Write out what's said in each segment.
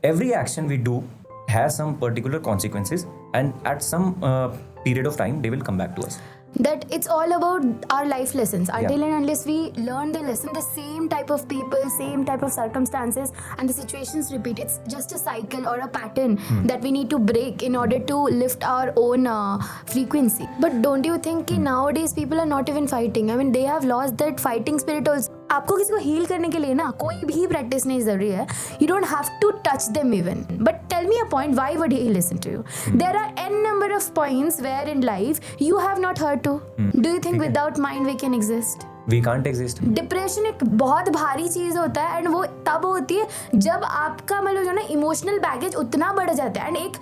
every action we do has some particular consequences, and at some period of time they will come back to us. That it's all about our life lessons. Until Yeah. and unless we learn the lesson, the same type of people, same type of circumstances, and the situations repeat. It's just a cycle or a pattern that we need to break in order to lift our own frequency. But don't you think कि nowadays people are not even fighting? I mean, they have lost that fighting spirit also. आपको किसी को heal करने के लिए ना कोई भी प्रैक्टिस नहीं जरूरी है. You don't have to touch them even. But tell me a point, why would he listen to you? There are n number of points where in life you have not heard to. Do you think without mind we can exist? We can't exist. Depression एक बहुत भारी चीज होता है, and वो तब होती है जब आपका मतलब जो ना इमोशनल बैगेज उतना बढ़ जाता है, एंड एक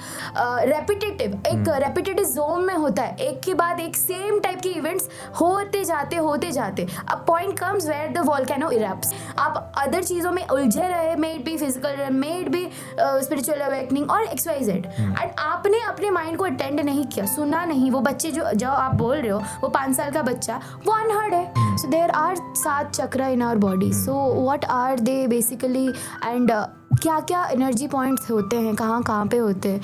रेपिटेटिव जोन में होता है, एक के बाद एक सेम टाइप के इवेंट्स होते जाते अब point comes where the volcano erupts. आप अदर चीज़ों में उलझे रहे, may it be physical, may it be spiritual awakening और XYZ, एंड आपने अपने माइंड को अटेंड नहीं किया, सुना नहीं. वो बच्चे जो आप बोल रहे हो, वो 5 साल का बच्चा, वो अनहर्ड है. So there are 7 chakra in our body. So what are they basically, and क्या energy points होते हैं, कहाँ पे होते हैं?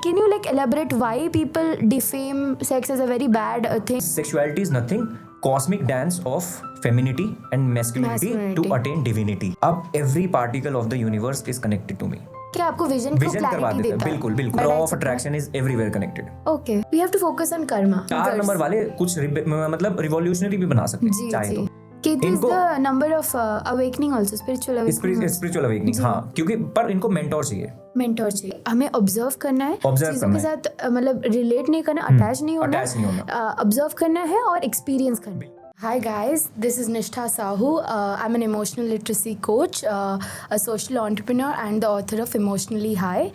Can you like elaborate why people defame sex as a very bad thing? Sexuality is nothing cosmic dance of femininity and masculinity to attain divinity. अब every particle of the universe is connected to me. क्या आपको vision को करवा clarity देता देता है. बिल्कुल. Law of attraction is everywhere connected. Okay, we have to focus on karma. 4 number वाले कुछ मतलब रिवॉल्यूशनरी भी बना सकते हैं चाहे तो. It is the number of awakening also, spiritual awakening. Spiritual awakening, हाँ, क्योंकि पर इनको मेंटोर चाहिए. मेंटोर चाहिए. हमें ऑब्जर्व करना है, Observe चीजों करना के साथ मतलब रिलेट नहीं करना, अटैच नहीं होना, ऑब्जर्व करना है और एक्सपीरियंस करना है. Hi guys, this is Nishtha Sahu. I'm an emotional literacy coach, a social entrepreneur, and the author of Emotionally High.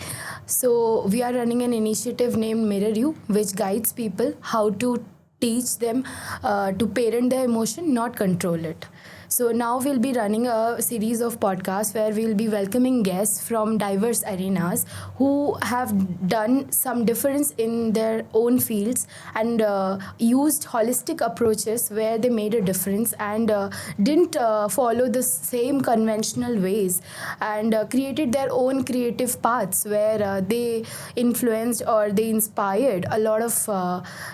So we are running an initiative named Mirror You, which guides people how to teach them to parent their emotion, not control it. So now we'll be running a series of podcasts where we'll be welcoming guests from diverse arenas who have done some difference in their own fields and used holistic approaches where they made a difference and didn't follow the same conventional ways and created their own creative paths where they influenced or they inspired a lot of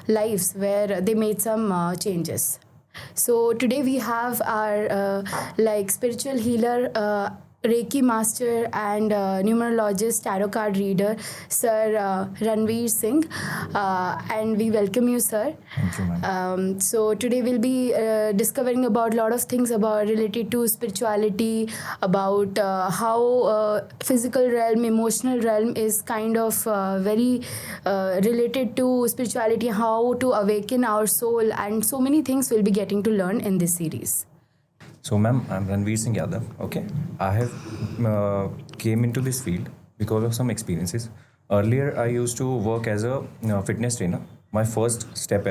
lives where they made some changes. So today we have our like spiritual healer, Reiki master and numerologist, tarot card reader, Sir Ranveer Singh, and we welcome you, sir. Thank you, ma'am. So today we'll be discovering about a lot of things about related to spirituality, about how physical realm, emotional realm is kind of very related to spirituality, how to awaken our soul, and so many things we'll be getting to learn in this series. So, ma'am, I'm Ranveer Singh Yadav. Okay, I have came into this field because of some experiences. Earlier, I used to work as a fitness trainer. My first step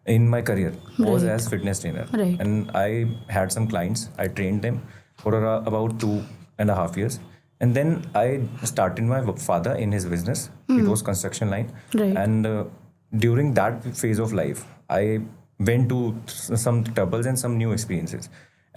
in my career was as fitness trainer, Right. and I had some clients. I trained them for about 2.5 years, and then I started my father in his business. It was construction line, Right. and during that phase of life, I went to some troubles and some new experiences.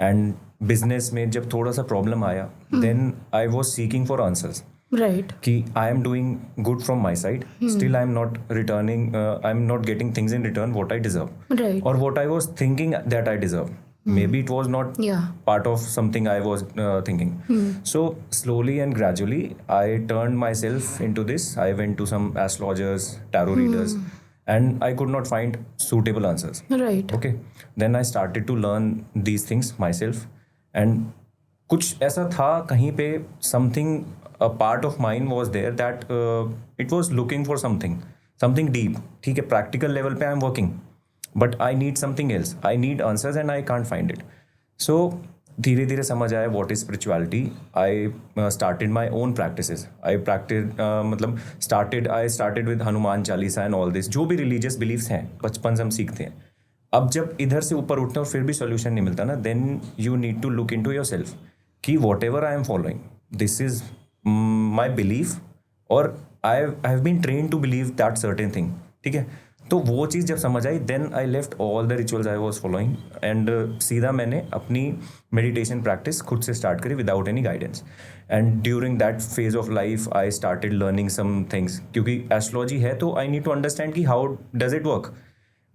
And business में जब थोड़ा सा problem आया, then I was seeking for answers. Right. कि I am doing good from my side, still I am not returning, I am not getting things in return what I deserve. Right. Or what I was thinking that I deserve. Maybe it was not Yeah. part of something I was thinking. So slowly and gradually, I turned myself into this. I went to some astrologers, tarot readers, and I could not find suitable answers. Right. Okay, then I started to learn these things myself, and कुछ ऐसा था कहीं पे, something, a part of mine was there that it was looking for something deep. ठीक है, practical level पे I'm working, but I need something else. I need answers and I can't find it. So धीरे धीरे समझ आया what is spirituality. I started my own practices. I started with Hanuman Chalisa and all this. जो भी religious beliefs हैं बचपन से हम सीखते हैं. अब जब इधर से ऊपर उठते हैं और फिर भी solution नहीं मिलता ना, then you need to look into yourself कि whatever I am following, this is my belief, or I have been trained to believe that certain thing. ठीक है, तो वो चीज़ जब समझ आई, then I left all the rituals I was following and सीधा मैंने अपनी मेडिटेशन प्रैक्टिस खुद से स्टार्ट करी without any guidance. And during that phase of life I started learning some things, क्योंकि एस्ट्रोलॉजी है तो आई नीड टू अंडरस्टैंड कि हाउ डज इट वर्क.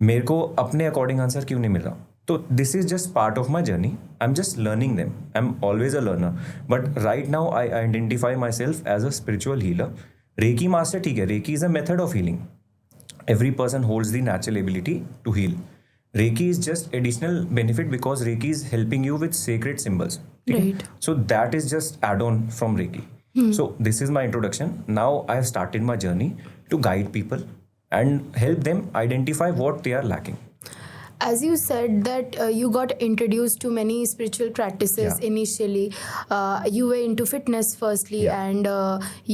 मेरे को अपने अकॉर्डिंग आंसर क्यों नहीं मिल रहा. तो this is just part of my journey. I am just learning them. I am always a learner. But right now I identify myself as a spiritual healer. Reiki master ठीक है, reiki is a method of healing. Every person holds the natural ability to heal. Reiki is just additional benefit because Reiki is helping you with sacred symbols. Right. So that is just add-on from Reiki. So this is my introduction. Now I have started my journey to guide people and help them identify what they are lacking. As you said that you got introduced to many spiritual practices initially. You were into fitness firstly, and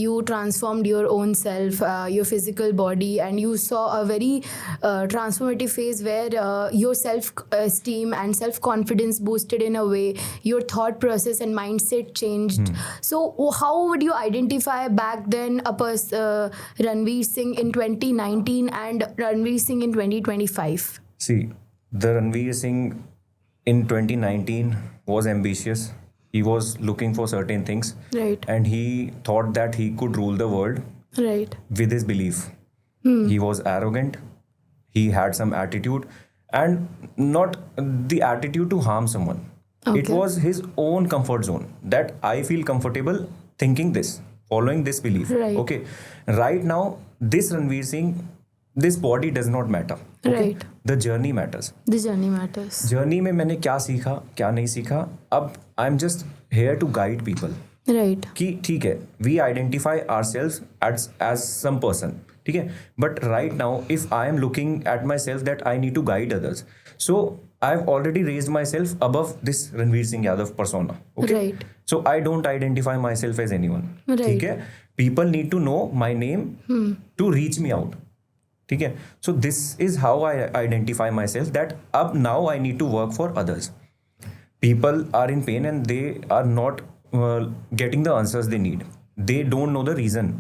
you transformed your own self, your physical body, and you saw a very transformative phase where your self-esteem and self-confidence boosted in a way. Your thought process and mindset changed. So how would you identify back then Ranveer Singh in 2019 and Ranveer Singh in 2025? See, the Ranveer Singh in 2019 was ambitious. He was looking for certain things. Right. And he thought that he could rule the world Right. with his belief. He was arrogant. He had some attitude, and not the attitude to harm someone. Okay. It was his own comfort zone that I feel comfortable thinking this, following this belief. Right. Okay. Right now, this Ranveer Singh, this body does not matter. Okay? Right. The journey matters. The journey matters. Journey में मैंने क्या सीखा क्या नहीं सीखा. अब I am just here to guide people Right. कि ठीक है, we identify ourselves as some person, ठीक है, but right now if I am looking at myself that I need to guide others, so I have already raised myself above this Ranveer Singh Yadav persona. Okay? Right. So I don't identify myself as anyone. Right. ठीक है, people need to know my name to reach me out. ठीक है, so this is how I identify myself that अब now I need to work for others. People are in pain and they are not getting the answers they need. They don't know the reason.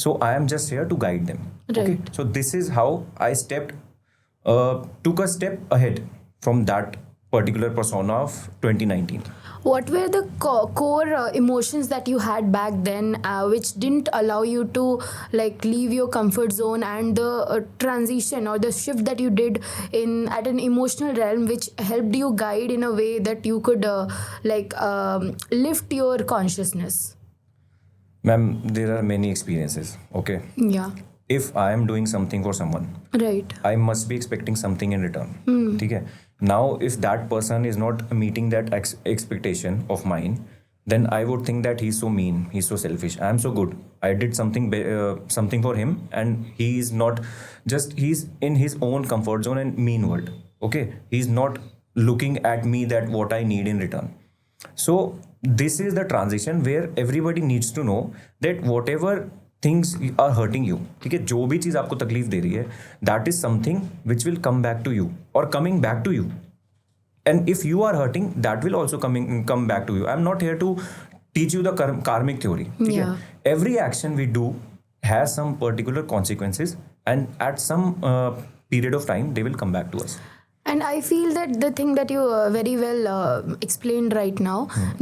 So I am just here to guide them. Okay, Right. so this is how I took a step ahead from that particular persona of 2019. What were the core emotions that you had back then which didn't allow you to like leave your comfort zone, and the transition or the shift that you did in at an emotional realm which helped you guide in a way that you could lift your consciousness? Ma'am, there are many experiences. Okay, Yeah. if I am doing something for someone, Right. I must be expecting something in return. ठीक है. Now, if that person is not meeting that expectation of mine, then I would think that he's so mean, he's so selfish. I am so good. I did something for him, and he is not just, he's in his own comfort zone and mean world. Okay, he's not looking at me that what I need in return. So this is the transition where everybody needs to know that whatever things are hurting you, ठीक है, जो भी चीज़ आपको तकलीफ दे रही है, that is something which will come back to you or coming back to you. And if you are hurting, that will also come back to you. I'm not here to teach you the karmic theory. ठीक है? Yeah. Every action we do has some particular consequences, and at some period of time they will come back to us. And I feel that the thing that you very well explained right now,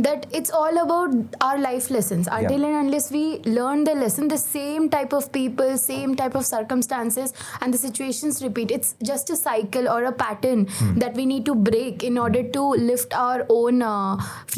that it's all about our life lessons. Until and unless we learn the lesson, the same type of people, same type of circumstances and the situations repeat. It's just a cycle or a pattern that we need to break in order to lift our own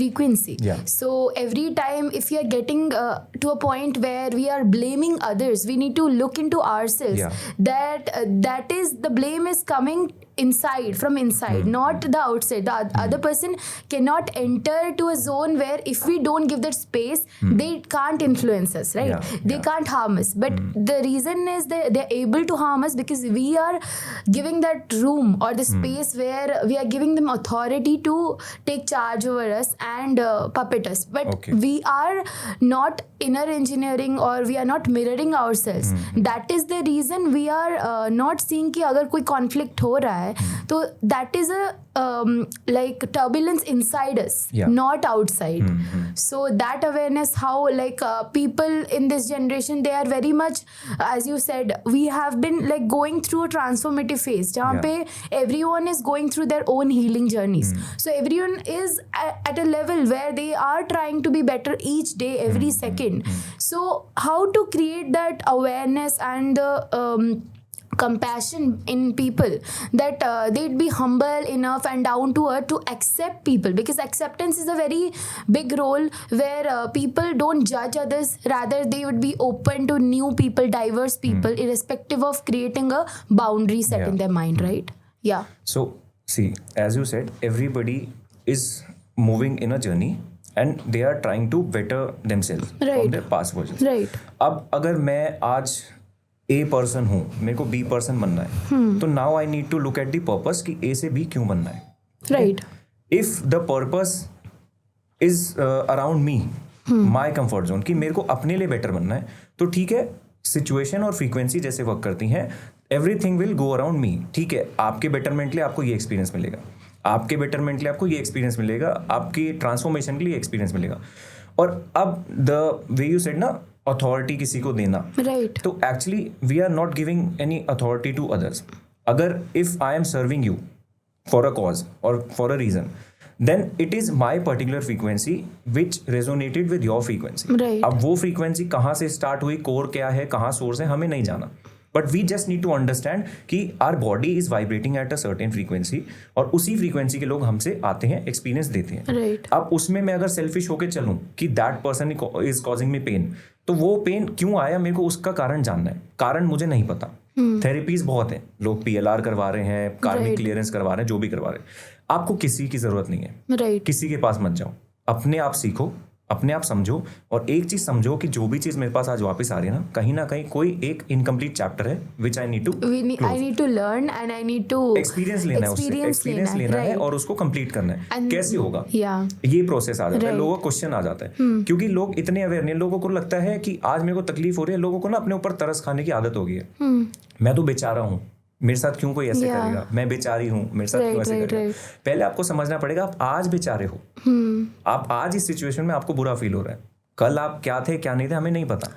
frequency. Yeah. So every time if we are getting to a point where we are blaming others, we need to look into ourselves. Yeah. That is, the blame is coming inside, from inside, not the outside. The other person cannot enter to a zone where if we don't give that space, they can't influence us, right? Yeah, They can't harm us. But the reason is they're able to harm us because we are giving that room or the space where we are giving them authority to take charge over us and puppet us. But Okay. we are not inner engineering or we are not mirroring ourselves. That is the reason we are not seeing कि अगर कोई conflict हो रहा है है, तो that is a like turbulence inside us, not outside. So that awareness, how like people in this generation, they are very much, as you said, we have been like going through a transformative phase jahan pe everyone is going through their own healing journeys. So everyone is at a level where they are trying to be better each day, every second. So how to create that awareness and the compassion in people, that they'd be humble enough and down to earth to accept people, because acceptance is a very big role where people don't judge others, rather they would be open to new people, diverse people, irrespective of creating a boundary set in their mind, right? Yeah. So see, as you said, everybody is moving in a journey and they are trying to better themselves from their past versions. Right. अब अगर मैं आज a person हूँ, मेरे को B person बनना है, तो now I need to look at the purpose कि ए से बी क्यों बनना है. Right. If the purpose is around me, my comfort zone, कि मेरे को अपने लिए बेटर बनना है, तो ठीक है, सिचुएशन और फ्रीक्वेंसी जैसे वर्क करती हैं, everything will go around me. ठीक है, आपके बेटरमेंट के लिए आपको ये एक्सपीरियंस मिलेगा, आपके बेटरमेंट के लिए आपको ये एक्सपीरियंस मिलेगा, आपकी ट्रांसफॉर्मेशन के लिए एक्सपीरियंस मिलेगा. और अब द वे यू सेड ना, अथॉरिटी किसी को देना, राइट, तो actually we are not giving any authority to others. अगर if I am serving you for a cause और for a reason, then it is my particular frequency which resonated with your frequency. Right. अब वो frequency कहाँ से start हुई, core क्या है, कहाँ source है, हमें नहीं जाना. But we just need to understand कि our body is vibrating at a certain frequency, और उसी frequency के लोग हमसे आते हैं, experience देते हैं. Right. अब उसमें मैं अगर selfish होके चलूँ कि that person is causing me pain, तो वो पेन क्यों आया, मेरे को उसका कारण जानना है. कारण मुझे नहीं पता. थेरेपीज बहुत हैं, लोग PLR करवा रहे हैं, कार्मिक क्लियरेंस करवा रहे हैं, जो भी करवा रहे हैं. आपको किसी की जरूरत नहीं है. राइट. किसी के पास मत जाओ, अपने आप सीखो, अपने आप समझो. और एक चीज समझो कि जो भी चीज मेरे पास आज वापस आ रही है ना कहीं कोई एक इनकम्प्लीट चैप्टर है which I need to learn and I need to experience लेना है, उससे एक्सपीरियंस लेना है और उसको कंप्लीट करना है. कैसे होगा, ये प्रोसेस आ जाता है. लोगों को क्वेश्चन आ जाता है, क्योंकि लोग इतने अवेयर नहीं. लोगों को लगता है कि आज मेरे को तकलीफ हो रही है, लोगों को ना अपने ऊपर तरस खाने की आदत हो गई है. मैं तो बेचारा हूँ, मेरे साथ क्यों कोई ऐसे करेगा, मैं बेचारी हूँ, मेरे साथ क्यों ऐसे करेगा. पहले आपको समझना पड़ेगा, आप आज बेचारे हो, आप आज इस सिचुएशन में आपको बुरा फील हो रहा है. कल आप क्या थे क्या नहीं थे हमें नहीं पता.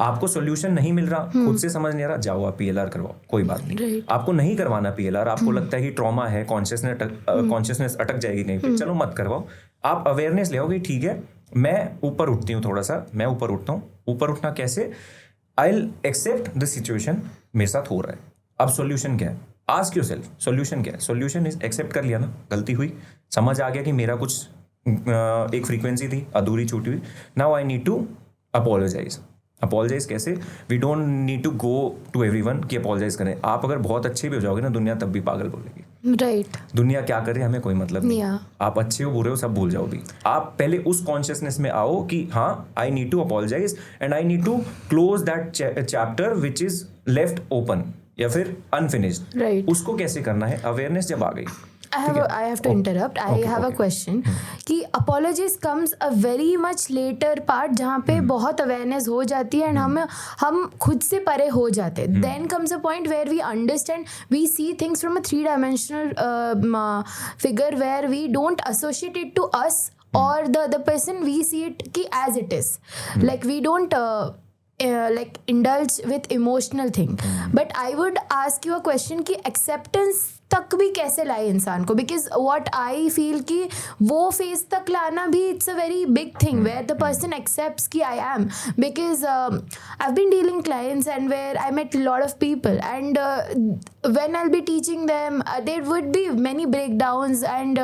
आपको सॉल्यूशन नहीं मिल रहा, खुद से समझ नहीं आ रहा, जाओ आप PLR करवाओ, कोई बात नहीं. आपको नहीं करवाना PLR, आपको लगता है कि ट्रॉमा है, कॉन्शियसनेस अटक जाएगी कहीं पे, चलो मत करवाओ. आप अवेयरनेस ले आओगे, ठीक है मैं ऊपर उठती हूँ, थोड़ा सा मैं ऊपर उठता हूँ. ऊपर उठना कैसे, I will accept the situation, मेरे साथ हो रहा है. अब सॉल्यूशन क्या है, आस्क योरसेल्फ सॉल्यूशन क्या है. सॉल्यूशन इज एक्सेप्ट कर लिया ना, गलती हुई, समझ आ गया कि मेरा कुछ एक फ्रीक्वेंसी थी अधूरी छूटी हुई. Now I need to apologise. कैसे, we don't need to go to everyone कि अपोलोजाइज करें. आप अगर बहुत अच्छे भी हो जाओगे ना, दुनिया तब भी पागल बोलेगी. राइट. दुनिया क्या करे हमें कोई मतलब नहीं. आप अच्छे हो बुरे हो सब भूल जाओ भी. आप पहले उस कॉन्शियसनेस में आओ कि हाँ I need to apologise and I need to close that chapter which is left open या फिर अनफिनिश्ड. राइट. उसको कैसे करना है, अवेयरनेस जब आ गई. I have to interrupt. I have a question कि apologies comes a very much later part जहाँ पे बहुत awareness हो जाती है and हम खुद से परे हो जाते हैं. Then comes a point where we understand, we see things from a 3-dimensional figure where we don't associate it to us or the other person. We see it ki as it is. Like we don't like indulge with emotional thing. But I would ask you a question कि acceptance तक भी कैसे लाए इंसान को, because what I feel कि वो phase तक लाना भी it's a very big thing where the person accepts कि I am, because I have been dealing clients and where I met lot of people and when I'll be teaching them, there would be many breakdowns and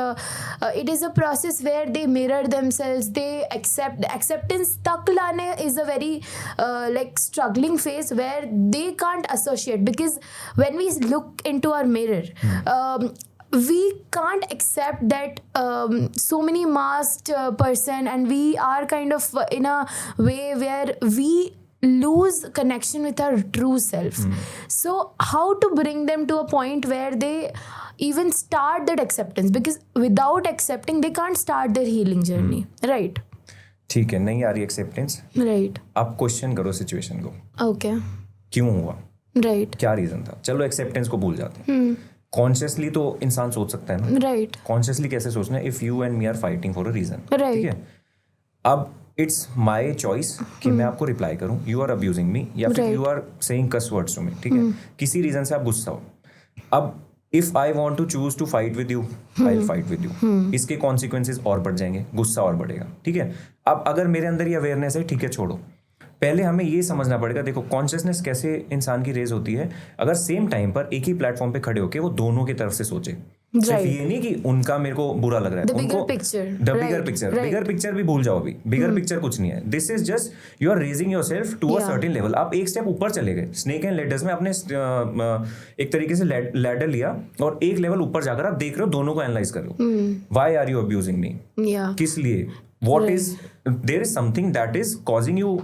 it is a process where they mirror themselves, they acceptance tak lane is a very like struggling phase where they can't associate, because when we look into our mirror, we can't accept that so many masked person, and we are kind of in a way where we lose connection with our true self. So how to bring them to a point where they even start that acceptance, because without accepting they can't start their healing journey. Right. ठीक है, नहीं आ रही acceptance, right. आप question करो situation को. Okay. क्यों हुआ, right. क्या रीजन था. चलो एक्सेप्टेंस को भूल जाते हैं. कॉन्शियसली तो इंसान सोच सकता है ना, राइट, कॉन्शियसली कैसे सोचना है? If you and me are fighting for a reason, Right. ठीक है, अब इट्स माई चॉइस कि मैं आपको रिप्लाई करूं, यू आर अब्यूजिंग मी या फिर Right. You are saying cuss words to me, ठीक है, किसी रीजन से आप गुस्सा हो। अब if I want to choose to fight with you, I will fight with you, इसके कॉन्सिक्वेंसेज और बढ़ जाएंगे, गुस्सा और बढ़ेगा, ठीक है। अब अगर मेरे अंदर ये अवेयरनेस है, ठीक है, छोड़ो, पहले हमें ये समझना पड़ेगा, देखो कॉन्शियसनेस कैसे इंसान की रेज होती है, अगर सेम टाइम पर एक ही प्लेटफॉर्म पे खड़े होके वो दोनों की तरफ से सोचे, सिर्फ ये नहीं कि उनका मेरे को बुरा लग रहा है, The bigger उनको picture. The bigger Right, picture, right. Bigger picture भी भूल जाओ, अभी बिगर पिक्चर कुछ नहीं है, this is just you are raising yourself to a Yeah. Certain level. आप एक स्टेप ऊपर चले गए, स्नेक एंड लेडर्स में आपने एक तरीके से लैडर लिया और एक लेवल ऊपर जाकर आप देख रहे हो, दोनों को एनालाइज कर रहे हो, why are you abusing me, Yeah. किस लिए, what is, there is something that is causing you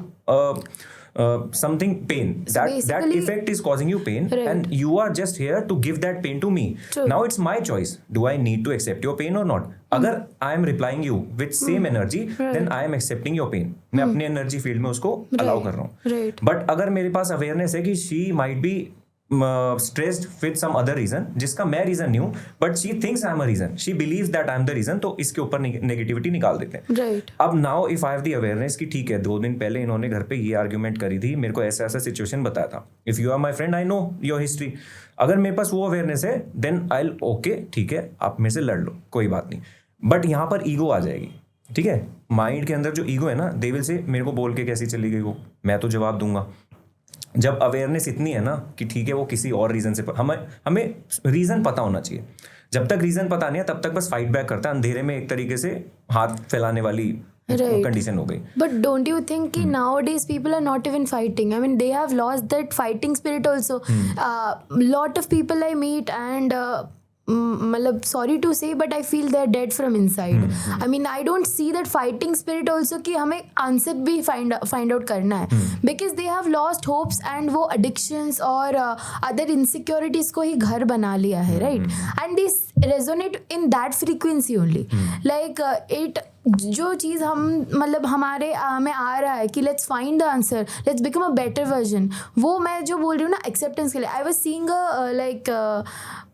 something pain, that basically- effect is causing you pain, Right. and you are just here to give that pain to me. True. Now it's my choice, do I need to accept your pain or not? अगर I am replying you with same energy, then I am accepting your pain. मैं अपने energy field में उसको allow कर रहा हूँ। Right. But अगर मेरे पास अवेयरनेस है कि she might be stressed with some other reason, जिसका मैं रीजन नहीं हूँ, but she thinks I am a reason, she believes that I am the reason, तो इसके ऊपर नेगेटिविटी निकाल देते हैं। Right. अब now if I have the awareness कि ठीक है, 2 दिन पहले इन्होंने घर पे ये आर्ग्यूमेंट करी थी, मेरे को ऐसा ऐसा सिचुएशन बताया था, if you are my friend I know your history, अगर मेरे पास वो अवेयरनेस है देन आई विल ओके, ठीक है, आप मेरे से लड़ लो, कोई बात नहीं। बट यहाँ पर ईगो आ जाएगी, ठीक है, माइंड के अंदर जो ईगो है ना, दे विल से मेरे को बोल के कैसी चली गई वो, मैं तो जवाब दूंगा। जब अवेयरनेस इतनी है ना कि ठीक है वो किसी और रीजन से, हमें रीजन पता होना चाहिए, जब तक रीजन पता नहीं है तब तक बस फाइट बैक करता है, अंधेरे में एक तरीके से हाथ फैलाने वाली Right. कंडीशन हो गई। But don't you think कि nowadays people are not even fighting? I mean, they have lost that fighting spirit also. Lot of people I meet and मतलब sorry to say, but I feel they're dead from inside. I mean, I don't see that fighting spirit also कि हमें answer भी find out करना है, because they have lost hopes and वो addictions और other insecurities को ही घर बना लिया है, right? And they resonate in that frequency only. Like it जो चीज़ हम मतलब हमारे में आ रहा है कि let's find the answer, let's become a better version, वो मैं जो बोल रही हूँ ना एक्सेप्टेंस के लिए। I was seeing a like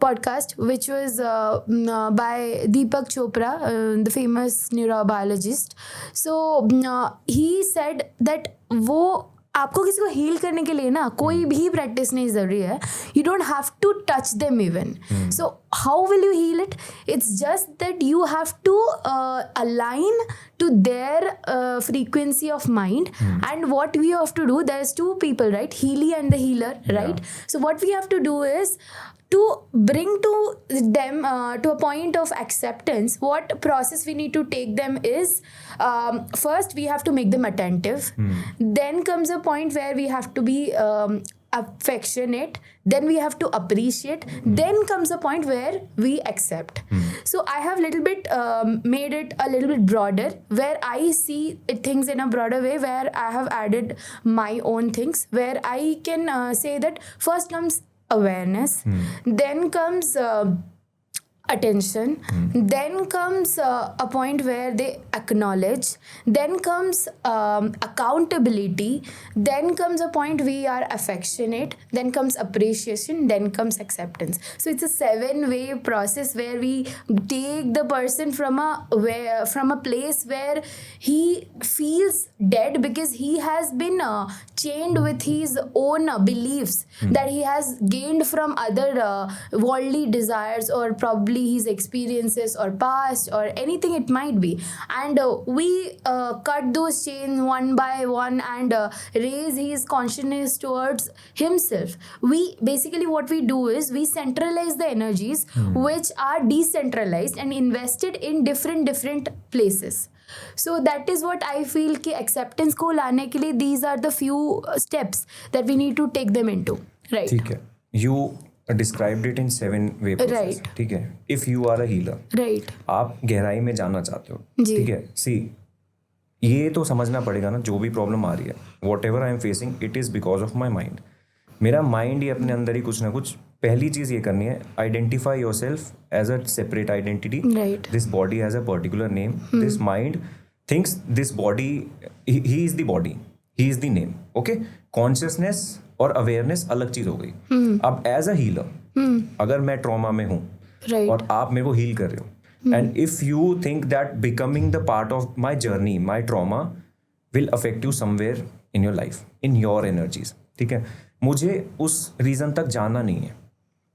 podcast which was by Deepak Chopra, the famous neurobiologist. So he said that वो आपको किसी को हील करने के लिए ना कोई भी प्रैक्टिस नहीं ज़रूरी है, you don't have to touch them even, so how will you heal it? It's just that you have to align to their frequency of mind, and what we have to do, there's 2 people, right? Healy and the healer, right? So what we have to do is to bring to them to a point of acceptance. What process we need to take them is, first we have to make them attentive, then comes a point where we have to be affectionate, then we have to appreciate, then comes a point where we accept. So I have little bit made it a little bit broader, where I see things in a broader way, where I have added my own things, where I can say that first comes awareness, then comes attention, then comes a point where they acknowledge, then comes accountability, then comes a point we are affectionate, then comes appreciation, then comes acceptance. So it's a 7-way process where we take the person from a place where he feels dead because he has been chained with his own beliefs that he has gained from other worldly desires, or probably his experiences or past or anything it might be, and we cut those chains one by one and raise his consciousness towards himself. We basically, what we do is we centralize the energies which are decentralized and invested in different places. So that is what I feel कि acceptance को लाने के लिए these are the few steps that we need to take them into, right? ठीक है, you described it in 7-way process, Right. ठीक है। if you are a healer, Right. आप गहराई में जानना चाहते हो, जी। ठीक है, सी ये तो समझना पड़ेगा ना, जो भी प्रॉब्लम आ रही है, what ever I am facing, it is because of my mind. मेरा माइंड ही अपने अंदर ही कुछ ना कुछ, पहली चीज़ ये करनी है, identify yourself as a separate identity, Right. This body has a particular name, this mind thinks this body, he is the body, he is the name, okay. Consciousness और अवेयरनेस अलग चीज़ हो गई। अब एज अ हीलर अगर मैं trauma में हूँ Right. और आप मेरे को हील कर रहे हो, and if you think that becoming the part of my journey, my trauma will affect you somewhere in your life, in your energies, ठीक है, मुझे उस रीज़न तक जाना नहीं है.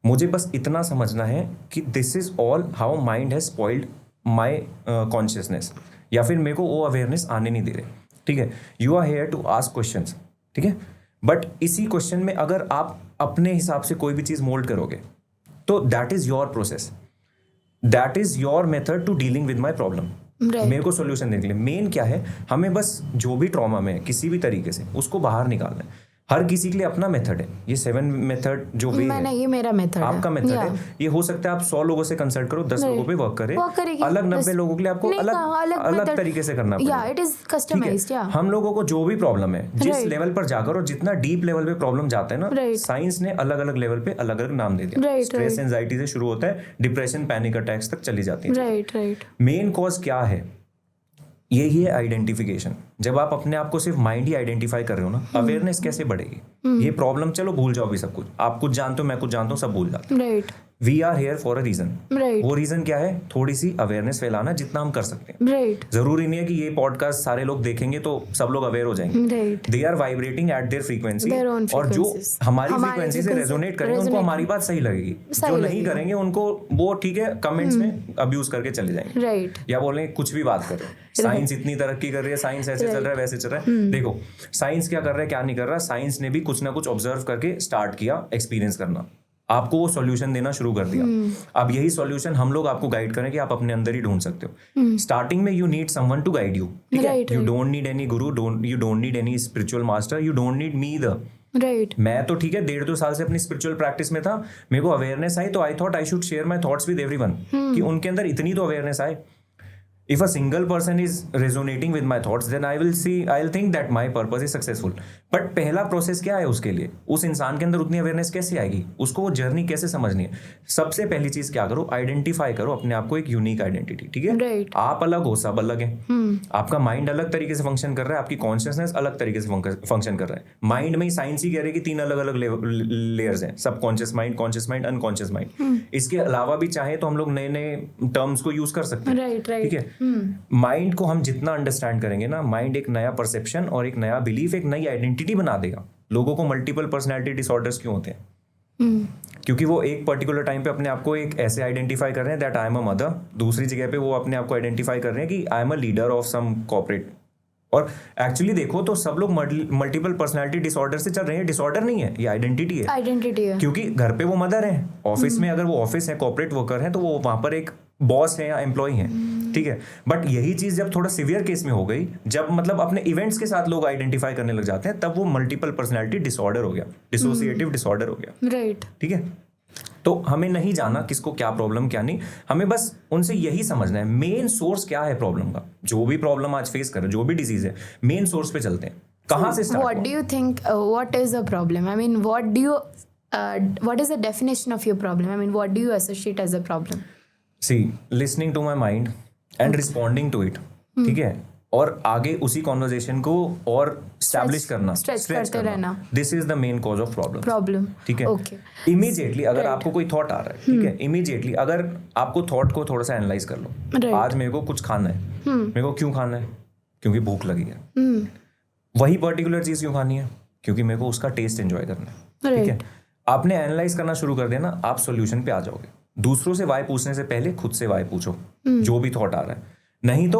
मुझे बस इतना समझना है कि this is all how mind has spoiled my consciousness, या फिर मेरे को वो अवेयरनेस आने नहीं दे रहे. ठीक है, you are here to ask questions. ठीक है, बट इसी क्वेश्चन में अगर आप अपने हिसाब से कोई भी चीज़ मोल्ड करोगे तो that is your process, that is your method to dealing with my problem. मेरे को सोल्यूशन देने के लिए मेन क्या है, हमें बस जो भी ट्रॉमा में है किसी भी तरीके से उसको बाहर निकालना है. हर किसी के लिए अपना मेथड है. ये 7 मेथड जो वे है, ये मेरा मेथड है, आपका मेथड है. ये हो सकता है आप 100 लोगों से कंसल्ट करो, 10 लोगों पे वर्क करे, अलग 90 लोगों के लिए आपको अलग तरीके से करना पड़ेगा. It is customised. हम लोगों को जो भी प्रॉब्लम है, जिस लेवल पर जाकर और जितना डीप लेवल पे प्रॉब्लम जाता है ना, साइंस ने अलग अलग लेवल पे अलग अलग नाम दे दिया. स्ट्रेस एंजाइटी से शुरू होता है, डिप्रेशन पैनिक अटैक्स तक चली जाती है. मेन कॉज क्या है, यही है आइडेंटिफिकेशन. जब आप अपने आप को सिर्फ माइंड ही आइडेंटिफाई कर रहे हो ना, अवेयरनेस कैसे बढ़ेगी. ये प्रॉब्लम चलो भूल जाओ भी सब कुछ, आप कुछ जानते हो, मैं कुछ जानता हूँ, सब भूल जाते हैं. We are here for a reason. वो रीजन क्या है, थोड़ी सी अवेयरनेस फैलाना जितना हम कर सकते हैं. जरूरी नहीं है कि ये पॉडकास्ट सारे लोग देखेंगे तो सब लोग अवेयर हो जाएंगे. They are vibrating at their frequency, और जो हमारी फ्रीक्वेंसी से रेजोनेट करेंगे उनको हमारी बात सही लगेगी. जो नहीं करेंगे उनको वो ठीक है कमेंट्स में अब्यूज करके चले जाएंगे, या बोलेंगे कुछ भी बात करो, साइंस इतनी तरक्की कर रही है, साइंस ऐसे चल रहा है वैसे चल रहा है. देखो साइंस क्या कर रहा है क्या नहीं कर रहा, साइंस ने भी कुछ ना कुछ ऑब्जर्व करके स्टार्ट किया एक्सपीरियंस करना, आपको वो सॉल्यूशन देना शुरू कर दिया. अब यही सॉल्यूशन हम लोग आपको गाइड करें कि आप अपने अंदर ही ढूंढ सकते हो. स्टार्टिंग में you need someone to guide you. ठीक है, you don't need any guru, you don't need any spiritual master, you don't need me the. मैं तो ठीक है 1.5-2 साल से अपनी स्पिरिचुअल प्रैक्टिस में था, मेरे को अवेयरनेस आई तो I thought I should share my thoughts with everyone, कि उनके अंदर इतनी तो अवेयरनेस आए. If a single person is resonating with my thoughts, then I'll think that my purpose is successful. But पहला प्रोसेस क्या है उसके लिए, उस इंसान के अंदर उतनी अवेयरनेस कैसे आएगी, उसको वो जर्नी कैसे समझनी है. सबसे पहली चीज क्या करो, आइडेंटिफाई करो अपने आप को एक यूनिक आइडेंटिटी. ठीक है, आप अलग हो, सब अलग है. आपका माइंड अलग तरीके से फंक्शन कर रहा है, आपकी कॉन्शियसनेस अलग तरीके से फंक्शन कर रहा है. माइंड में ही साइंस ही कह रही है कि 3 अलग अलग लेयर्स हैं, सब conscious mind, conscious mind, unconscious mind. इसके अलावा भी चाहे तो हम लोग नए नए टर्म्स को यूज कर सकते हैं. ठीक है, माइंड को हम जितना अंडरस्टैंड करेंगे ना, माइंड एक नया परसेप्शन और एक नया बिलीफ, एक नई आइडेंटिटी बना देगा. लोगों को मल्टीपल पर्सनैलिटी डिसऑर्डर्स क्यों होते हैं, क्योंकि वो एक पर्टिकुलर टाइम पे अपने आप को एक ऐसे आइडेंटिफाई कर रहे हैं that I am a mother, दूसरी जगह पे वो अपने आप को आइडेंटिफाई कर रहे हैं कि I am a leader of some corporate. और एक्चुअली देखो तो सब लोग मल्टीपल पर्सनैलिटी डिसऑर्डर से चल रहे हैं. डिसऑर्डर नहीं है, ये आइडेंटिटी है. क्योंकि घर पे वो मदर है, ऑफिस में अगर वो ऑफिस है, कॉर्पोरेट वर्कर है, तो वो वहां पर एक बॉस है या एम्प्लॉय है. ठीक है, बट यही चीज जब थोड़ा सिवियर केस में हो गई, जब मतलब अपने इवेंट्स के साथ लोग आइडेंटिफाई करने लग जाते हैं, तब वो मल्टीपल पर्सनैलिटी डिसऑर्डर हो गया, डिसोसिएटिव डिसऑर्डर हो गया. राइट. ठीक है, तो हमें नहीं जाना किसको क्या प्रॉब्लम क्या नहीं, हमें बस उनसे यही समझना है मेन सोर्स क्या है प्रॉब्लम का. जो भी प्रॉब्लम आज फेस कर रहे, जो भी डिजीज है, मेन सोर्स पे चलते हैं. कहाँ से start? What do you think, what is a problem? I mean what is the definition of your problem? I mean what do you associate as a problem? See, listening to my mind and responding to it. ठीक है, और आगे उसी conversation को और establish करना, stretch करते रहना. This is the main cause of problem. ठीक है, इमीडिएटली अगर आपको कोई थॉट आ रहा है, ठीक है, इमीडिएटली अगर आपको थॉट को थोड़ा सा एनालाइज कर लो. आज मेरे को कुछ खाना है, मेरे को क्यों खाना है? क्योंकि भूख लगी है. वही पर्टिकुलर चीज क्यों खानी है? क्योंकि मेरे को उसका टेस्ट एंजॉय करना है. ठीक है, आपने एनालाइज करना शुरू कर दिया ना, आप सोल्यूशन पे आ जाओगे. दूसरों से वाई पूछने से पहले खुद से वाई पूछो, जो भी थॉट आ रहा है. नहीं तो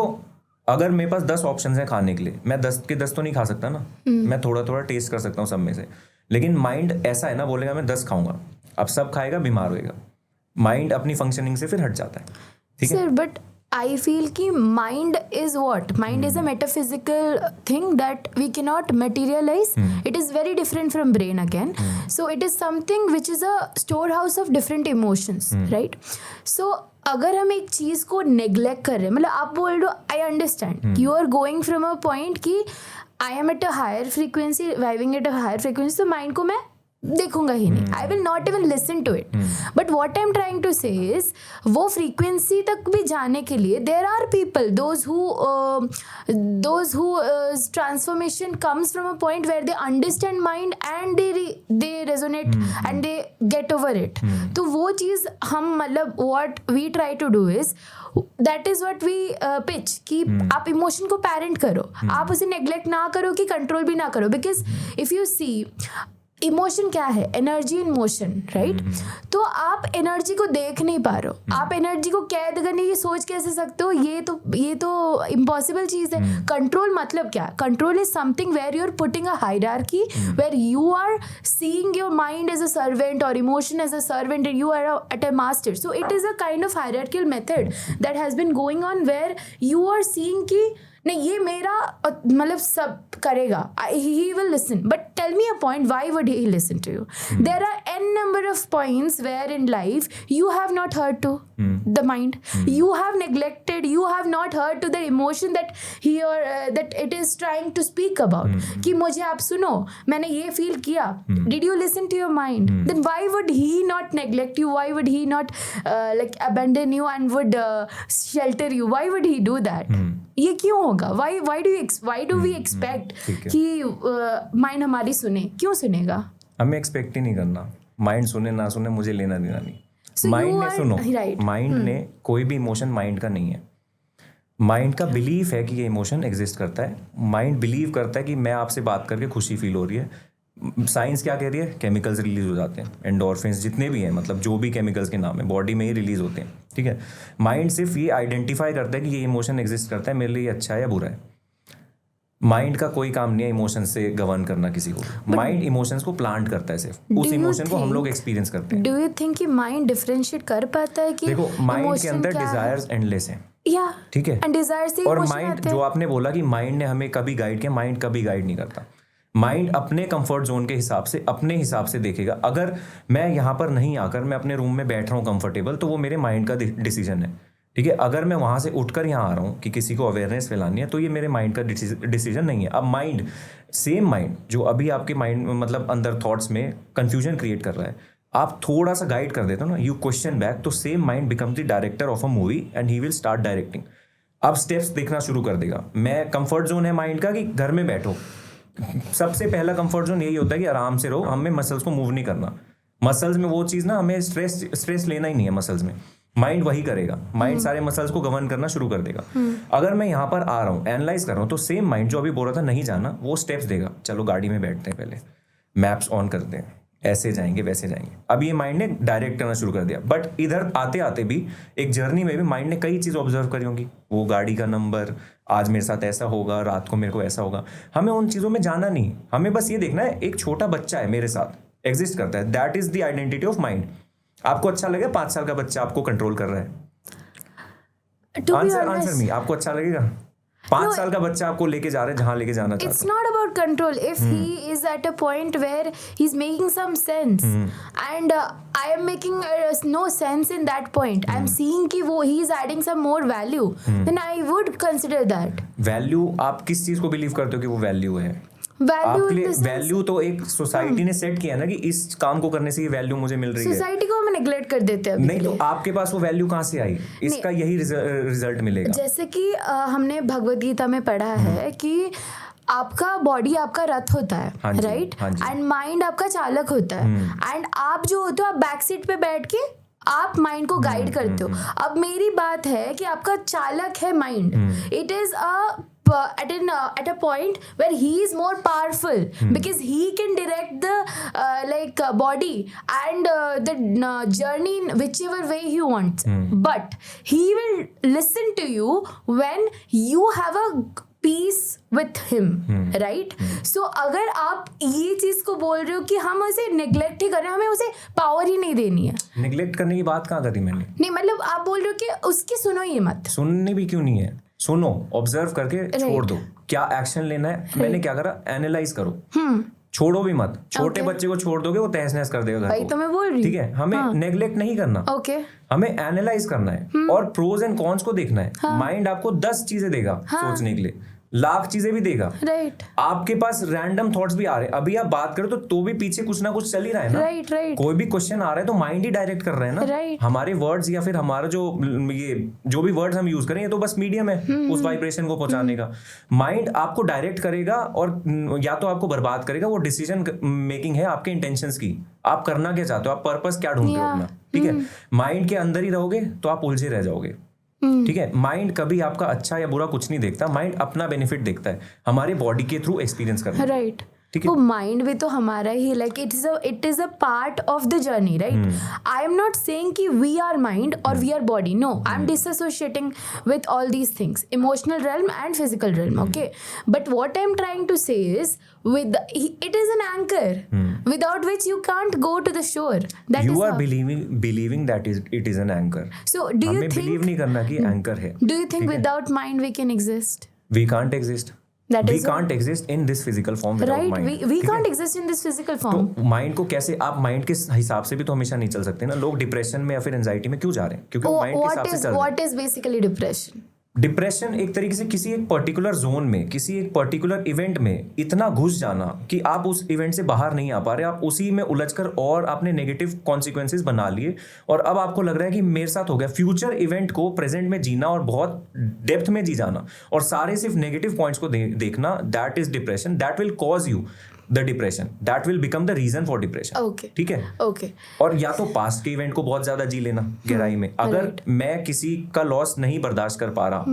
अगर मेरे पास 10 ऑप्शन हैं खाने के लिए, मैं 10 के 10 तो नहीं खा सकता ना, मैं थोड़ा थोड़ा टेस्ट कर सकता हूँ सब में से. लेकिन माइंड ऐसा है ना, बोलेगा मैं 10 खाऊंगा, अब सब खाएगा, बीमार होएगा. माइंड अपनी फंक्शनिंग से फिर हट जाता है. ठीक है, बट I feel कि mind is what? Mind is a metaphysical thing that we cannot materialize. It is very different from brain again. So it is something which is a storehouse of different emotions, right? So अगर हम एक चीज़ को neglect कर रहे हैं, मतलब आप बोल रहे हो, I understand. You are going from a point कि I am at a higher frequency, vibing at a higher frequency, तो mind को मैं देखूंगा ही नहीं, I will not even listen to it. But what I am trying to say is वो frequency तक भी जाने के लिए there are people those who transformation comes from a point where they understand mind and they resonate and they get over it. तो वो चीज़ हम मतलब what we try to do is that is what we pitch कि आप emotion को parent करो, आप उसे नेग्लेक्ट ना करो कि कंट्रोल भी ना करो. Because if you see emotion क्या है, एनर्जी इन मोशन, राइट. तो आप एनर्जी को देख नहीं पा रहे हो, आप एनर्जी को कैद करने की सोच कैसे सकते हो, ये तो इम्पॉसिबल चीज है. कंट्रोल मतलब क्या, control is something where you are putting a hierarchy where you are seeing your mind as a servant और emotion as a servant and you are at a master. So it is a kind of hierarchical method that has been going on where you are seeing कि नहीं ये मेरा मतलब सब करेगा, he will listen, but tell me a point, why would he listen to you? There are n number of points where in life you have not heard to the mind, you have neglected, you have not heard to the emotion that that it is trying to speak about कि मुझे आप सुनो, मैंने ये feel किया. Did you listen to your mind? Then why would he not neglect you? Why would he not like abandon you and would shelter you? Why would he do that? ये क्यों होगा? Why do we expect कि mind हमारी सुने? क्यों सुनेगा? हमें expect ही नहीं करना, माइंड सुने ना सुने मुझे लेना देना नहीं. माइंड ने सुनो, माइंड ने कोई भी इमोशन माइंड का नहीं है. माइंड का बिलीफ है कि ये इमोशन एग्जिस्ट करता है. माइंड बिलीव करता है कि मैं आपसे बात करके खुशी फील हो रही है. साइंस क्या कह रही है, केमिकल्स रिलीज हो जाते हैं, एंडोर्फिन्स जितने भी हैं, मतलब जो भी केमिकल्स के नाम है बॉडी में ही रिलीज होते हैं. ठीक है, माइंड सिर्फ ये आइडेंटिफाई करता है कि ये इमोशन एग्जिस्ट करता है, मेरे लिए अच्छा है या बुरा है. माइंड का कोई काम नहीं है इमोशन से गवर्न करना किसी को. माइंड इमोशंस को प्लांट करता है, सिर्फ उस इमोशन को हम लोग एक्सपीरियंस करते हैं. डू यू थिंक कि माइंड डिफरेंशिएट कर पाता है कि देखो माइंड के अंदर डिजायर्स एंडलेस हैं. ठीक है, एंड डिजायर से और माइंड जो आपने बोला कि माइंड ने हमें कभी गाइड किया, माइंड कभी गाइड नहीं करता. माइंड अपने कंफर्ट जोन के हिसाब से अपने हिसाब से देखेगा. अगर मैं यहाँ पर नहीं आकर मैं अपने रूम में बैठ रहा हूँ कंफर्टेबल, तो वो मेरे माइंड का डिसीजन है. ठीक है, अगर मैं वहाँ से उठकर यहाँ आ रहा हूँ कि किसी को अवेयरनेस फैलानी है, तो ये मेरे माइंड का डिसीजन नहीं है. अब माइंड, सेम माइंड जो अभी आपके माइंड मतलब अंदर थॉट्स में कंफ्यूजन क्रिएट कर रहा है, आप थोड़ा सा गाइड कर देते हो ना, यू क्वेश्चन बैक, तो same mind becomes the director of a movie and he will start directing. अब स्टेप्स देखना शुरू कर देगा. मैं कंफर्ट जोन है माइंड का कि घर में बैठो. सबसे पहला कंफर्ट जोन यही होता है कि आराम से रहो, हमें मसल्स को मूव नहीं करना. मसल्स में वो चीज़ ना, हमें स्ट्रेस लेना ही नहीं है मसल्स में. माइंड वही करेगा, माइंड सारे मसल्स को गवर्न करना शुरू कर देगा. अगर मैं यहाँ पर आ रहा हूँ, एनालाइज कर रहा हूँ, तो सेम माइंड जो अभी बोल रहा था नहीं जाना, वो स्टेप्स देगा. चलो गाड़ी में बैठते हैं, पहले मैप्स ऑन करते हैं, ऐसे जाएंगे वैसे जाएंगे. अब ये माइंड ने डायरेक्ट करना शुरू कर दिया. बट इधर आते आते भी एक जर्नी में भी माइंड ने कई चीज़ ऑब्जर्व करी होंगी. वो गाड़ी का नंबर, आज मेरे साथ ऐसा होगा, रात को मेरे को ऐसा होगा. हमें उन चीज़ों में जाना नहीं, हमें बस ये देखना है एक छोटा बच्चा है मेरे साथ, एग्जिस्ट करता है. That is the identity of mind. आपको अच्छा लगेगा 5 साल का बच्चा आपको कंट्रोल कर रहा है? आंसर मी, आपको अच्छा लगेगा? 5 साल का बच्चा आपको लेके जा रहा है जहां लेके जाना चाहता है. It's not about control. If he is at a point where he's making some sense and I am making no sense in that point, I am seeing कि वो he is adding some more value, then I would consider that. Value, आप किस चीज को believe करते हो कि वो वैल्यू है? आपके लिए वैल्यू तो एक सोसाइटी ने सेट किया ना कि इस काम को करने से ये वैल्यू मुझे मिल रही है. सोसाइटी को हम नेग्लेक्ट कर देते हैं. नहीं, तो आपके पास वो वैल्यू कहाँ से आई? इसका यही रिजल्ट मिलेगा. जैसे कि हमने भगवद गीता में पढ़ा है कि आपका बॉडी आपका रथ होता है, राइट, एंड माइंड आपका चालक होता है. एंड आप जो होते हो, आप बैक सीट पे बैठ के आप माइंड को गाइड करते हो. अब मेरी बात है कि आपका चालक है mind. It is at a point where he is more powerful because he can direct the body and the journey in whichever way he wants. But he will listen to you when you have a peace with him, right? So अगर आप ये चीज को बोल रहे हो कि हम उसे नेग्लेक्ट ही कर रहे हैं, हमें उसे पावर ही नहीं देनी है. नेग्लेक्ट करने की बात कहाँ करी मैंने? नहीं, मतलब आप बोल रहे हो कि उसकी सुनो ही मत. सुननी भी क्यों नहीं है, सुनो, ऑब्जर्व करके छोड़ दो. क्या एक्शन लेना है, मैंने क्या करा, एनालाइज करो. छोड़ो भी मत. छोटे बच्चे को छोड़ दोगे वो तहस नहस कर देगा घर को. तो मैं बोल रही हूँ, ठीक है, हमें नेग्लेक्ट नहीं करना. हमें एनालाइज करना है और प्रोज एंड कॉन्स को देखना है. माइंड आपको 10 चीजें देगा सोचने के लिए. लाख चीजें भी देगा, राइट आपके पास रैंडम थॉट्स भी आ रहे हैं, अभी आप बात करो तो भी पीछे कुछ ना कुछ चल ही रहा है ना। राइट राइट कोई भी क्वेश्चन आ रहा है तो माइंड ही डायरेक्ट कर रहे हैं ना। Right. हमारे वर्ड्स या फिर हमारा ये जो भी वर्ड्स हम यूज करें ये तो बस मीडियम है उस वाइब्रेशन को पहुंचाने का। माइंड आपको डायरेक्ट करेगा और या तो आपको बर्बाद करेगा। वो डिसीजन मेकिंग है आपके इंटेंशंस की, आप करना क्या चाहते हो, आप पर्पस क्या ढूंढ रहे हो अपना, ठीक है। माइंड के अंदर ही रहोगे तो आप उलझे रह जाओगे, ठीक है। माइंड कभी आपका अच्छा या बुरा कुछ नहीं देखता, माइंड अपना बेनिफिट देखता है, हमारे बॉडी के थ्रू एक्सपीरियंस करना, राइट। ठीक है। वो माइंड भी तो हमारा ही, like it is a part of the journey, right. I am not saying कि वी आर माइंड और we are body, no, I am disassociating with all these things, emotional realm and physical realm, okay, but what I am trying to say is it is an anchor without which you can't go to the shore. That you is are how. believing that it is an anchor. So do you हमें believe नहीं करना कि anchor है। do you think without mind we can exist? We can't exist. That we is can't exist in this physical form without right, mind. we can't exist in this physical form. तो mind को कैसे, आप mind के हिसाब से भी तो हमेशा नहीं चल सकते ना। लोग डिप्रेशन में या फिर एंजाइटी में क्यों जा रहे हैं, क्योंकि वो माइंड के हिसाब से चल रहे हैं। what is basically depression? Depression एक तरीके से किसी एक पर्टिकुलर जोन में, किसी एक पर्टिकुलर इवेंट में इतना घुस जाना कि आप उस इवेंट से बाहर नहीं आ पा रहे, आप उसी में उलझकर और आपने नेगेटिव कॉन्सिक्वेंसेस बना लिए, और अब आपको लग रहा है कि मेरे साथ हो गया। फ्यूचर इवेंट को प्रेजेंट में जीना और बहुत डेप्थ में जी जाना और सारे सिर्फ नेगेटिव पॉइंट्स को देखना, that is depression. That will cause you the depression, that will become the reason for depression. Okay. ठीक है, Okay. और या तो पास्ट के इवेंट को बहुत ज्यादा जी लेना गहराई में। अगर मैं किसी का लॉस नहीं बर्दाश्त कर पा रहा,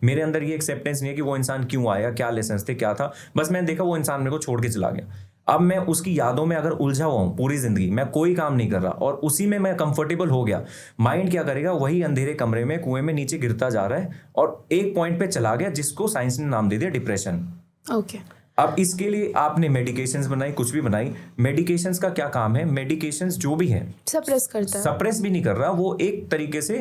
मेरे अंदर ये एक्सेप्टेंस नहीं है कि वो इंसान क्यों आया, क्या लेसन थे, क्या था, बस मैंने देखा वो इंसान मेरे को छोड़ के चला गया, अब मैं उसकी यादों में अगर उलझा हुआ हूँ पूरी जिंदगी, मैं कोई काम नहीं कर रहा और उसी में मैं कंफर्टेबल हो गया, माइंड क्या करेगा, वही अंधेरे कमरे में कुएं में नीचे गिरता जा रहा है और एक पॉइंट पे चला गया जिसको साइंस ने नाम दे दिया डिप्रेशन। Okay. अब इसके लिए आपने मेडिकेशंस बनाई, कुछ भी बनाई, मेडिकेशंस का क्या काम है, मेडिकेशंस जो भी है सप्रेस करता है, सप्रेस भी नहीं कर रहा, वो एक तरीके से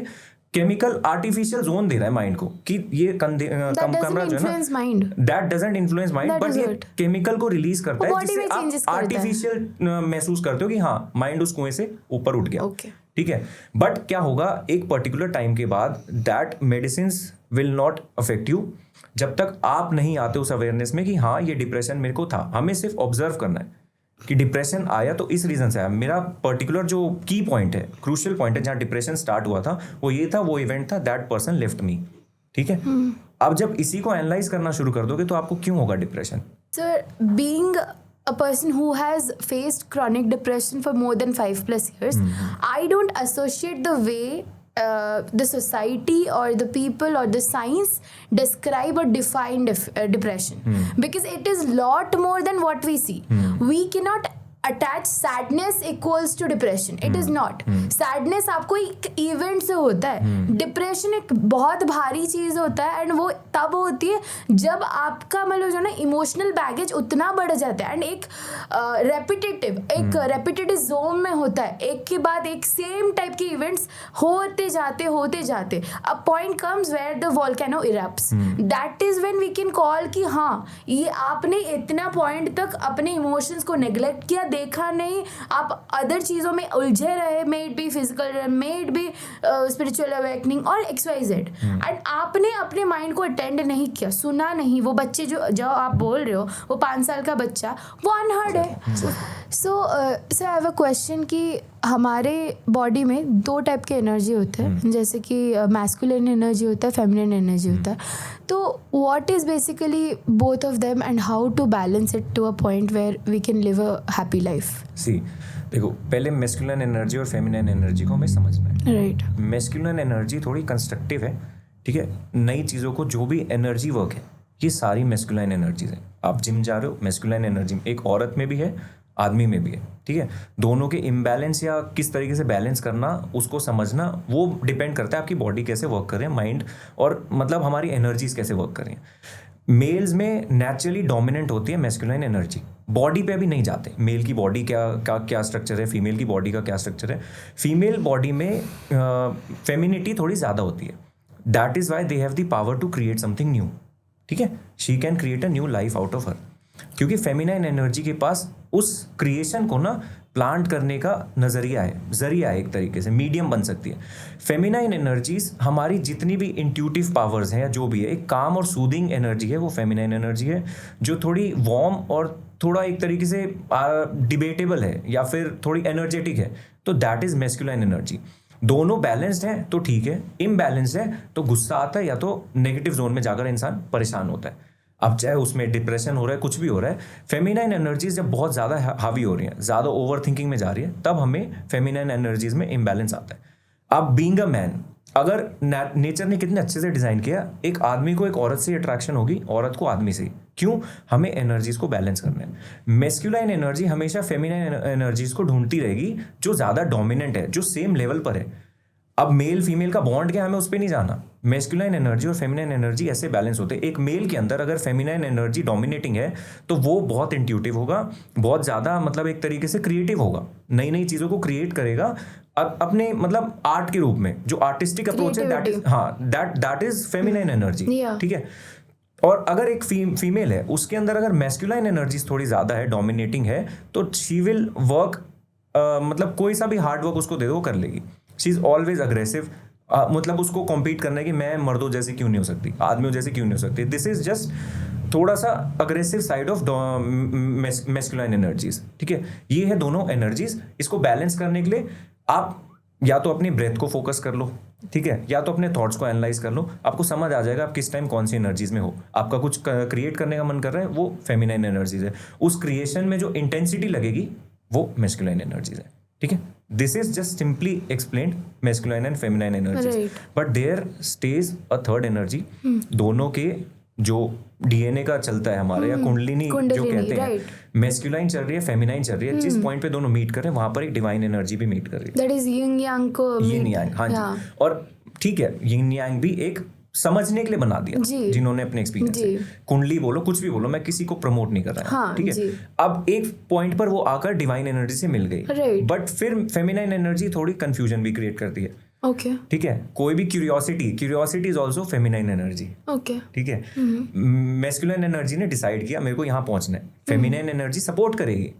केमिकल आर्टिफिशियल जोन दे रहा है माइंड को कि ये कमरा जो है ना, that doesn't influence mind, but ये केमिकल को रिलीज करता है जिससे आप आर्टिफिशियल महसूस करते हो कि हाँ माइंड उस कुएं से ऊपर उठ गया, ठीक है। बट क्या होगा, एक पर्टिकुलर टाइम के बाद that medicines will not affect you जब तक आप नहीं आते उस अवेयरनेस में कि हाँ ये डिप्रेशन मेरे को था। हमें सिर्फ ऑब्जर्व करना है कि डिप्रेशन आया तो इस रीजन से आया। मेरा पर्टिकुलर जो की पॉइंट है, क्रूशियल पॉइंट है जहाँ डिप्रेशन स्टार्ट हुआ था, वो ये था, वो इवेंट था, दैट पर्सन लेफ्ट मी, ठीक है। अब जब इसी को एनालाइज करना शुरू कर दोगे तो आपको क्यों होगा depression. Sir, being a person who has faced chronic depression for more than 5+ years, I don't associate the way the society or the people or the science describe or define depression, because it is lot more than what we see. We cannot attach sadness equals to depression. It is not. Sadness आपको एक event से होता है, depression एक बहुत भारी चीज होता है, एंड वो तब होती है जब आपका मतलब जो ना इमोशनल बैगेज उतना बढ़ जाता है, एंड एक रेपिटेटिव जोन में होता है, एक के बाद एक सेम टाइप के इवेंट्स होते जाते a point comes where the volcano erupts, that is when we can call कि हाँ ये आपने इतना पॉइंट तक अपने इमोशंस को नेग्लेक्ट किया, देखा नहीं, आप अदर चीज़ों में उलझे रहे, may it be physical, may it be spiritual awakening और XYZ, एंड आपने अपने माइंड को अटेंड नहीं किया, सुना नहीं। वो बच्चे जो आप बोल रहे हो, वो 5 साल का बच्चा, वो अनहर्ड है। सो आई हैव अ क्वेश्चन कि हमारे बॉडी में 2 टाइप के एनर्जी होते हैं, जैसे कि मैस्कुलिन एनर्जी होता है, फेमिनिन एनर्जी होता है, तो what is basically both of them and how to balance it to a point where we can live a happy life. See देखो, पहले मैस्कुलिन एनर्जी और फेमिनिन एनर्जी को हमें समझना है, राइट। मैस्कुलिन एनर्जी थोड़ी कंस्ट्रक्टिव है, ठीक है, नई चीज़ों को जो भी एनर्जी वर्क है ये सारी मैस्कुलिन एनर्जीज है। आप जिम जा रहे हो, मैस्कुलिन एनर्जी एक औरत में भी है, आदमी में भी है, ठीक है। दोनों के इम्बैलेंस या किस तरीके से बैलेंस करना, उसको समझना, वो डिपेंड करता है आपकी बॉडी कैसे वर्क कर रहे हैं, माइंड और मतलब हमारी एनर्जीज कैसे वर्क कर रही हैं। मेल्स में नेचुरली डोमिनेंट होती है मैस्कुलिन एनर्जी, बॉडी पे भी नहीं जाते। मेल की बॉडी क्या स्ट्रक्चर है, फीमेल की बॉडी का क्या स्ट्रक्चर है। फीमेल बॉडी में फेमिनिटी थोड़ी ज़्यादा होती है, that is why they have the power to create something new, ठीक है। She can create a new life out of her, क्योंकि फेमिनाइन एनर्जी के पास उस क्रिएशन को ना प्लांट करने का नजरिया है, जरिया है, एक तरीके से मीडियम बन सकती है। फेमिनाइन एनर्जीज हमारी जितनी भी इंट्यूटिव पावर्स हैं या जो भी है, एक काम और सूदिंग एनर्जी है, वो फेमिनाइन एनर्जी है, जो थोड़ी वार्म और थोड़ा एक तरीके से डिबेटेबल है या फिर थोड़ी एनर्जेटिक है, तो दैट इज मैस्कुलाइन एनर्जी। दोनों बैलेंस्ड हैं तो ठीक है, इम्बैलेंस्ड है तो गुस्सा आता है या तो नेगेटिव जोन में जाकर इंसान परेशान होता है। अब चाहे उसमें डिप्रेशन हो रहा है, कुछ भी हो रहा है, फेमिनाइन एनर्जीज जब बहुत ज़्यादा हावी हो रही हैं, ज़्यादा ओवर थिंकिंग में जा रही है, तब हमें फेमिनाइन एनर्जीज में इम्बैलेंस आता है। अब बीइंग अ मैन, अगर नेचर ने कितने अच्छे से डिज़ाइन किया, एक आदमी को एक औरत से अट्रैक्शन होगी, औरत को आदमी से। क्यों? हमें एनर्जीज को बैलेंस करना है। मेस्कुलाइन एनर्जी हमेशा फेमिनाइन एनर्जीज को ढूंढती रहेगी, जो ज़्यादा डोमिनेंट है, जो सेम लेवल पर है। अब मेल फीमेल का बॉन्ड क्या, हमें उस पर नहीं जाना। मेस्कुलाइन एनर्जी और फेमिनाइन एनर्जी ऐसे बैलेंस होते हैं। एक मेल के अंदर अगर फेमिनाइन एनर्जी डोमिनेटिंग है तो वो बहुत इंट्यूटिव होगा, बहुत ज़्यादा मतलब एक तरीके से क्रिएटिव होगा, नई नई चीज़ों को क्रिएट करेगा अपने मतलब आर्ट के रूप में। जो आर्टिस्टिक अप्रोच है दैट इज फेमिनाइन एनर्जी, ठीक है। और अगर एक फीमेल है, उसके अंदर अगर मैस्कुलाइन एनर्जीज थोड़ी ज़्यादा है, डोमिनेटिंग है, तो शी विल वर्क, मतलब कोई सा भी हार्ड वर्क उसको दे दो वो कर लेगी। शी इज ऑलवेज अग्रेसिव, मतलब उसको कॉम्पीट करना है कि मैं मर्दों जैसे क्यों नहीं हो सकती, आदमियों जैसे क्यों नहीं हो सकती। दिस इज जस्ट थोड़ा सा aggressive side of masculine energies, ठीक है। ये है दोनों एनर्जीज। इसको बैलेंस करने के लिए आप या तो अपनी ब्रेथ को फोकस कर लो, ठीक है, या तो अपने थॉट्स को एनालाइज कर लो। आपको समझ आ जाएगा आप किस टाइम कौन सी एनर्जीज में हो। आपका कुछ क्रिएट करने का मन कर रहा है, वो फेमिनाइन एनर्जीज है। उस क्रिएशन में जो इंटेंसिटी लगेगी वो मैस्कुलाइन एनर्जीज है, ठीक है। This is just simply explained masculine and feminine energies, but there stays a third energy. दोनों के जो डीएनए का चलता है हमारे, या कुंडलिनी जो कहते हैं, मैस्कुलाइन चल रही है, फेमिनाइन चल रही है, जिस पॉइंट पे दोनों मीट कर रहे हैं वहां पर एक डिवाइन एनर्जी भी मीट कर रही है। दैट इज यिन यांग को यिन यांग, हाँ जी। और ठीक है, यिन यांग भी एक समझने के लिए बना दिया जिन्होंने अपने एक्सपीरियंस से। कुंडली बोलो, कुछ भी बोलो, मैं किसी को प्रमोट नहीं कर रहा है, ठीक है। अब एक पॉइंट पर वो आकर डिवाइन एनर्जी से मिल गई, बट फिर फेमिनाइन एनर्जी थोड़ी कंफ्यूजन भी क्रिएट करती है, ठीक है। कोई भी curiosity is also feminine energy, ठीक है। मैस्कुलाइन एनर्जी ने डिसाइड किया मेरे को यहाँ पहुंचना है, फेमिनाइन एनर्जी सपोर्ट करेगी,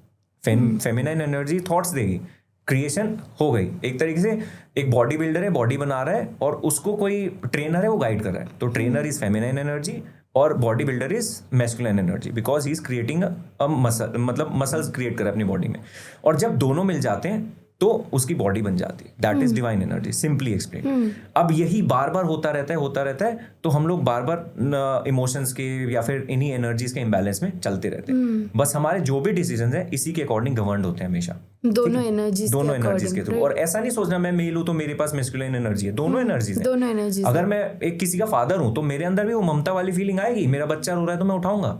फेमिनाइन एनर्जी थॉट्स देगी, क्रिएशन हो गई। एक तरीके से एक बॉडी बिल्डर है, बॉडी बना रहा है, और उसको कोई ट्रेनर है वो गाइड कर रहा है, तो ट्रेनर इज फेमिनाइन एनर्जी और body builder is masculine energy, because he is creating a muscle, मतलब मसल्स क्रिएट कर रहा है अपनी बॉडी में। और जब दोनों मिल जाते हैं तो उसकी बॉडी बन जाती है, that is divine energy, simply explain. अब यही बार बार होता रहता है, तो हम लोग बार बार इमोशंस के या फिर इन्हीं एनर्जीज के इम्बैलेंस में चलते रहते हैं। बस हमारे जो भी डिसीजंस हैं इसी के अकॉर्डिंग गवर्नड होते हैं हमेशा, दोनों एनर्जीज के थ्रू। और ऐसा नहीं सोचना मैं मेल हूं तो मेरे पास मैस्कुलाइन एनर्जी है, दोनों एनर्जीज है। अगर मैं एक किसी का फादर हूं तो मेरे अंदर भी वो ममता वाली फीलिंग आएगी, मेरा बच्चा रो रहा है तो मैं उठाऊंगा,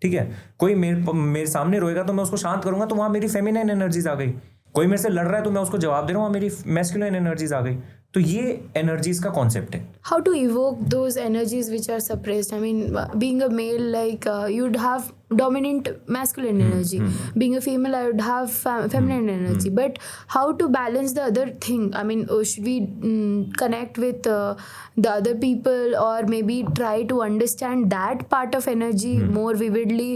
ठीक है। कोई मेरे सामने रोएगा तो मैं उसको शांत करूंगा, तो वहां मेरी फेमिनाइन एनर्जीज आ गई। कोई मेरे से लड़ रहा है तो मैं उसको जवाब दे रहा हूँ, मेरी मैस्कुलाइन एनर्जीज आ गई। तो ये एनर्जीज का कॉन्सेप्ट है। How to evoke those energies which are suppressed? I mean, being a male, like you'd have dominant masculine energy. Being a female, I would have feminine energy. But how to balance the other thing? I mean, should we connect with the other people, or maybe try to understand that part of energy more vividly,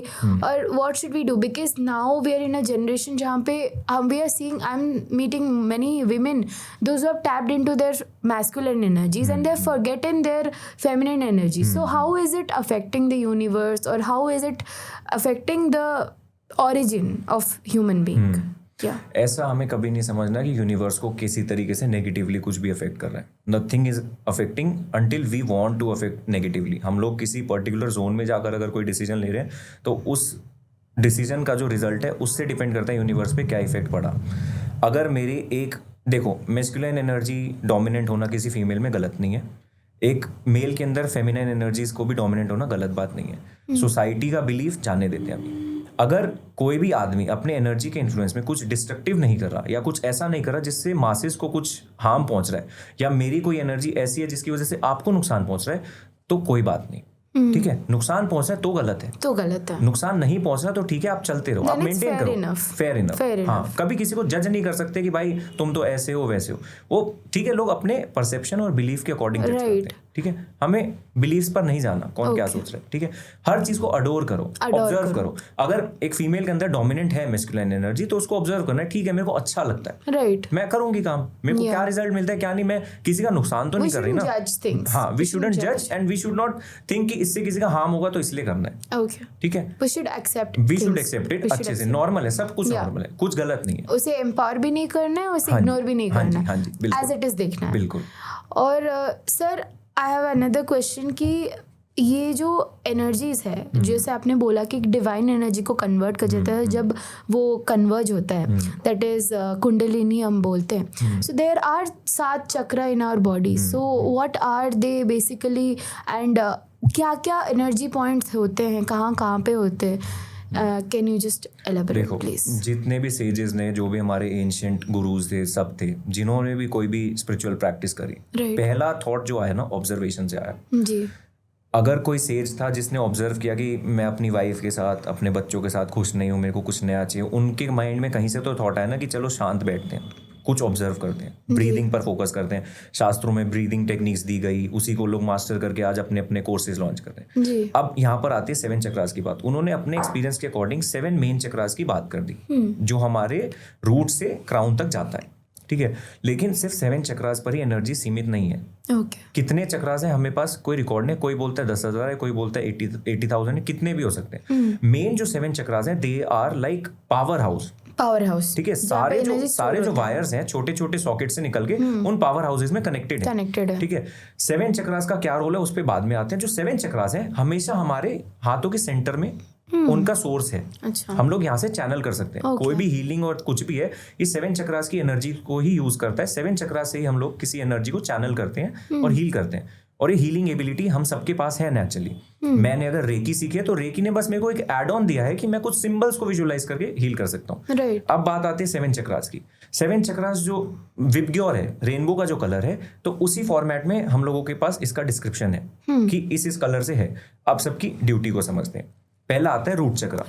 or what should we do? Because now we are in a generation jahan pe we are seeing, I'm meeting many women, those who have tapped into their masculine energies and they're forgotten their feminine energy. So how is it affecting the universe, or how is it affecting the origin of human being? ऐसा हमें कभी नहीं समझना कि universe को किसी तरीके से नेगेटिवली कुछ भी अफेक्ट कर रहा है। Nothing is affecting until we want to affect negatively. हम लोग किसी पर्टिकुलर जोन में जाकर अगर कोई डिसीजन ले रहे हैं तो उस डिसीजन का जो रिजल्ट है उससे डिपेंड करता है यूनिवर्स पे क्या इफेक्ट पड़ा। अगर मेरी एक देखो, मैस्कुलाइन एनर्जी डोमिनेंट होना किसी फीमेल में गलत नहीं है, एक मेल के अंदर फेमिनाइन एनर्जीज को भी डोमिनेंट होना गलत बात नहीं है। सोसाइटी का बिलीफ जाने देते हैं अभी। अगर कोई भी आदमी अपने एनर्जी के इन्फ्लुएंस में कुछ डिस्ट्रक्टिव नहीं कर रहा या कुछ ऐसा नहीं कर रहा जिससे मासेस को कुछ हार्म पहुंच रहा है, या मेरी कोई एनर्जी ऐसी है जिसकी वजह से आपको नुकसान पहुंच रहा है, तो कोई बात नहीं, ठीक है। नुकसान पहुंच रहा है तो गलत है, नुकसान नहीं पहुंच रहा तो ठीक है, आप चलते रहो, आप मेंटेन करो, फेयर इनफ। हाँ, कभी किसी को जज नहीं कर सकते कि भाई तुम तो ऐसे हो वैसे हो, वो ठीक है, लोग अपने परसेप्शन और बिलीफ के अकॉर्डिंग जज करते हैं। ठीक है, हमें बिलीव्स पर नहीं जाना कौन क्या सोच रहा है, ठीक है, हर चीज को अडोर करो, ऑब्जर्व करो। अगर एक फीमेल के अंदर डोमिनेंट है मैस्कुलिन एनर्जी तो उसको ऑब्जर्व करना है, ठीक है मेरे को अच्छा लगता है, राइट, मैं करूंगी काम, मेरे को क्या रिजल्ट मिलता है क्या नहीं, मैं किसी का नुकसान तो नहीं कर रही ना। हाँ, वी शुडंट जज and we should not think कि इससे किसी का हार्म होगा तो इसलिए करना है, ओके, ठीक है, वी शुड एक्सेप्ट इट अच्छे से, नॉर्मल है, सब कुछ नॉर्मल है, कुछ गलत नहीं है, उसे एम्पावर भी नहीं करना है, उसे इग्नोर भी नहीं करना है, एज इट इज देखना है, बिल्कुल। और sir I have another question कि ये जो एनर्जीज है, जैसे आपने बोला कि डिवाइन एनर्जी को कन्वर्ट कर जाता है जब वो कन्वर्ज होता है, दैट इज कुंडलिनी हम बोलते हैं। So there are 7 chakra in our body, so what are they basically, and क्या क्या एनर्जी पॉइंट्स होते हैं, कहाँ कहाँ पे होते हैं? Can you just elaborate please? जितने भी सेजेस ने, जो भी हमारे एंशिएंट गुरुज थे, सब थे, जिन्होंने भी कोई भी स्पिरिचुअल प्रैक्टिस करी, पहला थॉट जो आया ना ऑब्जर्वेशन से आया जी। अगर कोई सेज था जिसने ऑब्जर्व किया कि मैं अपनी वाइफ के साथ, अपने बच्चों के साथ खुश नहीं हूँ, मेरे को कुछ नया चाहिए, उनके माइंड में कहीं से तो थॉट आया ना कि चलो शांत बैठते हैं, कुछ ऑब्जर्व करते हैं, ब्रीदिंग पर फोकस करते हैं। शास्त्रों में ब्रीदिंग टेक्निक्स दी गई, उसी को लोग मास्टर करके आज अपने अपने कोर्सेज लॉन्च करते हैं। अब यहाँ पर आती है 7 चक्रास की बात। उन्होंने अपने एक्सपीरियंस के अकॉर्डिंग 7 मेन चक्रास की बात कर दी, जो हमारे रूट से क्राउन तक जाता है, ठीक है। लेकिन सिर्फ 7 चक्रास पर ही एनर्जी सीमित नहीं है। कितने चक्रास हैं हमें पास कोई रिकॉर्ड नहीं, कोई बोलता है 10,000 है, कोई बोलता है 80,000 है, कितने भी हो सकते हैं। मेन जो 7 चक्रास हैं, they are like power house, ठीक है। सारे जो वायर्स हैं छोटे छोटे सॉकेट से निकल के उन पावर हाउसेज में कनेक्टेड है, ठीक है। 7 चक्रास का क्या रोल है उस पे बाद में आते हैं। जो 7 चक्रास हैं हमेशा हमारे हाथों के सेंटर में उनका सोर्स है। अच्छा। हम लोग यहाँ से चैनल कर सकते हैं। कोई भी हीलिंग और कुछ भी है, इस 7 चक्रास की एनर्जी को ही यूज करता है। 7 चक्रास से ही हम लोग किसी एनर्जी को चैनल करते हैं और हील करते हैं। और ये हीलिंग एबिलिटी हम सबके पास है नेचुरली। मैंने अगर रेकी सीखी है तो रेकी ने बस मेरे को एक एड ऑन दिया है कि मैं कुछ सिंबल्स को विजुअलाइज करके हील कर सकता हूँ। अब बात आती है 7 चक्रास की। 7 चक्रास जो विबग्योर है, रेनबो का जो कलर है, तो उसी फॉर्मेट में हम लोगों के पास इसका डिस्क्रिप्शन है कि इस कलर से है। अब सबकी ड्यूटी को समझते हैं। पहला आता है रूट चक्रा।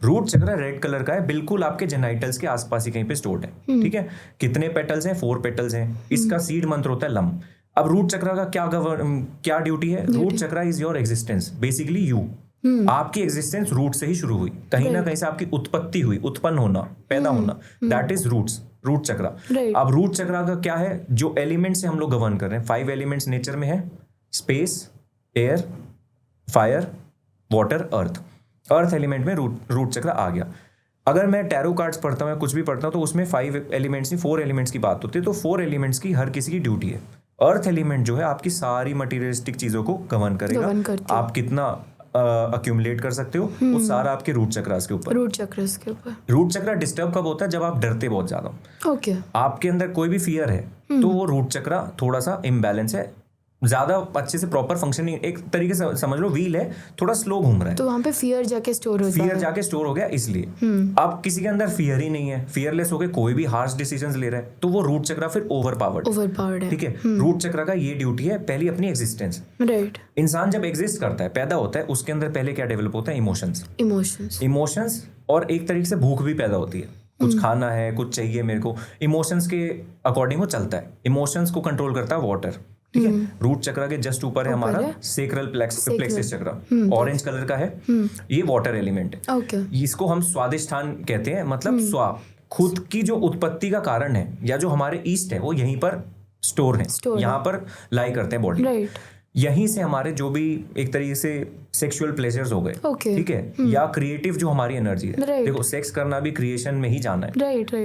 रूट चक्रा रेड कलर का है, बिल्कुल आपके जेनाइटल्स के आसपास ही कहीं पे स्टोर्ड है, ठीक है। कितने पेटल्स हैं? 4 पेटल्स हैं। इसका सीड मंत्र होता है लम। अब रूट चक्रा का क्या ड्यूटी है? Root chakra is your existence, basically you. आपकी एग्जिस्टेंस रूट से ही शुरू हुई, कहीं ना कहीं से आपकी उत्पत्ति हुई, उत्पन्न होना, पैदा होना, दैट इज रूट्स, रूट चक्रा। अब रूट चक्रा का क्या है? जो एलिमेंट से हम लोग गवर्न कर रहे हैं, 5 एलिमेंट्स नेचर में है, स्पेस, एयर, फायर, वाटर, अर्थ। अर्थ एलिमेंट में रूट चक्र आ गया। अगर मैं टैरो कार्ड्स पढ़ता हूँ या कुछ भी पढ़ता हूँ तो उसमें 5 एलिमेंट्स नहीं 4 एलिमेंट्स की बात होती है। तो 4 एलिमेंट्स की हर किसी की ड्यूटी है। अर्थ एलिमेंट जो है आपकी सारी मटीरियलिस्टिक चीजों को गवर्न करेगा। आप कितना अक्यूमुलेट कर सकते हो वो सारा आपके रूट चक्रास के ऊपर। रूट चक्रा डिस्टर्ब कब होता है? जब आप डरते बहुत ज्यादा। आपके अंदर कोई भी फियर है तो वो रूट चक्रा थोड़ा सा इम्बैलेंस है, ज्यादा अच्छे से प्रॉपर फंक्शनिंग, एक तरीके से समझ लो व्हील है, थोड़ा स्लो घूम रहा है, तो वहां पे फियर जाके स्टोर हो गया इसलिए। अब किसी के अंदर फियर ही नहीं है, फियरलेस होके कोई भी हार्श डिसीजंस ले रहा है, तो वो रूट चक्रा फिर ओवरपावर्ड है, ठीक है। रूट चक्रा का ये ड्यूटी है, पहली अपनी एग्जिस्टेंस। इंसान जब एग्जिस्ट करता है, पैदा होता है, उसके अंदर पहले क्या डेवलप होता है? इमोशंस, और एक तरीके से भूख भी पैदा होती है। कुछ खाना है, कुछ चाहिए मेरे को, इमोशंस के अकॉर्डिंग वो चलता है। इमोशंस को कंट्रोल करता है वाटर, ठीक है। रूट चक्रा के जस्ट ऊपर है हमारा सेक्रल प्लेक्सिस चक्रा, ऑरेंज कलर का है, ये वाटर एलिमेंट है। इसको हम स्वादिष्ठान कहते हैं, मतलब स्वा, खुद की जो उत्पत्ति का कारण है या जो हमारे ईस्ट है वो यहीं पर स्टोर है, यहाँ पर लाई करते हैं बॉडी। यहीं से हमारे जो भी एक तरीके से सेक्सुअल प्लेजर्स हो गए, ठीक है, या क्रिएटिव जो हमारी एनर्जी है। देखो सेक्स करना भी क्रिएशन में ही जाना है।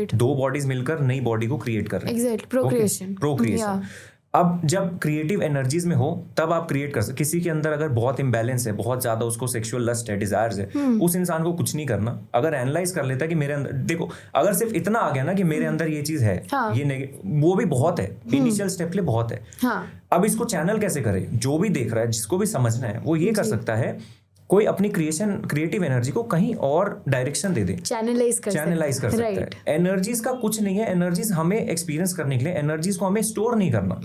2 बॉडीज मिलकर नई बॉडी को क्रिएट कर रहे हैं, प्रोक्रिएशन। अब जब क्रिएटिव एनर्जीज में हो तब आप क्रिएट कर सकते। किसी के अंदर अगर बहुत इम्बैलेंस है, बहुत ज्यादा उसको सेक्सुअल लस्ट है, डिजायर्स है, उस इंसान को कुछ नहीं करना। अगर एनालाइज कर लेता है कि मेरे अंदर, देखो अगर सिर्फ इतना आ गया ना कि मेरे अंदर ये चीज है, ये वो भी बहुत है, इनिशियल स्टेप के लिए बहुत है। अब इसको चैनल कैसे करे? जो भी देख रहा है, जिसको भी समझना है, वो ये कर सकता है कोई अपनी क्रिएटिव एनर्जी को कहीं और डायरेक्शन दे दे, चैनलाइज कर सकता है। एनर्जीज का कुछ नहीं है, एनर्जीज हमें एक्सपीरियंस करने के लिए, एनर्जीज को हमें स्टोर नहीं करना।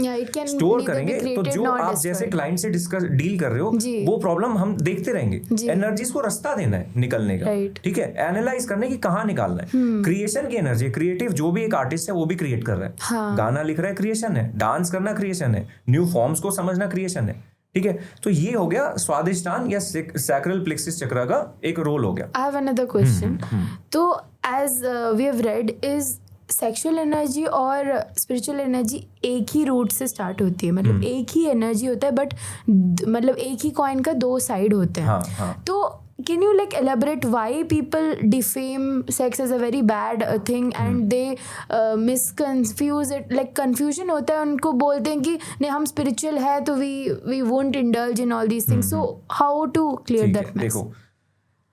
स्टोर करेंगे तो जो आप जैसे क्लाइंट से डील कर रहे हो वो प्रॉब्लम हम देखते रहेंगे। एनर्जीज को रास्ता देना है निकलने का, ठीक है, एनालाइज करने की कहाँ निकालना है। क्रिएशन की एनर्जी, क्रिएटिव जो भी एक आर्टिस्ट है वो भी क्रिएट कर रहा है, गाना लिख रहा है क्रिएशन है, डांस करना क्रिएशन है, न्यू फॉर्म्स को समझना क्रिएशन है, ठीक है। तो ये हो गया स्वादिष्टान या सैक्रल प्लेक्सिस चक्र का एक रोल हो गया। I have another question. तो as we have read, is sexual energy और स्पिरिचुअल एनर्जी एक ही रूट से स्टार्ट होती है, मतलब एक ही एनर्जी होता है, बट मतलब एक ही कॉइन का दो साइड होते हैं। तो can you like elaborate why people defame sex as a very bad thing and they misconfuse it, like confusion होता है, उनको बोलते हैं कि नहीं हम spiritual है तो we won't indulge in all these things, so how to clear that mess? देखो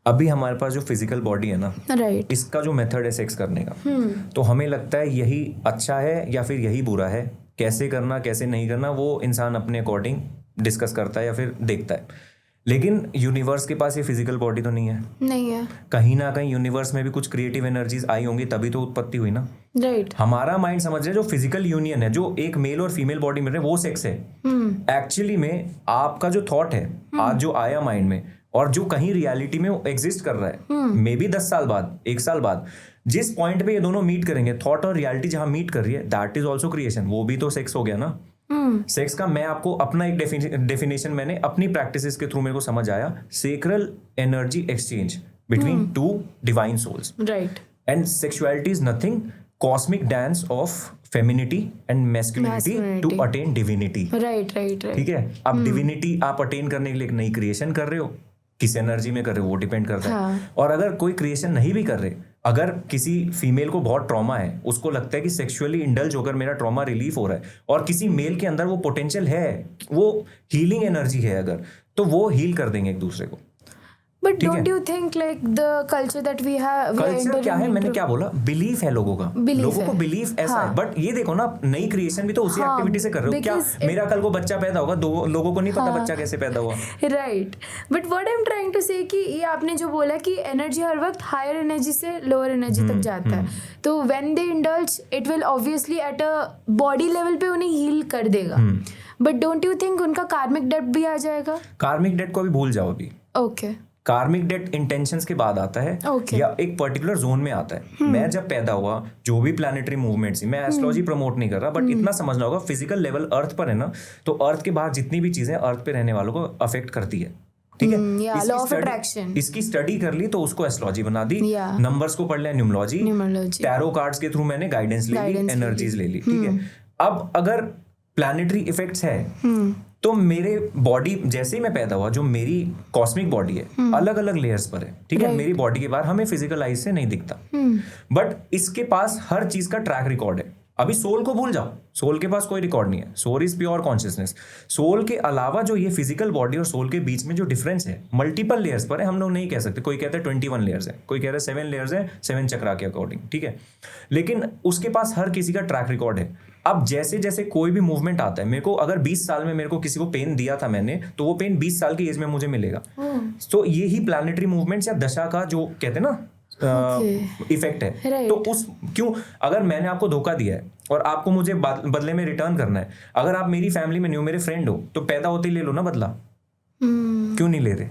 अभी हमारे पास जो फिजिकल बॉडी है ना, राइट, इसका जो मेथड है सेक्स करने का, तो हमें लगता है यही अच्छा है या फिर यही बुरा है, कैसे करना कैसे नहीं करना वो इंसान अपने अकॉर्डिंग डिस्कस करता है या फिर देखता है। लेकिन यूनिवर्स के पास ये फिजिकल बॉडी तो नहीं है। कहीं ना कहीं यूनिवर्स में भी कुछ क्रिएटिव एनर्जीज आई होंगी, तभी तो उत्पत्ति हुई ना। राइट। हमारा माइंड समझ रहे जो फिजिकल यूनियन है, जो एक मेल और फीमेल बॉडी में रहे, वो सेक्स है। एक्चुअली में आपका जो थॉट है आज जो आया माइंड में और जो कहीं रियलिटी में एग्जिस्ट कर रहा है, मे बी 10 साल बाद, 1 साल बाद, जिस पॉइंट पे ये दोनों मीट करेंगे, थॉट और रियलिटी जहां मीट कर रही है, दैट इज ऑल्सो क्रिएशन। वो भी तो सेक्स हो गया ना। सेक्स का मैं आपको अपना एक डेफिनेशन मैंने अपनी प्रैक्टिसेस के थ्रू मेरे को समझ आया, sacral energy exchange between two divine souls, right, and sexuality is nothing cosmic dance of femininity and masculinity to attain divinity. Right. ठीक है, अब डिविनिटी आप अटेन करने के लिए एक नई क्रिएशन कर रहे हो, किस एनर्जी में कर रहे हो वो डिपेंड करता है। और अगर कोई क्रिएशन नहीं भी कर रहे, अगर किसी फीमेल को बहुत ट्रॉमा है, उसको लगता है कि सेक्सुअली इंडल्ज होकर मेरा ट्रॉमा रिलीफ हो रहा है, और किसी मेल के अंदर वो पोटेंशियल है, वो हीलिंग एनर्जी है अगर, तो वो हील कर देंगे एक दूसरे को। But don't you think like the culture that we have, culture क्या है, मैंने क्या बोला, बिलीफ है लोगों का, लोगों को बिलीफ ऐसा है। बट ये देखो ना, नई क्रिएशन भी तो उसी एक्टिविटी से कर रहे हो। क्या मेरा कल को बच्चा पैदा होगा, लोगों को नहीं पता बच्चा कैसे पैदा हुआ। Right, but what I am trying to say कि ये आपने जो बोला कि एनर्जी हर वक्त हायर एनर्जी से लोअर एनर्जी तक जाता है, तो when they indulge it will obviously at a body level पे उन्हें हील कर देगा। बट डोंट यू थिंक उनका कार्मिक डेट भी आ जाएगा? कार्मिक डेट को भी भूल जाओ अभी। ओके, कार्मिक डेट इंटेंशंस के बाद आता है, या एक पर्टिकुलर जोन में आता है। मैं जब पैदा हुआ, जो भी प्लैनेटरी मूवमेंट्स, मैं एस्ट्रोलॉजी प्रमोट नहीं कर रहा, बट इतना समझना होगा, फिजिकल लेवल अर्थ पर है ना, तो अर्थ के बाहर जितनी भी चीजें अर्थ पे रहने वालों को अफेक्ट करती है, ठीक है। लॉ ऑफ अट्रैक्शन, इसकी स्टडी कर ली तो उसको एस्ट्रोलॉजी बना दी, नंबर्स को पढ़ लिया न्यूमरोलॉजी, टैरो कार्ड्स के थ्रू मैंने गाइडेंस ले ली, एनर्जीज ले ली, ठीक है। अब अगर प्लैनेटरी इफेक्ट्स है तो मेरे बॉडी जैसे ही मैं पैदा हुआ, जो मेरी कॉस्मिक बॉडी है अलग अलग लेयर्स पर है, ठीक है। मेरी बॉडी के बाहर हमें फिजिकल आइज से नहीं दिखता, बट इसके पास हर चीज का ट्रैक रिकॉर्ड है। अभी सोल को भूल जाओ, सोल के पास कोई रिकॉर्ड नहीं है। Soul is pure consciousness. Soul के अलावा जो ये फिजिकल बॉडी और सोल के बीच में जो डिफरेंस है, मल्टीपल लेयर्स पर है, हम लोग नहीं कह सकते। कोई कहता है 21 लेयर्स है, कोई कह रहा है 7 लेयर्स है, 7 चक्रा के अकॉर्डिंग, ठीक है। लेकिन उसके पास हर किसी का ट्रैक रिकॉर्ड है। अब जैसे जैसे कोई भी मूवमेंट आता है, मेरे को अगर 20 साल में मेरे को किसी को पेन दिया था मैंने, तो वो पेन 20 साल की एज में मुझे मिलेगा। तो यही प्लैनेटरी मूवमेंट्स या दशा का जो कहते हैं ना इफेक्ट है। तो उस क्यों, अगर मैंने आपको धोखा दिया है और आपको मुझे बदले में रिटर्न करना है, अगर आप मेरी फैमिली में नहीं हो, मेरे फ्रेंड हो, तो पैदा होते ही ले लो ना बदला। क्यों नहीं ले रहे?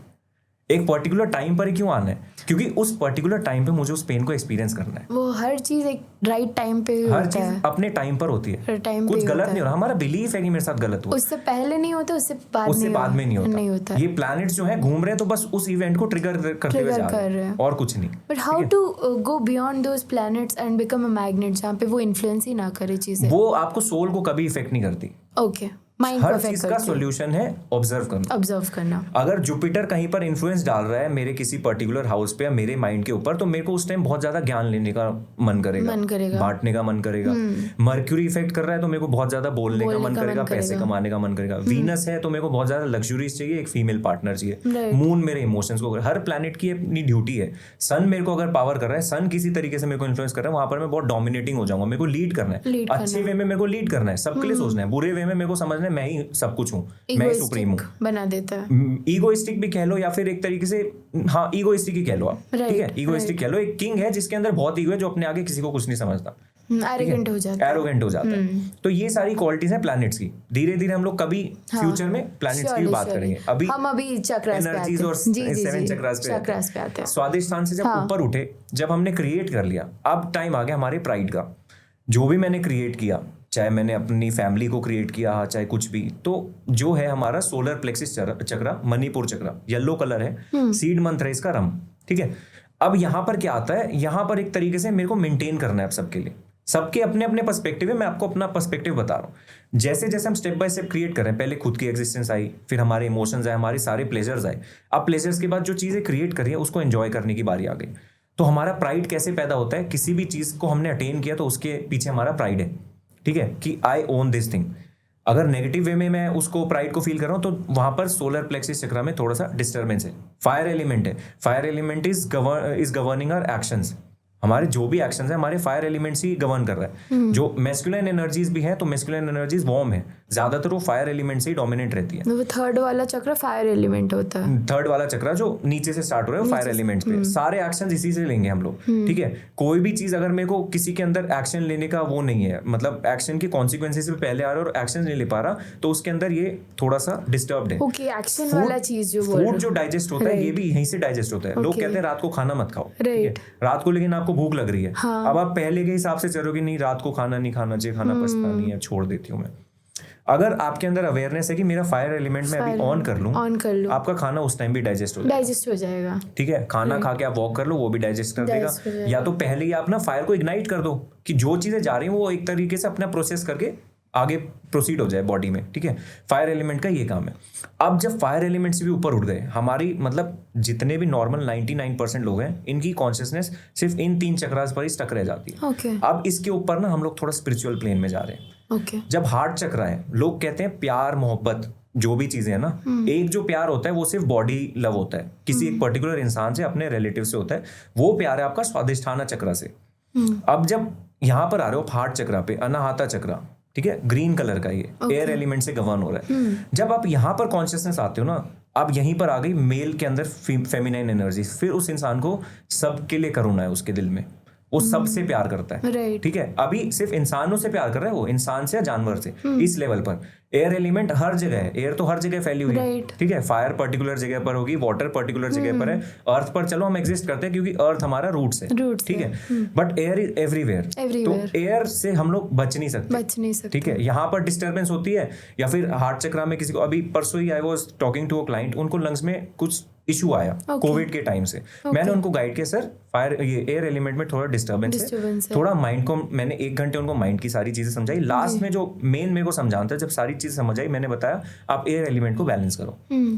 एक पर्टिकुलर टाइम पर ही क्यों आना है? क्योंकि उस पर्टिकुलर टाइम पे मुझे उस पेन को एक्सपीरियंस करना है। वो हर चीज एक राइट टाइम पे हर चीज अपने टाइम पर होती है, कुछ गलत नहीं हो रहा। हमारा बिलीफ है कि मेरे साथ गलत हुआ, उससे पहले नहीं होता, उससे बाद में नहीं होता। ये प्लैनेट्स जो है घूम रहे हैं, तो बस उस इवेंट को ट्रिगर करते हुए जा रहे हैं और कुछ नहीं। But how to go beyond those planets and become a magnet, जहाँ पे वो इन्फ्लुएंस ही ना करे चीजें? वो आपको सोल को कभी इफेक्ट नहीं करती। ओके, हर चीज का सॉल्यूशन है ऑब्जर्व करना। अगर जुपिटर कहीं पर इन्फ्लुएंस डाल रहा है मेरे किसी पर्टिकुलर हाउस पे या मेरे माइंड के ऊपर, तो मेरे को उस टाइम बहुत ज्यादा ज्ञान लेने का मन करेगा, बांटने का मन करेगा। मर्क्यूरी इफेक्ट कर रहा है तो मेरे को बहुत ज्यादा बोलने का मन करेगा, पैसे कमाने का मन करेगा। वीनस है तो मेरे को बहुत ज्यादा लग्जरीज चाहिए, एक फीमेल पार्टनर चाहिए। मून मेरे इमोशंस को, हर प्लैनेट की अपनी ड्यूटी है। सन मेरे को अगर पावर कर रहा है, सन किसी तरीके से मेरे को इन्फ्लुएंस कर रहा है, वहां पर मैं बहुत डोमिनेटिंग हो जाऊंगा। मेरे को लीड करना है, अच्छे वे में मेरे को लीड करना है, सबके लिए सोचना है। बुरे वे में मेरे को समझना है मैं ही सब कुछ हूँ, मैं ही सुप्रीम हूँ, बना देता है। ईगोइस्टिक भी कह लो या फिर एक तरीके से हाँ ईगोइस्टिक ही कह लो आप, ठीक है, ईगोइस्टिक कह लो। एक किंग है जिसके अंदर बहुत ईगो है, जो अपने आगे किसी को कुछ नहीं समझता, एरोगेंट हो जाता है, एरोगेंट हो जाता है। तो ये सारी क्वालिटीज हैं प्लैनेट्स की। धीरे धीरे हम लोग कभी फ्यूचर में प्लैनेट्स की बात करेंगे। अभी हम अभी चक्रास पे आते हैं, और 7 चक्रास पे आते हैं। स्वादिष्ठान से जब ऊपर उठे, जब हमने क्रिएट कर लिया, अब टाइम आ गया हमारे प्राइड का। जो भी मैंने क्रिएट किया, चाहे मैंने अपनी फैमिली को क्रिएट किया, चाहे कुछ भी, तो जो है हमारा सोलर प्लेक्सिस चक्रा, मणिपुर चक्रा, येलो कलर है, सीड मंत्र है इसका रम, ठीक है। अब यहाँ पर क्या आता है, यहाँ पर एक तरीके से मेरे को मेंटेन करना है अब सबके लिए। सबके अपने अपने पर्सपेक्टिव है, मैं आपको अपना पर्सपेक्टिव बता रहा हूँ। जैसे जैसे हम स्टेप बाय स्टेप क्रिएट कर रहे हैं, पहले खुद की एग्जिस्टेंस आई, फिर हमारे इमोशंस आए, हमारे सारे प्लेजर्स आए। अब प्लेजर्स के बाद जो चीज़ें क्रिएट करी है उसको एंजॉय करने की बारी आ गई। तो हमारा प्राइड कैसे पैदा होता है, किसी भी चीज़ को हमने अटेन किया तो उसके पीछे हमारा प्राइड है, ठीक है, कि आई ओन दिस थिंग। अगर नेगेटिव वे में मैं उसको प्राइड को फील कर रहा हूँ तो वहां पर सोलर प्लेक्सिस चक्र में थोड़ा सा डिस्टर्बेंस है। फायर एलिमेंट है, fire element is governing our actions. हमारे जो भी एक्शंस है हमारे फायर एलिमेंट्स ही गवर्न कर रहा है। जो मैस्कुलिन एनर्जीज भी है, तो मैस्कुलिन एनर्जीज वार्म है, ज्यादातर वो फायर एलिमेंट से ही डोमिनेट रहती है। वो थर्ड वाला चक्र फायर एलिमेंट होता है। थर्ड वाला चक्र जो नीचे से स्टार्ट हो रहा है वो फायर एलिमेंट पे। सारे एक्शन इसी से लेंगे हम लोग, ठीक है। कोई भी चीज अगर मेरे को किसी के अंदर एक्शन लेने का वो नहीं है, मतलब एक्शन के कॉन्सिक्वेंसेस पे पहले आ रहा है और एक्शन नहीं ले पा रहा, तो उसके अंदर ये थोड़ा सा डिस्टर्ब्ड है। ओके, एक्शन वाला चीज जो फूड जो डाइजेस्ट होता है ये भी यहीं से डाइजेस्ट होता है। लोग कहते हैं रात को खाना मत खाओ, ठीक है, रात को, लेकिन आपको भूख लग रही है। अब आप पहले के हिसाब से चलोगे, नहीं रात को खाना नहीं खाना चाहिए, खाना पचता नहीं है, छोड़ देती हूँ मैं। अगर आपके अंदर अवेयरनेस है कि मेरा फायर एलिमेंट मैं अभी ऑन कर लूं, आपका खाना उस टाइम भी डाइजेस्ट हो जाएगा, ठीक है। खाना खा के आप वॉक कर लो, वो भी डाइजेस्ट कर देगा। या तो पहले ही आप ना फायर को इग्नाइट कर दो कि जो चीजें जा रही हैं वो एक तरीके से अपना प्रोसेस करके आगे प्रोसीड हो जाए बॉडी में, ठीक है। फायर एलिमेंट का ये काम है। अब जब फायर एलिमेंट से भी ऊपर उठ गए, हमारी मतलब जितने भी नॉर्मल 99% लोग हैं, इनकी कॉन्शियसनेस सिर्फ इन 3 चक्रास पर ही स्टक रह जाती है। अब इसके ऊपर ना हम लोग थोड़ा स्पिरिचुअल प्लेन में जा रहे हैं। जब हार्ट चक्र है, लोग कहते हैं प्यार मोहब्बत जो भी चीजें है ना, एक जो प्यार होता है वो सिर्फ बॉडी लव होता है, किसी एक पर्टिकुलर इंसान से, अपने रिलेटिव से होता है, वो प्यार है आपका स्वादिष्ठाना चक्र से। अब जब यहाँ पर आ रहे हो हार्ट चक्र पे, अनाहता चक्र, ठीक है, ग्रीन कलर का, ये एयर एलिमेंट से गवर्न हो रहा है। जब आप यहाँ पर कॉन्शियसनेस आते हो ना, अब यहीं पर आ गई मेल के अंदर फेमिनाइन एनर्जी। फिर उस इंसान को सबके लिए करुणा है उसके दिल में, वो सबसे प्यार करता है, ठीक है। अभी सिर्फ इंसानों से प्यार कर रहा है वो, इंसान से या जानवर से, इस लेवल पर। एयर एलिमेंट हर जगह है, एयर तो हर जगह फैली हुई है, ठीक है। फायर पर्टिकुलर जगह पर होगी, वाटर पर्टिकुलर जगह पर है, अर्थ पर चलो हम एग्जिस्ट करते हैं क्योंकि अर्थ हमारा रूट्स है, ठीक है। बट एयर इज एवरीवेयर, तो एयर से हम लोग बच नहीं सकते, ठीक है। यहाँ पर डिस्टर्बेंस होती है, या फिर हार्ट चक्र में किसी को, अभी परसों ही I was talking to a client, उनको लंग्स में कुछ इशू आया कोविड के टाइम से। मैंने उनको गाइड किया, सर फायर ये एयर एलिमेंट में थोड़ा डिस्टर्बेंस है, थोड़ा माइंड को, मैंने 1 घंटे उनको माइंड की सारी चीजें समझाई। लास्ट में जो मेन मेरे को समझाना था, जब सारी चीजें समझ आई, मैंने बताया आप एयर एलिमेंट को बैलेंस करो,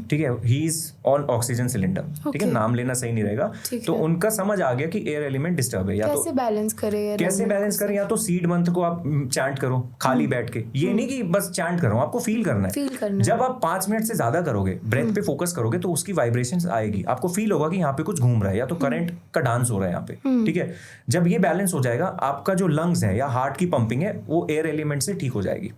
ठीक है। He is on oxygen cylinder, ठीक है, नाम लेना सही नहीं रहेगा। तो उनका समझ आ गया कि एयर एलिमेंट डिस्टर्ब है, या तो कैसे बैलेंस करें, या तो सीड मंत्र को आप चैंट करो खाली बैठ के। ये नहीं कि बस चैंट करो, आपको फील करना है। जब आप 5 मिनट से ज्यादा करोगे, ब्रेथ पे फोकस करोगे, तो उसकी वाइब्रेशन आएगी, आपको फील होगा कि यहाँ पे कुछ घूम रहा है, या तो करंट का डांस हो रहा है यहाँ पे, ठीक है। जब ये बैलेंस हो जाएगा, आपका जो लंग्स है या हार्ट की पंपिंग है वो एयर एलिमेंट से ठीक हो जाएगी।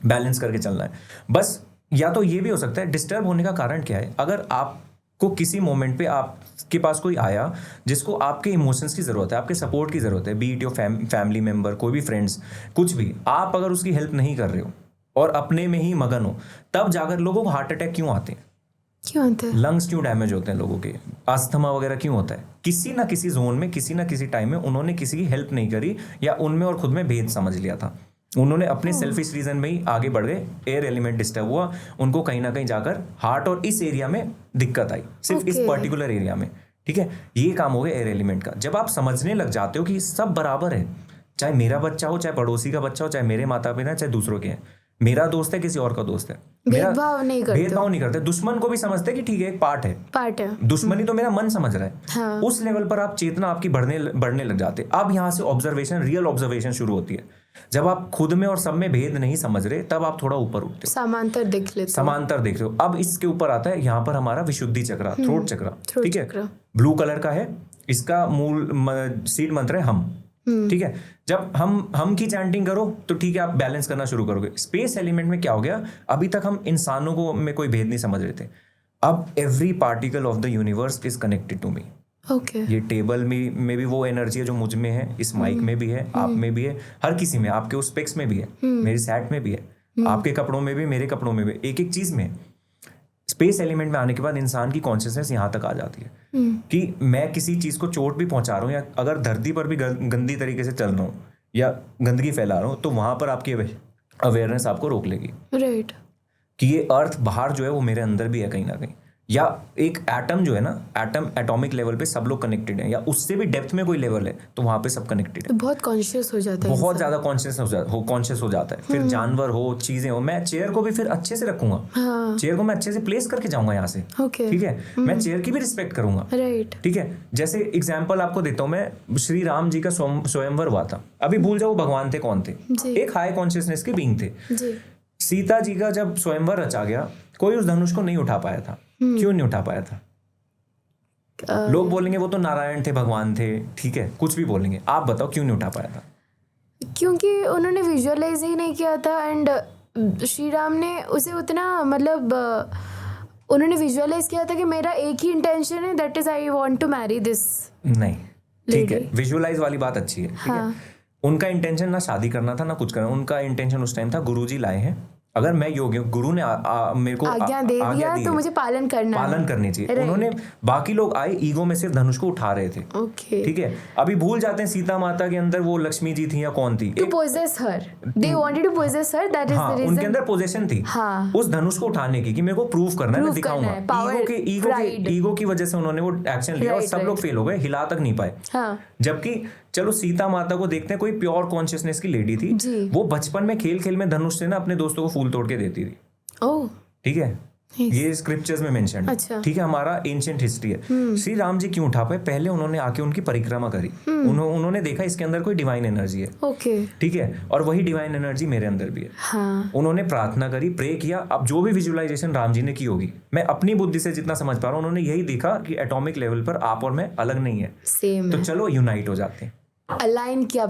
बैलेंस करके चलना है बस। या तो ये भी हो सकता है, डिस्टर्ब होने का कारण क्या है, अगर आपको किसी मोमेंट पे आपके पास कोई आया जिसको आपके इमोशंस की जरूरत है, आपके सपोर्ट की जरूरत है, B it your family member, कोई भी फ्रेंड्स, कुछ भी, आप अगर उसकी हेल्प नहीं कर रहे हो और अपने में ही मगन हो, तब जाकर लोगों को हार्ट अटैक क्यों आते हैं, लंग्स क्यों डैमेज होते हैं लोगों के, अस्थमा वगैरह क्यों होता है, किसी ना किसी जोन में, किसी ना किसी टाइम में उन्होंने किसी की हेल्प नहीं करी, या उनमें और खुद में भेद समझ लिया था, उन्होंने अपने सेल्फिश रीजन में ही आगे बढ़ गए, एयर एलिमेंट डिस्टर्ब हुआ, उनको कहीं ना कहीं जाकर हार्ट और इस एरिया में दिक्कत आई, सिर्फ इस पर्टिकुलर एरिया में, ठीक है। ये काम हो गया एयर एलिमेंट का। जब आप समझने लग जाते हो कि सब बराबर है, चाहे मेरा बच्चा हो, चाहे पड़ोसी का बच्चा हो, चाहे मेरे माता पिता, चाहे दूसरों के हैं, मेरा दोस्त है किसी और का दोस्त है, भेदभाव नहीं करते, दुश्मन को भी समझते कि ठीक है एक पार्ट है, दुश्मनी तो मेरा मन समझ रहा है, हाँ। उस लेवल पर आप चेतना आपकी बढ़ने लग जाते। अब यहाँ से ऑब्जर्वेशन, रियल ऑब्जर्वेशन शुरू होती है। जब आप खुद में और सब में भेद नहीं समझ रहे, तब आप थोड़ा ऊपर उठते हो, समांतर देख रहे हो। अब इसके ऊपर आता है यहाँ पर हमारा विशुद्धि चक्र, थ्रोट चक्र, ठीक है, ब्लू कलर का है, इसका मूल सीड मंत्र है हम, ठीक है, जब हम की चैंटिंग करो तो ठीक है, आप बैलेंस करना शुरू करोगे। स्पेस एलिमेंट में क्या हो गया, अभी तक हम इंसानों को में कोई भेद नहीं समझ रहे थे, अब every particle of the universe is connected to me. ये टेबल में भी वो एनर्जी है जो मुझ में है, इस माइक में भी है, आप में भी है, हर किसी में, आपके उस स्पेक्स में भी है, मेरी सेट में भी है, आपके कपड़ों में भी, मेरे कपड़ों में भी, एक एक चीज में। स्पेस एलिमेंट में आने के बाद इंसान की कॉन्शियसनेस यहाँ तक आ जाती है कि मैं किसी चीज को चोट भी पहुंचा रहा हूँ, या अगर धरती पर भी गंदी तरीके से चल रहा हूँ या गंदगी फैला रहा हूँ, तो वहां पर आपकी अवेयरनेस आपको रोक लेगी, राइट, कि ये अर्थ बाहर जो है वो मेरे अंदर भी है कहीं ना कहीं। या एक एटम जो है ना, एटम एटॉमिक लेवल पे सब लोग कनेक्टेड हैं, या उससे भी डेप्थ में कोई लेवल है तो वहां पे सब कनेक्टेड है। बहुत कॉन्शियस हो जाता है, बहुत ज्यादा कॉन्शियस हो जाता है। फिर जानवर हो, चीजें हो, मैं चेयर को भी फिर अच्छे से रखूंगा, चेयर को मैं अच्छे से प्लेस करके जाऊंगा यहाँ से, ठीक है, मैं चेयर की भी रिस्पेक्ट करूंगा, राइट, ठीक है। जैसे एग्जाम्पल आपको देता हूँ मैं, श्री राम जी का स्वयंवर हुआ था, अभी भूल जाओ भगवान थे कौन थे, एक हाई कॉन्शियसनेस के बीइंग थे। सीता जी का जब स्वयंवर रचा गया, कोई उस धनुष को नहीं उठा पाया था। क्यों नहीं उठा पाया था? लोग बोलेंगे वो तो नारायण थे, भगवान थे, ठीक है, कुछ भी बोलेंगे, आप बताओ क्यों नहीं उठा पाया था? क्योंकि उन्होंने विजुअलाइज ही नहीं किया था, एंड श्री राम ने उसे उतना, मतलब उन्होंने विजुअलाइज किया था कि मेरा एक ही इंटेंशन है, that is I want to marry this. नहीं, ठीक है, विजुअलाइज वाली बात अच्छी है, ठीक है। उनका इंटेंशन ना शादी करना था ना कुछ करना, उनका इंटेंशन उस टाइम था गुरुजी लाए हैं, अगर मैं योग्य हूँ, गुरु ने मेरे को आज्ञा दे दिया तो मुझे पालन करनी चाहिए। उन्होंने, बाकी लोग आए ईगो में सिर्फ धनुष को उठा रहे थे, ठीक है। अभी भूल जाते हैं सीता माता के अंदर वो लक्ष्मी जी थी या कौन थी, to possess her, they wanted to possess her, that is the reason। उनके अंदर पोजेशन थी उस धनुष को उठाने की, कि मेरे को प्रूव करना है, मैं दिखाऊंगा। ईगो की वजह से उन्होंने वो एक्शन लिया और सब लोग फेल हो गए, हिला तक नहीं पाए। जबकि चलो सीता माता को देखते हैं, कोई प्योर कॉन्शियसनेस की लेडी थी, वो बचपन में खेल खेल में धनुष से ना अपने दोस्तों को फूल तोड़ के देती थी, ठीक है, ये स्क्रिप्चर्स में मेंशन है, ठीक है, हमारा एंशिएंट हिस्ट्री है। श्री राम जी क्यों उठा पाए? पहले उन्होंने आके उनकी परिक्रमा करी, उन्होंने देखा इसके अंदर कोई डिवाइन एनर्जी है, ठीक है, और वही डिवाइन एनर्जी मेरे अंदर भी है। उन्होंने प्रार्थना करी, प्रे किया। अब जो भी विजुअलाइजेशन राम जी ने की होगी, मैं अपनी बुद्धि से जितना समझ पा रहा हूँ, उन्होंने यही देखा कि एटॉमिक लेवल पर आप और मैं अलग नहीं है, तो चलो यूनाइट हो जाते हैं। अलाइन किया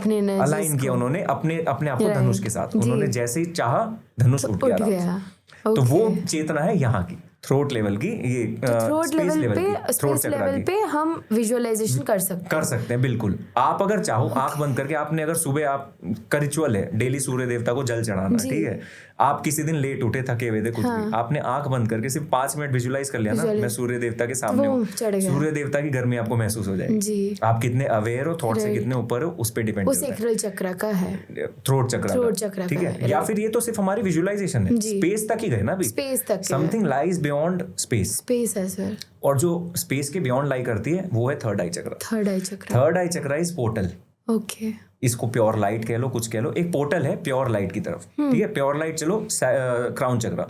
उन्होंने अपने आप को धनुष के साथ, उन्होंने जैसे ही चाहा धनुष उठ गया। तो वो चेतना है यहाँ की, थ्रोट लेवल की, ये थ्रोट लेवल पे हम विजुअलाइजेशन कर सकते हैं, बिल्कुल। आप अगर चाहो आंख बंद करके, आपने अगर सुबह आप का रिचुअल है डेली सूर्य देवता को जल चढ़ाना, ठीक है, आप किसी दिन लेट उठे, थके हुए थे, कुछ भी, आपने आंख बंद करके सिर्फ 5 मिनट विजुअलाइज कर लिया ना, मैं सूर्य देवता के सामने हूँ, सूर्य देवता की गर्मी आपको महसूस हो जाएगी। आप कितने अवेयर हो, थॉट से कितने ऊपर हो, उस पर डिपेंड करता है। सेक्रल चक्र का है, थ्रोट चक्र, ठीक है। या फिर ये तो सिर्फ हमारी विजुअलाइजेशन है, स्पेस तक ही गए ना, स्पेस तक, समथिंग लाइज बियॉन्ड स्पेस है सर। और जो स्पेस के बियॉन्ड लाई करती है वो है थर्ड आई चक्र। थर्ड आई चक्र इज पोर्टल, इसको प्योर लाइट कह लो, कुछ कह लो, एक पोर्टल है प्योर लाइट की तरफ, ठीक है, प्योर लाइट। चलो क्राउन चक्र,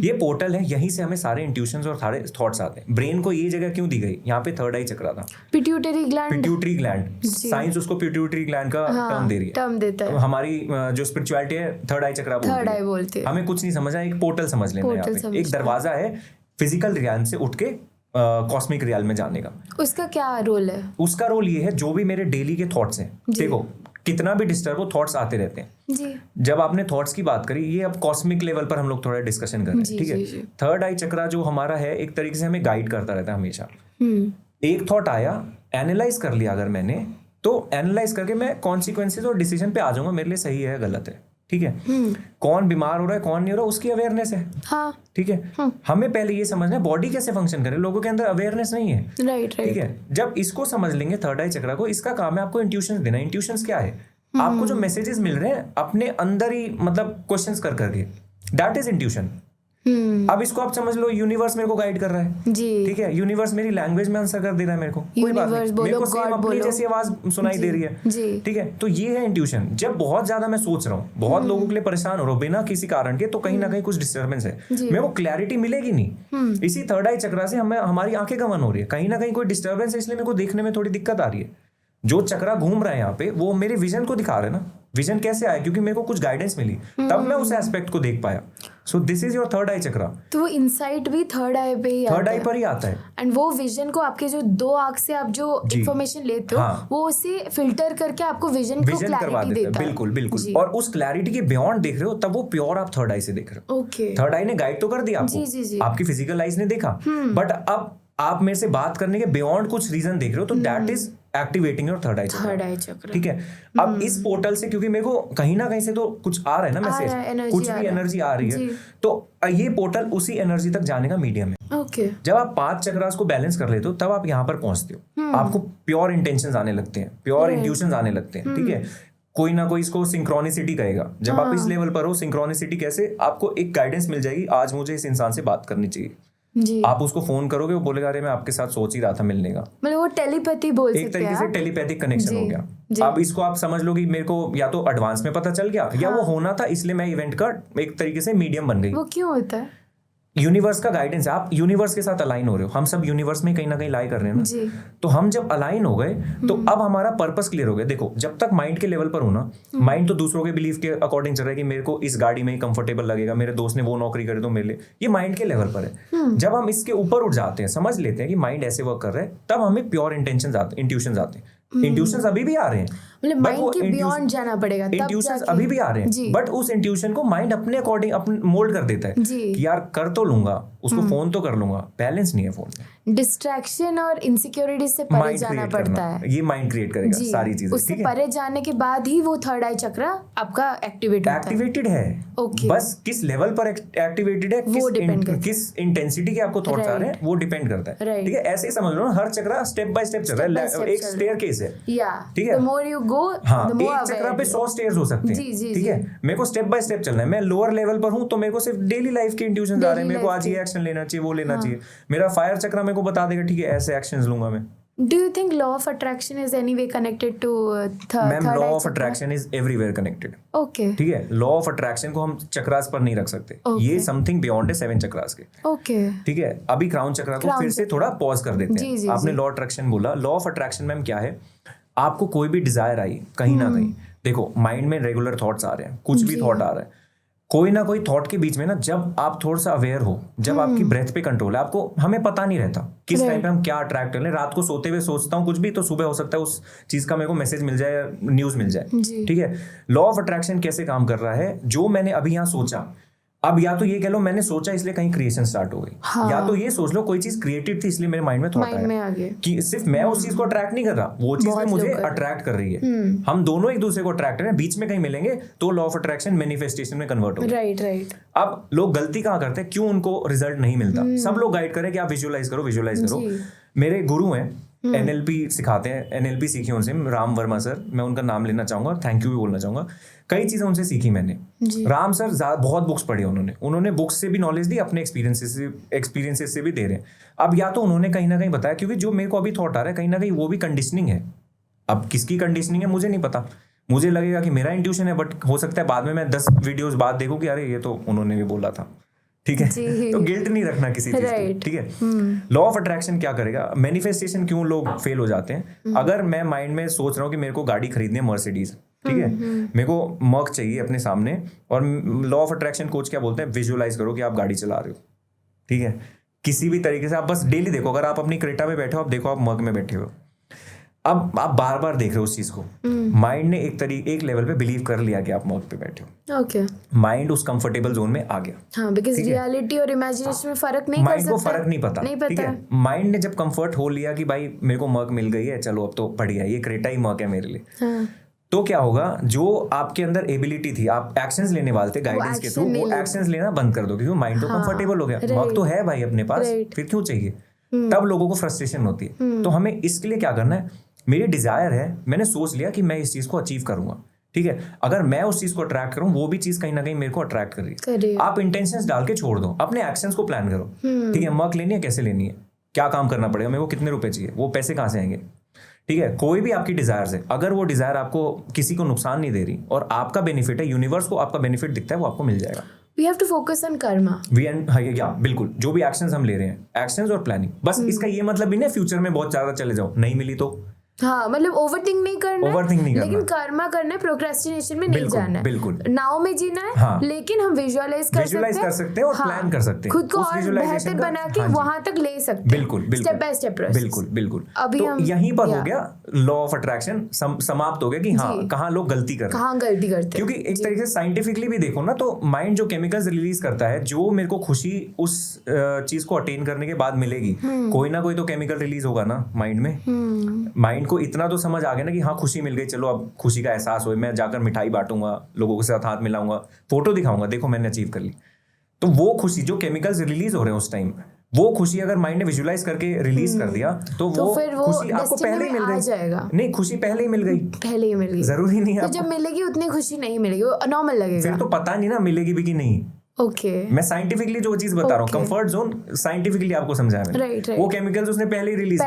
ये पोर्टल है, यहीं से हमें सारे इंट्यूशंस और सारे थॉट्स आते हैं। ब्रेन को ये जगह क्यों दी गई? यहाँ पे थर्ड आई चक्र था, पिट्यूटरी ग्लैंड, साइंस उसको पिट्यूटरी ग्लैंड का टर्म दे रही है, टर्म देता है। हमारी जो स्पिरिचुअलिटी है थर्ड आई चक्र बोलते हैं। हमें कुछ नहीं समझा, एक पोर्टल समझ लेना, यहाँ पे एक दरवाजा है फिजिकल रियाल से उठ के कॉस्मिक रियाल में जाने का। उसका क्या रोल है? उसका रोल ये है, जो भी मेरे डेली के थॉट्स हैं, देखो कितना भी डिस्टर्ब हो, थॉट्स आते रहते हैं जी। जब आपने थॉट्स की बात करी, ये अब कॉस्मिक लेवल पर हम लोग थोड़ा डिस्कशन कर रहे हैं, ठीक है। थर्ड आई चक्र जो हमारा है, एक तरीके से हमें गाइड करता रहता है हमेशा। एक थॉट आया, एनालाइज कर लिया अगर मैंने, तो एनालाइज करके मैं कॉन्सिक्वेंसेज और डिसीजन पे आ जाऊंगा, मेरे लिए सही है गलत है, ठीक है। कौन बीमार हो रहा है, कौन नहीं हो रहा, उसकी अवेयरनेस है, ठीक है। हमें पहले ये समझना है बॉडी कैसे फंक्शन करे, लोगों के अंदर अवेयरनेस नहीं है, राइट, ठीक है। जब इसको समझ लेंगे थर्ड आई चक्र को, इसका काम है आपको इंट्यूशंस देना। इंट्यूशंस क्या है? आपको जो मैसेजेस मिल रहे हैं अपने अंदर ही, मतलब क्वेश्चंस कर करके, दैट इज इंट्यूशन। अब इसको आप समझ लो, यूनिवर्स मेरे को गाइड कर रहा है जी, ठीक है। यूनिवर्स मेरी लैंग्वेज में आंसर कर दे रहा है मेरे को, कोई बात नहीं, मेरे को सेम अपनी जैसी आवाज सुनाई दे रही है, ठीक है। तो ये है इंट्यूशन। जब बहुत ज्यादा मैं सोच रहा हूँ, बहुत लोगों के लिए परेशान हो रहा हूँ बिना किसी कारण के, तो कहीं ना कहीं कुछ डिस्टर्बेंस है, मेरे को क्लैरिटी मिलेगी नहीं। इसी थर्ड आई चक्र से हमें हमारी आंखें गवन हो रही है, कहीं ना कहीं कोई डिस्टर्बेंस है, इसलिए मेरे को देखने में थोड़ी दिक्कत आ रही है। जो चक्रा घूम रहा है यहाँ पे, वो मेरे विजन को दिखा रहे हैं ना। विजन कैसे आया? क्योंकि मेरे को कुछ गाइडेंस मिली, तब मैं उस एस्पेक्ट को देख पाया। So this is your third eye chakra. तो वो इंसाइट भी थर्ड आई पे ही थर्ड आई पर ही आता है। एंड वो विजन को आपके जो 2 आंख से आप जो इंफॉर्मेशन लेते हो, हाँ, वो उसे फिल्टर करके आपको विजन को क्लैरिटी देता है। बिल्कुल बिल्कुल। और उस क्लैरिटी के बियॉन्ड देख रहे हो, तब वो प्योर आप थर्ड आई से देख रहे हो। ओके, थर्ड आई ने गाइड तो कर दिया आपको, आपकी फिजिकल आईज ने देखा, बट अब आप मेरे से बात करने के बियॉन्ड कुछ रीजन देख रहे हो, तो that is activating your third eye chakra. ठीक है, अब इस पोर्टल से क्योंकि मेरे को कहीं ना कहीं से तो कुछ आ रहा है ना मैसेज, कुछ भी एनर्जी आ रही है, तो ये पोर्टल उसी एनर्जी तक जाने का मीडियम है। ओके, जब आप 5 चक्रास को बैलेंस कर लेते हो, तब आप यहाँ पर पहुंचते हो। आपको प्योर इंटेंशंस आने लगते हैं, प्योर इंट्यूशंस आने लगते हैं। ठीक है, कोई ना कोई इसको सिंक्रोनिसिटी कहेगा। जब आप इस लेवल पर हो, सिंक्रोनिसिटी कैसे, आपको एक गाइडेंस मिल जाएगी, आज मुझे इस इंसान से बात करनी चाहिए जी। आप उसको फोन करोगे, वो बोलेगा अरे मैं आपके साथ सोच ही रहा था मिलने का। मतलब वो टेलीपैथी बोल सकते हैं, एक तरीके से टेलीपैथिक कनेक्शन हो गया। अब इसको आप समझ लो कि मेरे को या तो एडवांस में पता चल गया, या वो होना था, इसलिए मैं इवेंट का एक तरीके से मीडियम बन गई। वो क्यों होता है? यूनिवर्स का गाइडेंस है, आप यूनिवर्स के साथ अलाइन हो रहे हो। हम सब यूनिवर्स में कहीं ना कहीं लाई कर रहे हैं ना, तो हम जब अलाइन हो गए, तो अब हमारा पर्पस क्लियर हो गया। देखो, जब तक माइंड के लेवल पर हो ना, माइंड तो दूसरों के बिलीफ के अकॉर्डिंग चल रहा है कि मेरे को इस गाड़ी में ही कंफर्टेबल लगेगा, मेरे दोस्त ने वो नौकरी करे तो मेरे लिए, ये माइंड के लेवल पर है। जब हम इसके ऊपर उठ जाते हैं, समझ लेते हैं कि माइंड ऐसे वर्क कर रहा है, तब हमें प्योर इंटेंशंस आते, इंट्यूशंस आते हैं। इंट्यूशंस अभी भी आ रहे हैं, मतलब माइंड के बियॉन्ड जाना पड़ेगा, तब इंट्यूशंस अभी भी आ रहे हैं, बट उस इंट्यूशन को माइंड अपने अकॉर्डिंग मोल्ड कर देता है कि यार कर तो लूंगा, उसको फोन तो कर लूंगा, बैलेंस नहीं है फोन में। डिस्ट्रैक्शन और इनसिक्योरिटी से परे जाना पड़ता है, ये माइंड क्रिएट करेगा सारी चीजें। उससे परे जाने के बाद ही वो थर्ड आई चक्र आपका एक्टिवेटेड है। बस किस लेवल पर एक्टिवेटेड है, किस इंटेंसिटी के आपको थॉट्स आ रहे हैं, वो डिपेंड करता है। ठीक है, ऐसे ही समझ लो ना, हर चक्र स्टेप बाय स्टेप चल रहा है, एक स्टेयरकेस है। ठीक है, the more you go, हाँ, the more एक चक्र पे 100 स्टेयर्स हो सकते हैं। ठीक है, मेरे को स्टेप बाय स्टेप चलना है। मैं लोअर लेवल पर हूँ, तो मेरे को सिर्फ डेली लाइफ के इंट्यूशंस आ रहे हैं, मेरे को आज ये एक्शन लेना चाहिए, वो लेना चाहिए। मेरा फायर चक्र मेरे को बता देगा, ठीक है ऐसे एक्शंस लूंगा मैं। Do you think law of attraction is any way connected to ma'am, law of attraction is everywhere connected. Okay, ठीक है, लॉ ऑफ अट्रैक्शन को हम चक्रास पर नहीं रख सकते, ये समथिंग बियॉन्ड है 7 चक्रास के। ओके, ठीक है, अभी क्राउन चक्रा को फिर से थोड़ा पॉज कर देते हैं। आपने लॉ अट्रैक्शन बोला, लॉ ऑफ अट्रैक्शन मैम क्या है, आपको कोई भी डिजायर आई कहीं ना कहीं, देखो माइंड में रेगुलर थॉट्स आ रहे हैं, कुछ भी थॉट आ रहा है, कोई ना कोई थॉट के बीच में ना, जब आप थोड़ा सा अवेयर हो, जब आपकी ब्रेथ पे कंट्रोल है, आपको हमें पता नहीं रहता किस टाइम पे हम क्या अट्रैक्ट कर लें। रात को सोते हुए सोचता हूँ कुछ भी, तो सुबह हो सकता है उस चीज का मेरे को मैसेज मिल जाए, न्यूज मिल जाए। ठीक है, लॉ ऑफ अट्रैक्शन कैसे काम कर रहा है, जो मैंने अभी यहाँ सोचा, अब या तो ये कह लो मैंने सोचा इसलिए कहीं क्रिएशन स्टार्ट हो गई, या तो ये सोच लो कोई चीज क्रिएटेड थी इसलिए मेरे माइंड में थॉट आया कि सिर्फ मैं उस चीज को अट्रैक्ट नहीं कर रहा, वो चीज भी मुझे अट्रैक्ट कर रही है। हम दोनों एक दूसरे को अट्रैक्ट कर रहे हैं, बीच में कहीं मिलेंगे तो लॉ ऑफ अट्रैक्शन मैनिफेस्टेशन में कन्वर्ट होगा। राइट। अब लोग गलती कहाँ करते हैं, क्यों उनको रिजल्ट नहीं मिलता? सब लोग गाइड करें कि आप विजुअलाइज करो। मेरे गुरु हैं, एनएलपी सिखाते हैं, एनएलपी सीखी उनसे, राम वर्मा सर, मैं उनका नाम लेना चाहूंगा, थैंक यू भी बोलना चाहूंगा। कई चीजें उनसे सीखी मैंने। राम सर बहुत बुक्स पढ़ी उन्होंने बुक्स से भी नॉलेज दी, अपने एक्सपीरियंसेस से भी दे रहे हैं। अब या तो उन्होंने कहीं ना कहीं बताया, क्योंकि जो मेरे को अभी थॉट आ रहा है कहीं ना कहीं वो भी कंडीशनिंग है। अब किसकी कंडीशनिंग है मुझे नहीं पता, मुझे लगेगा कि मेरा इंट्यूशन है, बट हो सकता है बाद में मैं 10 वीडियोस बाद देखूं कि अरे ये तो उन्होंने भी बोला था। ठीक है, तो गिल्ट नहीं रखना किसी चीज को। ठीक है, लॉ ऑफ अट्रैक्शन क्या करेगा, मैनिफेस्टेशन क्यों लोग फेल हो जाते हैं, अगर मैं माइंड में सोच रहा हूँ कि मेरे को गाड़ी खरीदनी है मर्सिडीज, ठीक है, मेरे को मर्क चाहिए अपने सामने, और लॉ ऑफ अट्रैक्शन कोच क्या बोलते हैं, विजुअलाइज करो कि आप गाड़ी चला रहे हो। ठीक है, किसी भी तरीके से आप बस डेली देखो, अगर आप अपनी क्रेटा में बैठे हो, आप देखो आप मर्क में बैठे हो, अब आप बार बार देख रहे हो उस चीज को, माइंड ने एक लेवल पे बिलीव कर लिया कि आप मर्क पे बैठे हो। ओके, माइंड उस कंफर्टेबल जोन में आ गया। हाँ, बिकॉज़ रियलिटी और इमेजिनेशन में फर्क नहीं कर सकता, माइंड को फर्क नहीं पता। ठीक है, माइंड ने जब कंफर्ट हो लिया कि भाई मेरे को मर्क मिल गई है, चलो अब तो बढ़िया, ये क्रेटा ही मर्क है मेरे लिए। तो क्या होगा, जो आपके अंदर एबिलिटी थी, आप एक्शंस लेने वाले थे गाइडेंस के थ्रू, वो एक्शंस लेना बंद कर दो, क्योंकि माइंड तो कंफर्टेबल हो गया, मर्क तो है भाई अपने पास, फिर क्यों चाहिए। तब लोगों को फ्रस्ट्रेशन होती है। तो हमें इसके लिए क्या करना है, मेरी डिजायर है, मैंने सोच लिया कि मैं इस चीज को अचीव करूंगा। ठीक है, अगर मैं उस चीज को अट्रैक्ट करूं, वो भी चीज कहीं ना कहीं मेरे को अट्रैक्ट कर रही है। आप इंटेंशंस डाल के छोड़ दो, अपने एक्शंस को प्लान करो। ठीक है, मर्क लेनी है, कैसे लेनी है, क्या काम करना पड़ेगा, मेरे को कितने रुपए चाहिए, वो पैसे कहाँ से आएंगे। ठीक है, कोई भी आपकी डिजायर है, अगर वो डिजायर आपको किसी को नुकसान नहीं दे रही और आपका बेनिफिट है, यूनिवर्स को आपका बेनिफिट दिखता है, वो आपको मिल जाएगा। We have to focus on karma. बिल्कुल, जो भी एक्शंस हम ले रहे हैं, एक्शंस और प्लानिंग, बस इसका ये मतलब भी नहीं फ्यूचर में बहुत ज्यादा चले जाओ, नहीं मिली तो हाँ, मतलब ओवरथिंक नहीं करना है, लेकिन कर्मा करना है, प्रोक्रेस्टिनेशन में नहीं जाना है, बिल्कुल नाउ में जीना है। हाँ, लेकिन हम विजुअलाइज कर सकते हैं और प्लान कर सकते हैं, खुद को और बेहतर बना के वहां तक ले सकते हैं, बिल्कुल स्टेप बाय स्टेप प्रोसेस। बिल्कुल अभी तो हम यहीं पर हो गया लॉ ऑफ अट्रैक्शन समाप्त हो गया कि हाँ कहाँ लोग गलती कर रहे हैं, क्योंकि एक तरीके से साइंटिफिकली भी देखो ना तो माइंड जो केमिकल्स रिलीज करता है, जो मेरे को खुशी उस चीज को अटेन करने के बाद मिलेगी, कोई ना कोई तो केमिकल रिलीज होगा ना माइंड में। माइंड को इतना तो समझ आ गया ना कि हाँ खुशी मिल गई, चलो अब खुशी का एहसास हो, मैं जाकर मिठाई बांटूंगा, लोगों के साथ हाथ मिलाऊंगा, फोटो दिखाऊंगा, देखो मैंने अचीव कर ली। तो वो खुशी जो केमिकल्स रिलीज हो रहे हैं उस टाइम, वो खुशी अगर माइंड ने विजुलाइज करके रिलीज कर दिया तो वो खुशी आपको पहले ही मिल गई। नहीं, खुशी पहले ही मिल गई, जरूरी नहीं है तो जब मिलेगी उतनी खुशी नहीं मिलेगी, वो नॉर्मल लगेगा, फिर तो पता नहीं ना मिलेगी भी कि नहीं। ओके, मैं साइंटिफिकली जो चीज बता रहा हूँ, कंफर्ट जोन साइंटिफिकली आपको समझाया मैंने, राइट, वो केमिकल्स उसने पहले ही रिलीज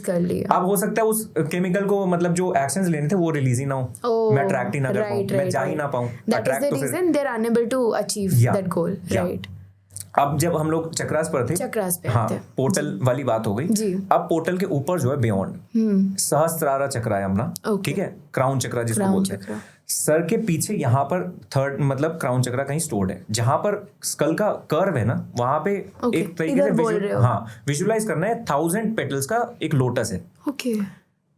कर दिया। अब हो सकता है उस केमिकल को मतलब जो एक्शंस लेने थे वो रिलीज ही ना हो, मैं अट्रैक्ट ही ना कर पाऊं, मैं जा ही ना पाऊं, अट्रैक्ट तो फिर they are unable to achieve that goal, right. अब जब हम लोग चक्रास पर थे, हाँ, पोर्टल वाली बात हो गई। अब पोर्टल के ऊपर जो है बियॉन्ड सहस्त्रारा चक्र है अपना, ठीक है, क्राउन चक्र जिसको बोलते हैं। सर के पीछे यहाँ पर थर्ड मतलब क्राउन चक्र कहीं स्टोर्ड है, जहां पर स्कल का कर्व है ना, वहां पे एक तरीके से विजुलाइज करना है 1000 पेटल्स का एक लोटस है।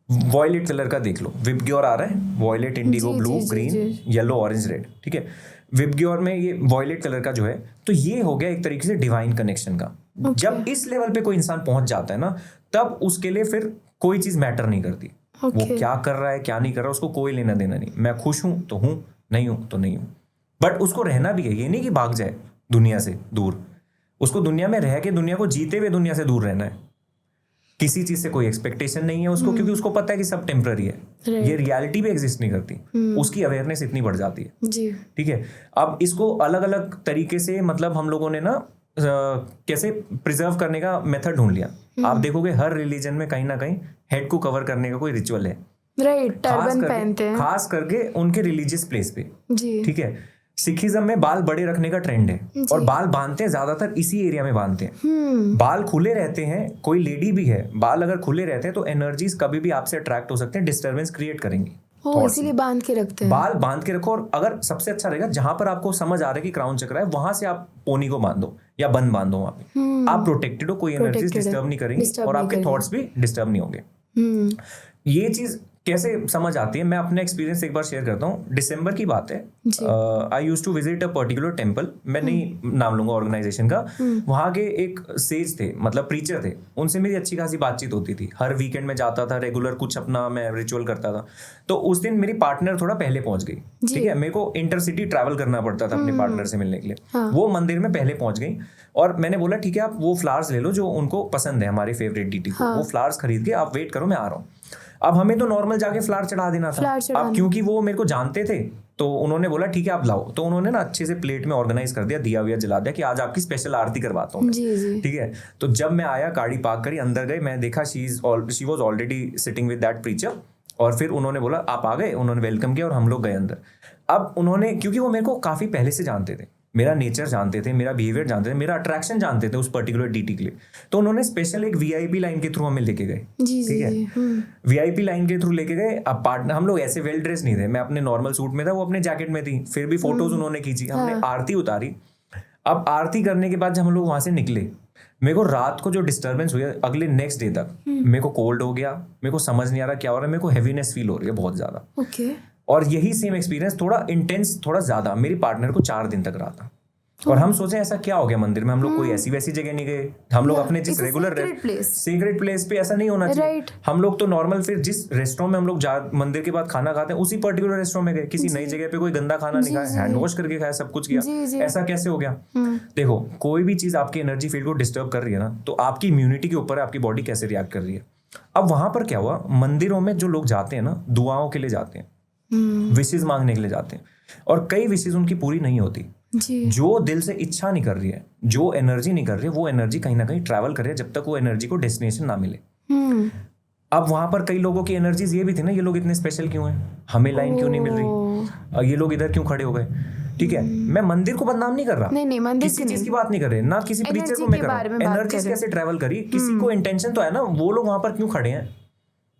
वॉयलेट कलर का देख लो, विबग्योर आ रहा है, violet, indigo, blue, green, yellow, orange, red, ठीक है। विबग्योर में ये वॉयलेट कलर का जो है, तो ये हो गया एक तरीके से डिवाइन कनेक्शन का। जब इस लेवल पे कोई इंसान पहुंच जाता है ना, तब उसके लिए फिर कोई चीज मैटर नहीं करती, वो क्या कर रहा है क्या नहीं कर रहा है, उसको कोई लेना देना नहीं। मैं खुश हूं तो हूं, नहीं हूं तो नहीं हूं, बट उसको रहना भी है, ये नहीं कि भाग जाए दुनिया से दूर, उसको दुनिया में रह के दुनिया को जीते हुए दुनिया से दूर रहना है। किसी चीज से कोई एक्सपेक्टेशन नहीं है उसको, क्योंकि उसको पता है कि सब टेम्पररी है, ये रियलिटी भी एग्जिस्ट नहीं करती, उसकी अवेयरनेस इतनी बढ़ जाती है, ठीक है। अब इसको अलग अलग तरीके से मतलब हम लोगों ने ना कैसे प्रिजर्व करने का मेथड ढूंढ लिया। आप देखोगे हर रिलीजन में कहीं ना कहीं हेड को कवर करने का कोई रिचुअल है, राइट, टर्बन पहनते हैं, खास करके उनके रिलीजियस प्लेस पे, ठीक है। सिखिज्म में बाल बड़े रखने का ट्रेंड है, और बाल बांधते हैं ज्यादातर इसी एरिया में बांधते हैं। बाल खुले रहते हैं, कोई लेडी भी है, बाल अगर खुले रहते हैं तो एनर्जीज कभी भी आपसे अट्रैक्ट हो सकते हैं, डिस्टर्बेंस क्रिएट करेंगे, इसीलिए बांध के रखते हैं। बाल बांध के रखो, और अगर सबसे अच्छा रहेगा जहां पर आपको समझ आ रहा है कि क्राउन चक्र है, वहां से आप पोनी को बांधो या बन बांधो, वहां पे आप प्रोटेक्टेड हो, कोई एनर्जीज डिस्टर्ब नहीं करेंगी और आपके थॉट्स भी डिस्टर्ब नहीं होंगे। ये चीज कैसे समझ आती है, मैं अपना एक्सपीरियंस एक बार शेयर करता हूँ। दिसंबर की बात है, I used to visit a particular temple, मैं नहीं नाम लूंगा ऑर्गेनाइजेशन का। वहाँ के एक सेज थे, मतलब प्रीचर थे, उनसे मेरी अच्छी खासी बातचीत होती थी, हर वीकेंड में जाता था, रेगुलर कुछ अपना मैं रिचुअल करता था। तो उस दिन मेरी पार्टनर थोड़ा पहले पहुंच गई, ठीक है, मेरे को इंटरसिटी ट्रैवल करना पड़ता था अपने पार्टनर से मिलने के लिए। वो मंदिर में पहले पहुंच गई, और मैंने बोला ठीक है आप वो फ्लावर्स ले लो जो उनको पसंद है, हमारे फेवरेट डीटी को, वो फ्लावर्स खरीद के आप वेट करो, मैं आ रहा हूँ। अब हमें तो नॉर्मल जाके फ्लावर चढ़ा देना था, अब क्योंकि वो मेरे को जानते थे तो उन्होंने बोला ठीक है आप लाओ, तो उन्होंने ना अच्छे से प्लेट में ऑर्गेनाइज कर दिया, दिया हुआ जला दिया कि आज आपकी स्पेशल आरती करवाता हूँ, ठीक है। तो जब मैं आया, गाड़ी पार्क करी, अंदर गए, मैं देखा she was already sitting with that preacher, और फिर उन्होंने बोला आप आ गए, उन्होंने वेलकम किया और हम लोग गए अंदर। अब उन्होंने, क्योंकि वो मेरे को काफी पहले से जानते थे, मेरा नेचर जानते थे, मेरा बिहेवियर जानते थे, मेरा अट्रैक्शन जानते थे उस पर्टिकुलर डीटी के लिए, तो उन्होंने स्पेशल एक वीआईपी लाइन के थ्रू हमें लेके गए, ठीक है। वीआईपी लाइन के थ्रू लेके गए। अब पार्टनर, हम लोग ऐसे वेल ड्रेस नहीं थे, मैं अपने नॉर्मल सूट में था, वो अपने जैकेट में थी, फिर भी फोटोज उन्होंने खींची, हमने आरती उतारी। अब आरती करने के बाद जब हम लोग वहां से निकले, मेरे को रात को जो डिस्टर्बेंस हुई अगले नेक्स्ट डे तक, मेरे को कोल्ड हो गया, मेरे को समझ नहीं आ रहा क्या हो रहा है, मेरे को हेवीनेस फील हो रही है बहुत ज्यादा, और यही सेम एक्सपीरियंस थोड़ा इंटेंस, थोड़ा ज्यादा मेरी पार्टनर को 4 दिन तक रहा था। और हम सोचे ऐसा क्या हो गया मंदिर में, हम लोग कोई ऐसी वैसी जगह नहीं गए, हम लोग अपने जिस रेगुलर सीक्रेट प्लेस पे, ऐसा नहीं होना चाहिए। हम लोग तो नॉर्मल फिर जिस रेस्टोरेंट में हम लोग मंदिर के बाद खाना खाते हैं उसी पर्टिकुलर रेस्टोरेंट में गए, किसी नई जगह पे कोई गंदा खाना नहीं खाया, हैंड वॉश करके खाया, सब कुछ किया, ऐसा कैसे हो गया। देखो कोई भी चीज आपकी एनर्जी फील्ड को डिस्टर्ब कर रही है ना, तो आपकी इम्यूनिटी के ऊपर है आपकी बॉडी कैसे रिएक्ट कर रही है। अब वहां पर क्या हुआ, मंदिरों में जो लोग जाते हैं ना, दुआओं के लिए जाते हैं, विशेष मांगने के लिए जाते हैं, और कई विशेष उनकी पूरी नहीं होती। जो दिल से इच्छा नहीं कर रही है, जो एनर्जी नहीं कर रही है, वो एनर्जी कहीं ना कहीं ट्रैवल कर रही है जब तक वो एनर्जी को डेस्टिनेशन ना मिले। अब वहां पर कई लोगों की एनर्जीज ये भी थी ना, ये लोग इतने स्पेशल क्यों हैं, हमें लाइन क्यों नहीं मिल रही, ये लोग इधर क्यों खड़े हो गए, ठीक है। मैं मंदिर को बदनाम नहीं कर रहा, नहीं मंदिर किसी चीज की बात नहीं कर रहे, ना किसी प्रीचर को मैं कर रहा हूं, एनर्जीज कैसे ट्रैवल करी, किसी को इंटेंशन तो है ना, वो लोग वहां पर क्यों खड़े हैं,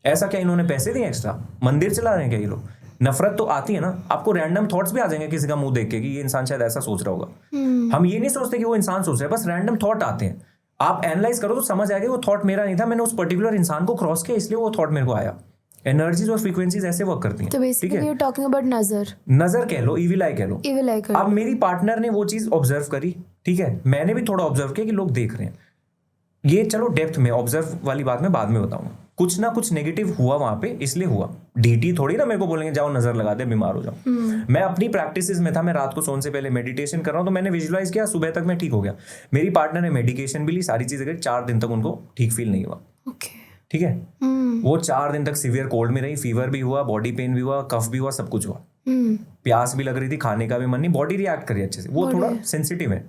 ऐसा क्या इन्होंने पैसे दिए एक्स्ट्रा? मंदिर चला रहे हैं क्या ये लोग? नफरत तो आती है ना, आपको रैंडम थॉट्स भी आ जाएंगे किसी का मुंह देख के कि ये इंसान शायद ऐसा सोच रहा होगा। हम ये नहीं सोचते कि वो इंसान सोच रहा है, बस रैंडम थॉट आते हैं। आप एनालाइज करो तो समझ आएगा वो थॉट मेरा नहीं था, मैंने उस पर्टिकुलर इंसान को क्रॉस किया इसलिए वो थॉट मेरे को आया। एनर्जीज और फ्रीक्वेंसीज ऐसे वर्क करती हैं। तो basically you are talking about नजर कह लो, इविल आई कह लो। इविल आई अब मेरी पार्टनर ने वो चीज ऑब्जर्व करी, ठीक है, मैंने भी थोड़ा ऑब्जर्व किया कि लोग देख रहे हैं। ये चलो डेप्थ में ऑब्जर्व वाली बात मैं बाद में बताऊंगा। कुछ ना कुछ नेगेटिव हुआ वहां पे, इसलिए हुआ। डीटी थोड़ी ना मेरे को बोलेंगे जाओ नजर लगा दे बीमार हो जाओ। मैं अपनी प्रैक्टिसेस में था, मैं रात को सोने से पहले मेडिटेशन कर रहा हूँ, तो मैंने विजुअलाइज किया, सुबह तक मैं ठीक हो गया। मेरी पार्टनर ने मेडिकेशन भी ली, सारी चीजें करी, 4 दिन तक उनको ठीक फील नहीं हुआ। ठीक है, वो 4 दिन तक सीवियर कोल्ड में रही, फीवर भी हुआ, बॉडी पेन भी हुआ, कफ भी हुआ, सब कुछ हुआ। प्यास भी लग रही थी, खाने का भी मन नहीं, बॉडी रिएक्ट करी अच्छे से। वो थोड़ा सेंसिटिव है,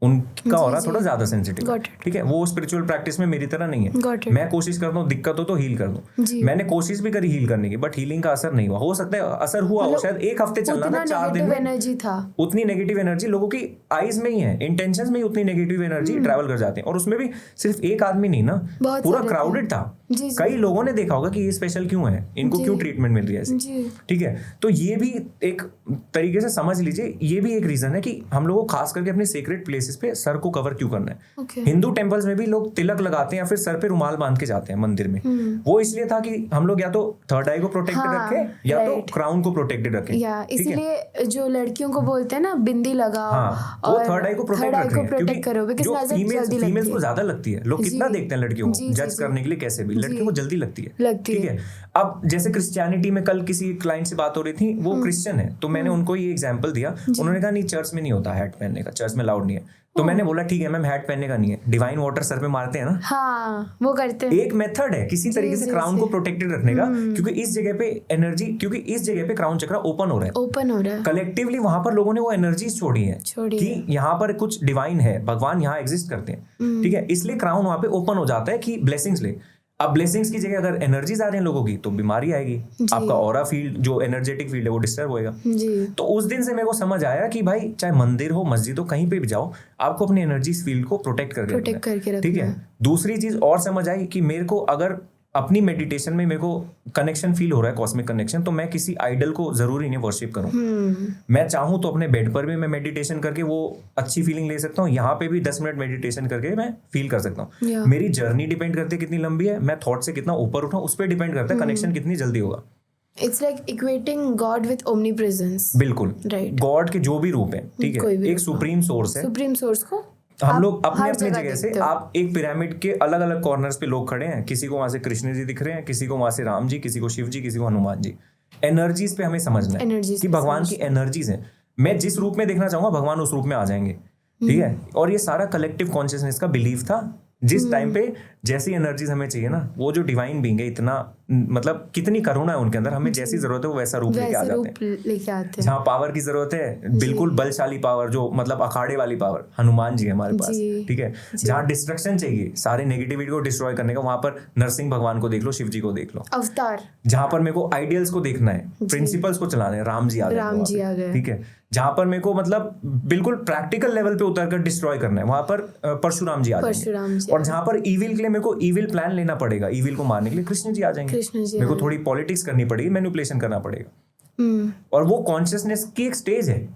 उनका हो रहा थोड़ा ज्यादा सेंसिटिव, ठीक है। वो स्पिरिचुअल प्रैक्टिस में मेरी तरह नहीं है। मैं कोशिश करता हूँ दिक्कत हो तो हील कर दूं। मैंने कोशिश भी करी हील करने की, बट हीलिंग का असर नहीं हुआ। हो सकता है असर हुआ हो, शायद 1 हफ्ते चलना था, 4 दिन में एनर्जी था, उतनी नेगेटिव एनर्जी लोगों की आईज में ही है, इंटेंशंस में ही उतनी नेगेटिव एनर्जी ट्रैवल कर जाते हैं। और उसमें भी सिर्फ एक आदमी नहीं ना, पूरा क्राउडेड था। कई लोगों ने देखा होगा कि ये स्पेशल क्यों है, इनको क्यों ट्रीटमेंट मिल रही है ऐसी, ठीक है। तो ये भी एक तरीके से समझ लीजिए, ये भी एक रीजन है कि हम लोगों को खास करके अपने सीक्रेट प्लेसेस पे सर को कवर क्यों करना है। हिंदू टेम्पल्स में भी लोग तिलक लगाते हैं या फिर सर पे रुमाल बांध के जाते हैं मंदिर में। वो इसलिए था कि हम लोग या तो थर्ड आई को प्रोटेक्टेड रखें या तो क्राउन को प्रोटेक्टेड रखें। इसलिए जो लड़कियों को बोलते हैं ना बिंदी लगाओ, वो थर्ड आई को प्रोटेक्ट करो, जो फीमेल्स को ज्यादा लगती है। लोग कितना देखते हैं लड़कियों को जज करने के लिए, कैसे भी लड़कियों को जल्दी लगती है, ठीक है। अब जैसे क्रिश्चियनिटी में कल किसी क्लाइंट से बात हो रही थी, वो क्रिश्चियन है, तो मैंने उनको ये एग्जांपल दिया। उन्होंने कहा नहीं चर्च में नहीं होता हैट पहनने का, चर्च में लाउड नहीं है। तो मैंने बोला ठीक है मैम, हैट पहनने का नहीं है, डिवाइन वाटर सर पे मारते हैं ना, हाँ वो करते हैं। एक मेथड है किसी तरीके से क्राउन को प्रोटेक्टेड रखने का, क्योंकि इस जगह पे एनर्जी, क्योंकि इस जगह पे क्राउन चक्र ओपन हो रहा है, कलेक्टिवली वहां पर लोगों ने वो एनर्जी छोड़ी है कि यहाँ पर कुछ डिवाइन है, भगवान यहाँ एग्जिस्ट करते हैं, ठीक है। इसलिए क्राउन वहां पे ओपन हो जाता है कि ब्लेसिंग्स ले। अब ब्लेसिंग्स की जगह अगर एनर्जीज आ रही हैं लोगों की, तो बीमारी आएगी, आपका ऑरा फील्ड जो एनर्जेटिक फील्ड है वो डिस्टर्ब होएगा। तो उस दिन से मेरे को समझ आया कि भाई चाहे मंदिर हो, मस्जिद हो, कहीं पे भी जाओ, आपको अपनी एनर्जी फील्ड को प्रोटेक्ट करके रखना, ठीक है। दूसरी चीज और समझ आई कि मेरे को अगर अपनी मेडिटेशन में मेरे को कनेक्शन फील हो रहा है, कॉस्मिक कनेक्शन, तो मैं किसी आइडल को जरूरी नहीं वर्शिप करूं। मैं चाहूं तो अपने बेड पर भी मैं मेडिटेशन करके वो अच्छी फीलिंग ले सकता हूं, यहाँ पे भी 10 मिनट मेडिटेशन करके मैं फील कर सकता हूँ। मेरी जर्नी डिपेंड करती है कितनी लंबी है, मैं थॉट से कितना ऊपर उठाऊं, उस पर डिपेंड करता है कनेक्शन कितनी जल्दी होगा। It's like equating God with omnipresence. बिल्कुल, राइट। गॉड के जो भी रूप है, ठीक है, एक सुप्रीम सोर्स है। सुप्रीम सोर्स को हम लोग अपने अपने जगह से, आप एक पिरामिड के अलग अलग कॉर्नर्स पे लोग खड़े हैं, किसी को वहां से कृष्ण जी दिख रहे हैं, किसी को वहां से राम जी, किसी को शिव जी, किसी को हनुमान जी। एनर्जीज पे हमें समझना है कि भगवान की एनर्जीज हैं। मैं जिस रूप में देखना चाहूंगा भगवान उस रूप में आ जाएंगे, ठीक है। और ये सारा कलेक्टिव कॉन्शियसनेस का बिलीफ था। जिस टाइम पे जैसी एनर्जीज हमें चाहिए ना, वो जो डिवाइन बीइंग है, इतना मतलब कितनी करुणा है उनके अंदर, हमें जैसी जरूरत है वो वैसा रूप लेके आ जाते हैं। जहाँ पावर की जरूरत है, बिल्कुल बलशाली पावर, जो मतलब अखाड़े वाली पावर, हनुमान जी है हमारे पास, ठीक है। जहाँ डिस्ट्रक्शन चाहिए, सारे नेगेटिविटी को डिस्ट्रॉय करने का, वहां पर नरसिंह भगवान को देख लो, शिव जी को देख लो, अवतार। जहाँ पर मेरे को आइडियल्स को देखना है, प्रिंसिपल्स को चलाना है, राम जी आ गए, ठीक है। जहां पर मेरे को मतलब बिल्कुल प्रैक्टिकल लेवल पे उतर कर डिस्ट्रॉय करना है, वहां पर परशुराम जी आ जाएंगे। और जहां पर ईविल के लिए मेरे को ईविल प्लान लेना पड़ेगा, ईविल को मारने के लिए कृष्ण जी आ जाएंगे। मेरे को थोड़ी पॉलिटिक्स करनी पड़ेगी, मैनिपुलेशन करना पड़ेगा। और वो कॉन्शियसनेस की एक स्टेज है,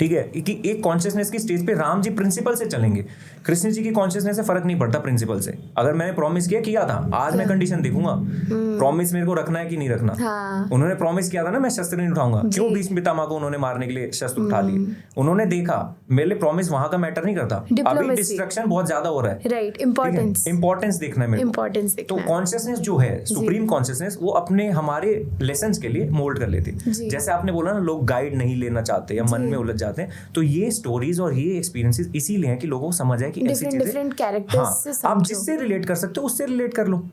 ठीक है, कि एक कॉन्शियसनेस की स्टेज पे राम जी प्रिंसिपल से चलेंगे, कृष्ण जी की कॉन्शियसनेस से फर्क नहीं पड़ता प्रिंसिपल से। अगर मैंने प्रॉमिस किया था, आज मैं कंडीशन देखूंगा, प्रॉमिस मेरे को रखना है कि नहीं रखना। उन्होंने प्रॉमिस किया था ना मैं शस्त्र नहीं उठाऊंगा, क्यों भीष्म पितामह को उन्होंने मारने के लिए शस्त्र उठा लिए? उन्होंने देखा मेरे लिए प्रॉमिस वहां का मैटर नहीं करता, अभी डिस्ट्रक्शन बहुत ज्यादा हो रहा है, राइट। इंपॉर्टेंस देखना है मेरे को। तो कॉन्शियसनेस जो है, सुप्रीम कॉन्शियसनेस, वो अपने हमारे लेसन्स के लिए मोल्ड कर लेती है। जैसे आपने बोला ना, लोग गाइड नहीं लेना चाहते या मन में उलझ जाते हैं, तो ये स्टोरीज और ये एक्सपीरियंसेस इसीलिए हैं कि लोगों को समझ आए कि ऐसी चीजें, डिफरेंट कैरेक्टर्स से आप जिससे रिलेट कर सकते हो उससे रिलेट कर लो।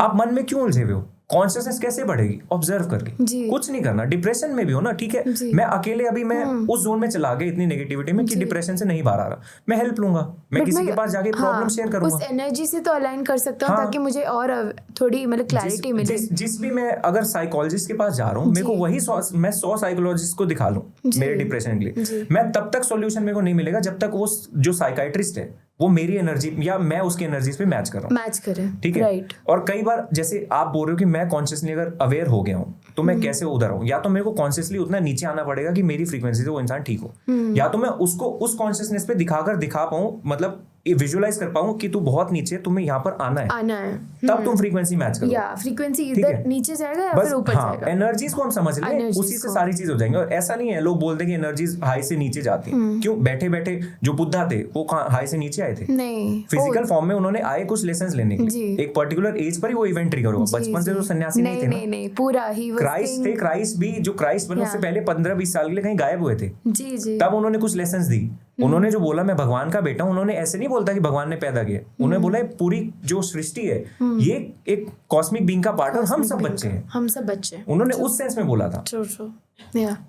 आप मन में क्यों उलझे हुए हो? कॉन्शियसनेस कैसे बढ़ेगी? ऑब्जर्व करके। कुछ नहीं करना। डिप्रेशन में भी हो ना, ठीक है, मैं अकेले अभी मैं उस जोन में चला गया इतनी नेगेटिविटी में कि डिप्रेशन से नहीं बाहर आ रहा, मैं हेल्प लूंगा, मैं किसी के पास जाके प्रॉब्लम शेयर करूंगा, उस एनर्जी से तो अलाइन कर सकता हूं ताकि मुझे और थोड़ी मतलब क्लैरिटी मिले। जिस भी मैं अगर साइकोलॉजिस्ट के पास जा रहा हूँ, मेरे को वही मैं 100 साइकोलॉजिस्ट को दिखा लूं मेरे डिप्रेशन के लिए, मैं तब तक सॉल्यूशन मेरे को नहीं मिलेगा जब तक वो जो साइकाइट्रिस्ट है वो मेरी एनर्जी या मैं उसकी एनर्जीज पे मैच कर रहा हूँ, मैच करें, ठीक है। राइट। और कई बार जैसे आप बोल रहे हो कि मैं कॉन्शियसली अगर अवेयर हो गया हूँ तो मैं कैसे उधर हूँ, या तो मेरे को कॉन्शियसली उतना नीचे आना पड़ेगा कि मेरी फ्रीक्वेंसी से वो इंसान ठीक हो, या तो मैं उसको उस कॉन्शियसनेस पे दिखा पाऊँ, मतलब विजुअलाइज कर पाऊँ कि तू बहुत नीचे, तुम्हें यहाँ पर आना है, तब तुम फ्रीक्वेंसी मैच करो, या फ्रीक्वेंसी इधर नीचे जाएगा या फिर ऊपर जाएगा। एनर्जीज को हम समझ लें, उसी से सारी चीज हो जाएंगे। और ऐसा नहीं है लोग बोलते हैं कि एनर्जीज हाई से नीचे जाती हैं, क्यों? बैठे बैठे जो बुद्धा थे वो हाई से नीचे आए थे? नहीं, फिजिकल फॉर्म में उन्होंने आए कुछ लेसन्स लेने के लिए, एक पर्टिकुलर एज पर ही वो इवेंट ट्रिगर हुआ। बचपन से तो सन्यासी नहीं थे ना, नहीं, पूरा ही क्राइस्ट थे। क्राइस्ट भी जो क्राइस्ट बने उससे पहले 15-20 साल के लिए कहीं गायब हुए थे, जी, तब उन्होंने कुछ लेसन्स दी। उन्होंने जो बोला मैं भगवान का बेटा हूं, उन्होंने ऐसे नहीं बोलता कि भगवान ने पैदा किया, उन्होंने बोला पूरी जो सृष्टि है ये एक कॉस्मिक बीइंग का पार्ट है, हम सब बच्चे हैं, हम सब बच्चे। उन्होंने उस सेंस में बोला था।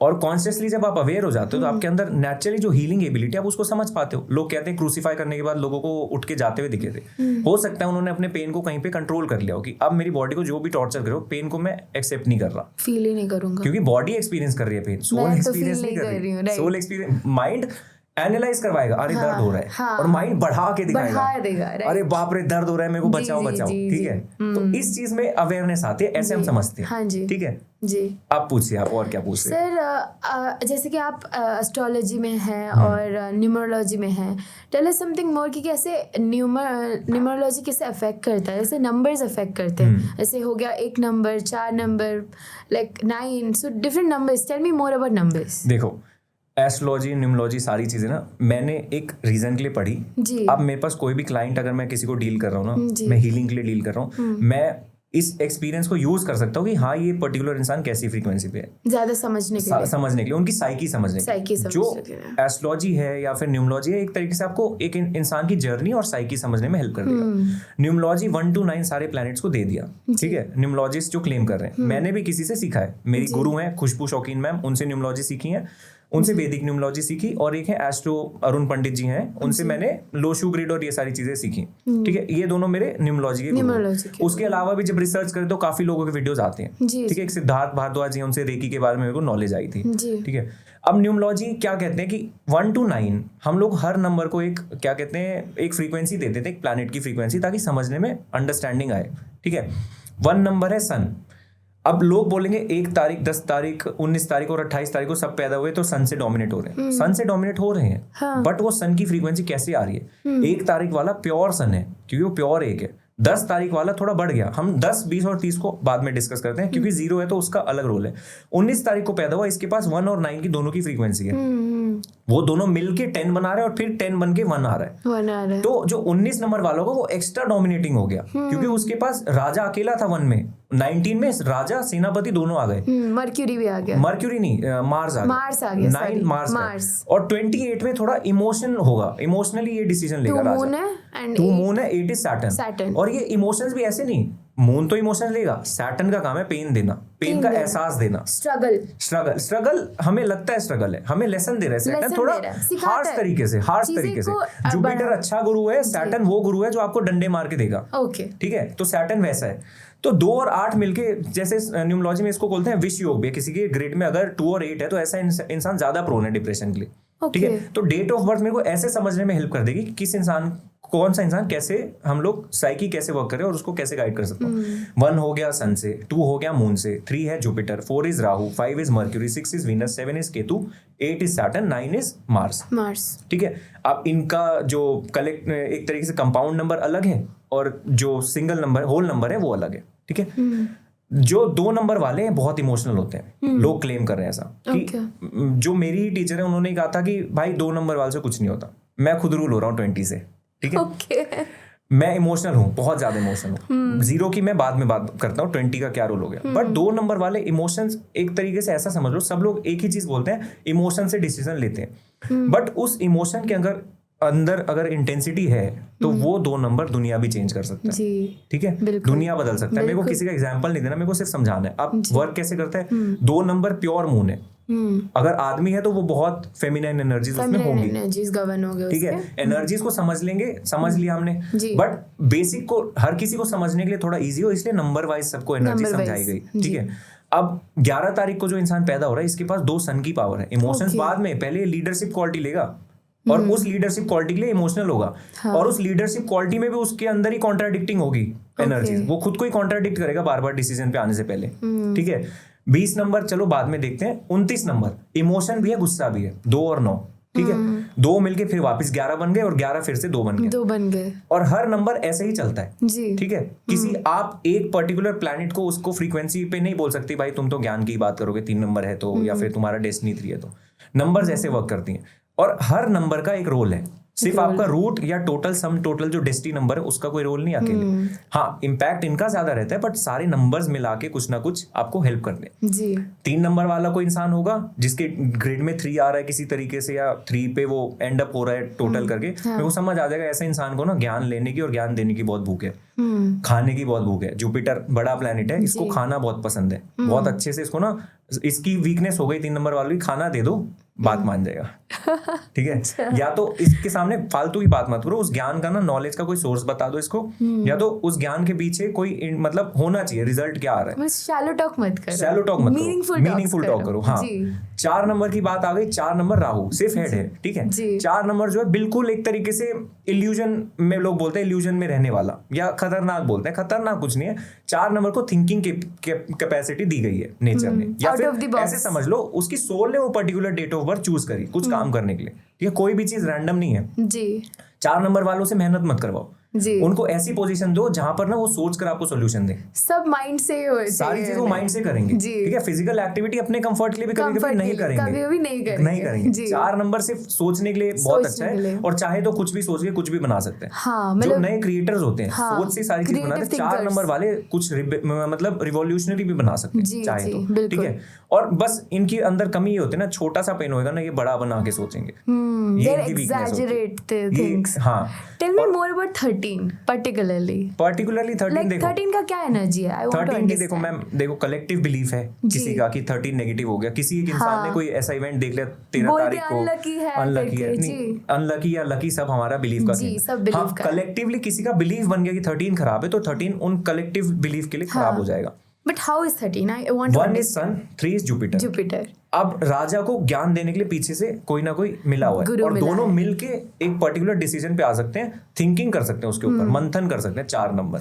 और कॉन्शियसली जब आप अवेयर हो जाते हो तो आपके अंदर नेचुरली जो हीलिंग एबिलिटी आप उसको समझ पाते हो। लोग कहते हैं क्रूसीफाई करने के बाद लोगों को उठ के जाते हुए दिखे थे, हो सकता है उन्होंने अपने पेन को कहीं पे कंट्रोल कर लिया हो कि अब मेरी बॉडी को जो भी टॉर्चर करो, पेन को मैं एक्सेप्ट नहीं कर रहा, फील ही नहीं करूंगा, क्योंकि बॉडी एक्सपीरियंस कर रही है पेन, सोल एक्सपीरियंस नहीं कर रही है। सोल एक्सपीरियंस, माइंड एनालाइज करवाएगा, अरे दर्द हो रहा है, और माइंड बढ़ा के दिखाएगा, अरे बाप रे दर्द हो रहा है, मेरे को बचाओ बचाओ, ठीक है। तो इस चीज में अवेयरनेस आती है, ऐसे हम समझते हैं, ठीक है जी। आप पूछिए, आप और क्या पूछ रहे हैं? सर जैसे कि आप एस्ट्रोलॉजी में हैं और न्यूमरोलॉजी में हैं, टेल अस समथिंग मोर कि कैसे न्यूमरोलॉजी कैसे अफेक्ट करता है, जैसे नंबर्स अफेक्ट करते हैं, जैसे हो गया 1 number, 4 number, like 9, so different numbers, tell me more about numbers. देखो, एस्ट्रोलॉजी, न्यूमरोलॉजी सारी चीजें ना मैंने एक रीजन के लिए पढ़ी। अब मेरे पास कोई भी क्लाइंट, अगर मैं किसी को डील कर रहा हूँ ना, मैं हीलिंग के लिए डील कर रहा हूँ, मैं इस एक्सपीरियंस को यूज कर सकता हूँ कि हाँ ये पर्टिकुलर इंसान कैसी फ्रीक्वेंसी पे है, ज्यादा समझने के लिए उनकी साइकी समझने के लिए। जो एस्ट्रोलॉजी है या फिर न्यूमरोलॉजी है, एक तरीके से आपको एक इंसान की जर्नी और साइकी समझने में हेल्प कर देगा। न्यूमरोलॉजी 1 to 9 सारे प्लैनेट्स को दे दिया, ठीक है। न्यूमरोलॉजिस्ट जो क्लेम कर रहे हैं, मैंने भी किसी से सीखा है, मेरी गुरु हैं खुशबू शौकीन मैम, उनसे न्यूमरोलॉजी सीखी है, उनसे वैदिक न्यूमरोलॉजी सीखी, और एक है एस्ट्रो अरुण पंडित जी हैं, उनसे मैंने लोशू ग्रिड और ये सारी चीजें सीखी, ठीक है। ये दोनों मेरे न्यूमरोलॉजी के गुरु हैं। उसके अलावा भी जब रिसर्च करें तो काफी लोगों के वीडियोस आते हैं, ठीक है। एक सिद्धार्थ भारद्वाज जी, उनसे रेकी के बारे में मेरे को नॉलेज आई थी, ठीक है। अब न्यूमरोलॉजी क्या कहते हैं कि 1 to 9 हम लोग हर नंबर को एक क्या कहते हैं, एक फ्रीक्वेंसी दे देते हैं, एक प्लैनेट की फ्रीक्वेंसी, ताकि समझने में अंडरस्टैंडिंग आए, ठीक है। 1 नंबर है सन। अब लोग बोलेंगे 1 तारीख, 10 तारीख, 19 तारीख और 28 तारीख को सब पैदा हुए तो सन से डोमिनेट हो रहे हैं, सन से डोमिनेट हो रहे हैं, हाँ। बट वो सन की फ्रीक्वेंसी कैसे आ रही है? 1 तारीख वाला प्योर सन है, क्योंकि वो प्योर 1 है। 10 तारीख वाला थोड़ा बढ़ गया, हम 10, 20 और 30 को बाद में डिस्कस करते हैं, क्योंकि 0 है तो उसका अलग रोल है। 19 तारीख को पैदा हुआ, इसके पास 1 और 9 की दोनों की फ्रीक्वेंसी है, वो दोनों मिलके 10 बना रहे हैं और फिर 10 बन के 1 आ रहा है। तो जो 19 नंबर वालों को वो एक्स्ट्रा डोमिनेटिंग हो गया, क्योंकि उसके पास राजा अकेला था 1 में, 19 में राजा सेनापति दोनों आ गए, मर्क्यूरी भी आ गया, मर्क्यूरी नहीं मार्स आ गया, 9 मार्स, और 28 में थोड़ा इमोशन होगा, इमोशनली ये डिसीजन लेगा राजा। 2 मून है, 8 इज सैटर्न, और ये इमोशंस भी ऐसे नहीं, मून तो इमोशन लेगा, सैटर्न का काम है पेन देना, पेन का एहसास देना, स्ट्रगल हमें लगता है स्ट्रगल है, हमें लेसन दे रहा है सैटर्न, थोड़ा हार्श तरीके से। जुपिटर अच्छा गुरु है, सैटर्न वो गुरु है जो आपको डंडे मार के देगा, ठीक है। तो सैटर्न वैसा है। तो 2 और 8 मिलके, जैसे न्यूमरोलॉजी में इसको बोलते हैं विष योग भी, किसी के ग्रिड में अगर 2 और 8 है तो ऐसा इंसान ज्यादा प्रोन है डिप्रेशन के लिए, ठीक है। तो डेट ऑफ बर्थ मेरे को ऐसे समझने में हेल्प कर देगी कि किस इंसान, कौन सा इंसान कैसे, हम लोग साइकी कैसे वर्क करे और उसको कैसे गाइड कर सकते हैं। 1 हो गया सन से, 2 हो गया मून से, 3 है Jupiter, 4 is Rahu, 5 is mercury, 6 is Venus, 7 is Ketu, 8 is Saturn, 9 is Mars, ठीक है। अब इनका जो कलेक्ट एक तरीके से कंपाउंड नंबर अलग है, और जो सिंगल नंबर होल नंबर है वो अलग है, ठीक है। जो 2 नंबर वाले हैं बहुत इमोशनल होते हैं, लोग क्लेम कर रहे हैं ऐसा कि जो मेरी टीचर है उन्होंने कहा था कि भाई 2 नंबर वाले से कुछ नहीं होता, मैं खुद रूल हो रहा हूँ 20 से, ठीक है। मैं इमोशनल हूँ, बहुत ज्यादा इमोशनल हूँ। 0 की मैं बाद में बात करता हूँ 20 का क्या रोल हो गया, बट 2 नंबर वाले इमोशंस, एक तरीके से ऐसा समझ लो, सब लोग एक ही चीज बोलते हैं, इमोशन से डिसीजन लेते हैं, बट उस इमोशन के अंदर अगर इंटेंसिटी है तो वो 2 नंबर दुनिया भी चेंज कर सकता है, ठीक है, दुनिया बदल सकता है। मेरे को किसी का एग्जांपल नहीं देना, मेरे को सिर्फ समझाना है। अब वर्क कैसे करता है, 2 नंबर प्योर मून है, अगर आदमी है तो वो बहुत फेमिनाइन एनर्जीज उसमें होंगी, ठीक है। एनर्जीज को समझ लेंगे, समझ लिया हमने, बट बेसिक को हर किसी को समझने के लिए थोड़ा इजी हो, इसलिए नंबर वाइज सबको एनर्जी समझाई गई, ठीक है। अब 11 तारीख को जो इंसान पैदा हो रहा है, इसके पास 2 सन की पावर है, इमोशंस बाद में, पहले लीडरशिप क्वालिटी लेगा, और उस लीडरशिप क्वालिटी के लिए इमोशनल होगा, और उस लीडरशिप क्वालिटी में भी उसके अंदर ही कॉन्ट्राडिक्टिंग होगी एनर्जी, वो खुद को ही कॉन्ट्राडिक्ट करेगा बार बार डिसीजन पे आने से पहले, ठीक है। 20 नंबर चलो बाद में देखते हैं। 29 नंबर इमोशन भी है, गुस्सा भी है, 2 और 9, ठीक है। 2 मिलके फिर वापस 11 बन गए, और 11 फिर से 2 बन गए, और हर नंबर ऐसे ही चलता है जी, ठीक है। किसी आप एक पर्टिकुलर प्लैनेट को उसको फ्रीक्वेंसी पे नहीं बोल सकती भाई तुम तो ज्ञान की बात करोगे, 3 नंबर है तो, या फिर तुम्हारा डेस्टिनी 3 है तो। नंबर्स ऐसे वर्क करती हैं, और हर नंबर का एक रोल है, सिर्फ आपका रूट या टोटल जो डेस्टिनी नंबर है उसका कोई रोल नहीं अकेले। हाँ, इम्पैक्ट इनका ज्यादा रहता है, बट सारे नंबर्स मिला के कुछ ना कुछ आपको हेल्प करते हैं जी। 3 नंबर वाला कोई इंसान होगा जिसके ग्रेड में 3 आ रहा है किसी तरीके से, या 3 पे वो एंड अप हो रहा है टोटल करके, मेरे को समझ आ जाएगा ऐसे इंसान को ना ज्ञान लेने की और ज्ञान देने की बहुत भूख है, खाने की बहुत भूख है। जुपिटर बड़ा प्लेनेट है, इसको खाना बहुत पसंद है, बहुत अच्छे से इसको ना, इसकी वीकनेस हो गई 3 नंबर वाले की, खाना दे दो बात मान जाएगा, ठीक है। या तो इसके सामने फालतू की बात मत करो, उस ज्ञान का ना, नॉलेज का कोई सोर्स बता दो इसको, या तो उस ज्ञान के पीछे कोई मतलब होना चाहिए, रिजल्ट क्या आ रहा है। शैलो टॉक मत करो, मीनिंगफुल टॉक करो। हाँ, 4 नंबर की बात आ गई। 4 नंबर राहु, सिर्फ हेड है, ठीक है। 4 नंबर जो है बिल्कुल एक तरीके से इल्यूजन में, लोग बोलते हैं इल्यूजन में रहने वाला, या खतरनाक बोलते हैं, खतरनाक कुछ नहीं है। 4 नंबर को थिंकिंग कैपेसिटी दी गई है नेचर ने, या फिर ऐसे समझ लो उसकी सोल ने वो particular date of birth choose करी कुछ काम करने के लिए, ठीक है। कोई भी चीज रैंडम नहीं है जी। 4 नंबर वालों से मेहनत मत करवाओ जी, उनको ऐसी पोजीशन दो जहां पर ना वो सोच कर आपको सोल्यूशन दे, सब माइंड से हो, सारी चीजें वो माइंड से करेंगे, ठीक है। फिजिकल एक्टिविटी अपने कंफर्ट के लिए भी कभी नहीं करेंगे। 4 नंबर सिर्फ सोचने के लिए बहुत अच्छा है, और चाहे तो कुछ भी सोच के कुछ भी बना सकते हैं। हाँ, जो नए क्रिएटर्स होते हैं सोच से सारी चीज बनाते हैं। 4 नंबर वाले कुछ मतलब रिवॉल्यूशनरी भी बना सकते हैं चाहे तो, ठीक है। और बस इनके अंदर कमी ये होती है ना, छोटा सा पेन होगा ना, ये बड़ा बना के सोचेंगे, ये इनकी वीकनेस होती है। हाँ, tell me more about 13 particularly 13 देखो 13 का क्या एनर्जी है? 13 की देखो मैम, देखो कलेक्टिव बिलीफ है किसी का कि 13 नेगेटिव हो गया, किसी एक इंसान ने कोई ऐसा इवेंट देख लिया 13 तारीख को, अनलकी है, नहीं अनलकी या लकी सब हमारा बिलीफ का है। हाँ, कलेक्टिवली किसी का बिलीफ बन गया कि 13 खराब है, तो 13 उन कलेक्टिव बिलीफ के लिए खराब हो जाएगा। But how is 13? I want to 1 is sun, 3 is Jupiter. अब राजा को ज्ञान देने के लिए पीछे से कोई ना कोई मिला हुआ है, और दोनों मिलके एक पर्टिकुलर डिसीजन पे आ सकते हैं, थिंकिंग कर सकते हैं उसके ऊपर, मंथन कर सकते हैं। 4 नंबर,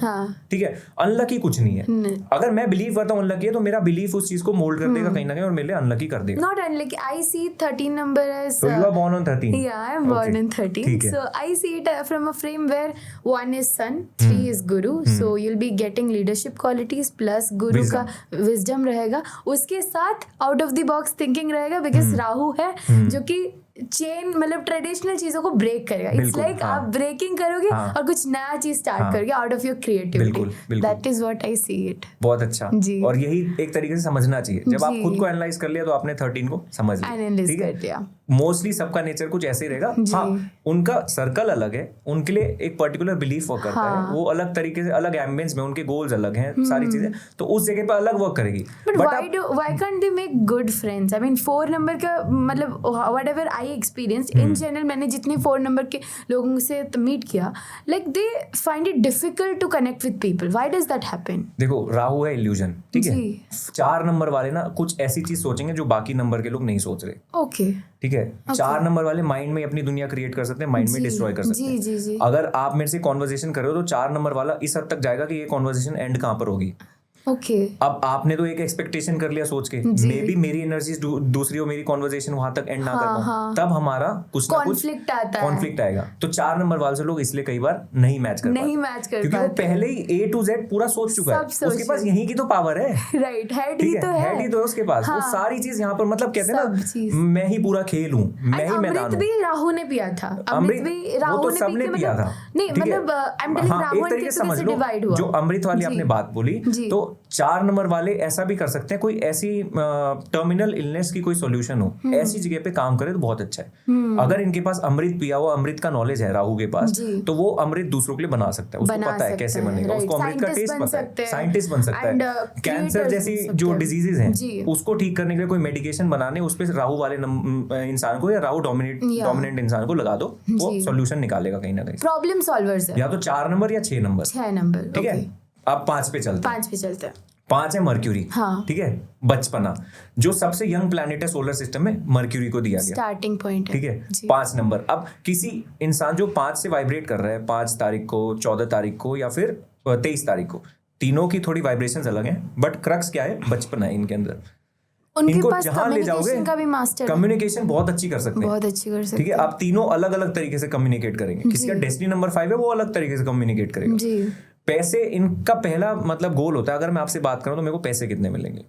ठीक है। अनलकी कुछ नहीं है। अगर मैं बिलीव करता हूँ अनलकी है, तो मेरा बिलीफ उस चीज को मोल्ड कर देगा कहीं ना कहीं, और मेरे लिए अनलकी कर देगा। Not unlucky. I see 13 number as. So you are born on 13. Yeah, I am born on 13. So I see it from a frame where 1 is sun, 3 is guru. So you'll be getting leadership qualities plus guru का wisdom रहेगा, उसके साथ out of the box thinking रहेगा, राहु है जो कि chain मतलब traditional चीजों को ब्रेक करेगा। इट्स लाइक आप ब्रेकिंग करोगे और कुछ नया चीज स्टार्ट करोगे out of your creativity. That is what I see it. बहुत अच्छा जी। और यही एक तरीके से समझना चाहिए। जब आप खुद को एनालाइज कर लिया तो आपने 13 को समझ लिया। मोस्टली सबका नेचर कुछ ऐसे ही रहेगा। हाँ, उनका सर्कल अलग है, उनके लिए एक पर्टिकुलर बिलीफ वर्क करता है, वो अलग तरीके से अलग एम्बियंस में, उनके गोल्स अलग हैं, सारी चीजें, तो उस जगह पर अलग वर्क करेगी। But why can't they make good friends? I mean 4 number का मतलब whatever I experience in general, मैंने जितने 4 नंबर के लोगों से मीट किया, like they find it difficult to connect with people. Why does that happen? देखो, राहु है इल्यूजन, ठीक है। 4 नंबर वाले ना कुछ ऐसी चीज सोचेंगे जो बाकी नंबर के लोग नहीं सोच रहे। ओके, ठीक है। 4 नंबर वाले माइंड में अपनी दुनिया क्रिएट कर सकते हैं, माइंड में डिस्ट्रॉय कर सकते हैं। जी। अगर आप मेरे से कॉन्वर्सेशन कर रहे हो तो 4 नंबर वाला इस हद तक जाएगा कि ये कॉन्वर्सेशन एंड कहाँ पर होगी। ओके, अब आपने तो एक एक्सपेक्टेशन कर लिया सोच के, मे बी मेरी एनर्जी दूसरी हो, मेरी कॉन्वर्सेशन वहां तक एंड ना कर पाऊं, तब हमारा कुछ ना कुछ कॉन्फ्लिक्ट आएगा। तो 4 नंबर वाले से लोग इसलिए कई बार नहीं मैच कर पाते, क्योंकि वो पहले ही A to Z पूरा सोच चुका है, उसके पास यहीं की तो पावर है, राइट, हेड ही तो है उसके पास। वो सारी चीज यहाँ पर मतलब कहते हैं ना, मैं ही पूरा खेल हूँ, मैं ही मैदान हूँ। अमृत भी राहु ने पिया था, अमृत भी राहु ने सबने पिया था। नहीं मतलब आई एम टेलिंग राहु एक तरीके से समझ लो, जो अमृत वाली आपने बात बोली, तो 4 नंबर वाले ऐसा भी कर सकते हैं, कोई ऐसी टर्मिनल इलनेस की कोई सॉल्यूशन हो, ऐसी जगह पे काम करे तो बहुत अच्छा है। अगर इनके पास अमृत पिया हुआ, अमृत का नॉलेज है राहु के पास, तो वो अमृत दूसरों के लिए बना सकता है, उसको पता है कैसे बनेगा, उसको अमृत का टेस्ट पता है, साइंटिस्ट बन सकता है। कैंसर जैसी जो डिजीजेस हैं उसको ठीक करने के लिए कोई मेडिकेशन बनाने, उस पर राहु वाले इंसान को या राहु डोमिनेंट इंसान को लगा दो, वो सॉल्यूशन निकालेगा कहीं ना कहीं। प्रॉब्लम सॉल्वर्स है, या तो 4 नंबर या 6 नंबर, ठीक है। अब 5 पे चलते हैं। 5 है मर्क्यूरी, हाँ। ठीक है, बचपना, जो सबसे यंग प्लैनेट है सोलर सिस्टम में, मर्क्यूरी को दिया गया, स्टार्टिंग पॉइंट है, ठीक है। 5 नंबर, अब किसी इंसान जो 5 से वाइब्रेट कर रहा है, 5 तारीख को, 14 तारीख को या फिर 23 तारीख को, तीनों की थोड़ी वाइब्रेशंस अलग हैं, बट क्रक्स क्या है, बचपना है इनके अंदर। उनके पास जहां ले जाओगे कम्युनिकेशन का भी मास्टर है, कम्युनिकेशन बहुत अच्छी कर सकते हैं, बहुत अच्छी कर सकते ठीक है। आप तीनों अलग अलग तरीके से कम्युनिकेट करेंगे। किसी का डेस्टिनी नंबर 5 है, वो अलग तरीके से कम्युनिकेट करेगा जी। पैसे, इनका पहला मतलब गोल होता है, अगर मैं आपसे बात करूं तो मेरे को पैसे कितने मिलेंगे,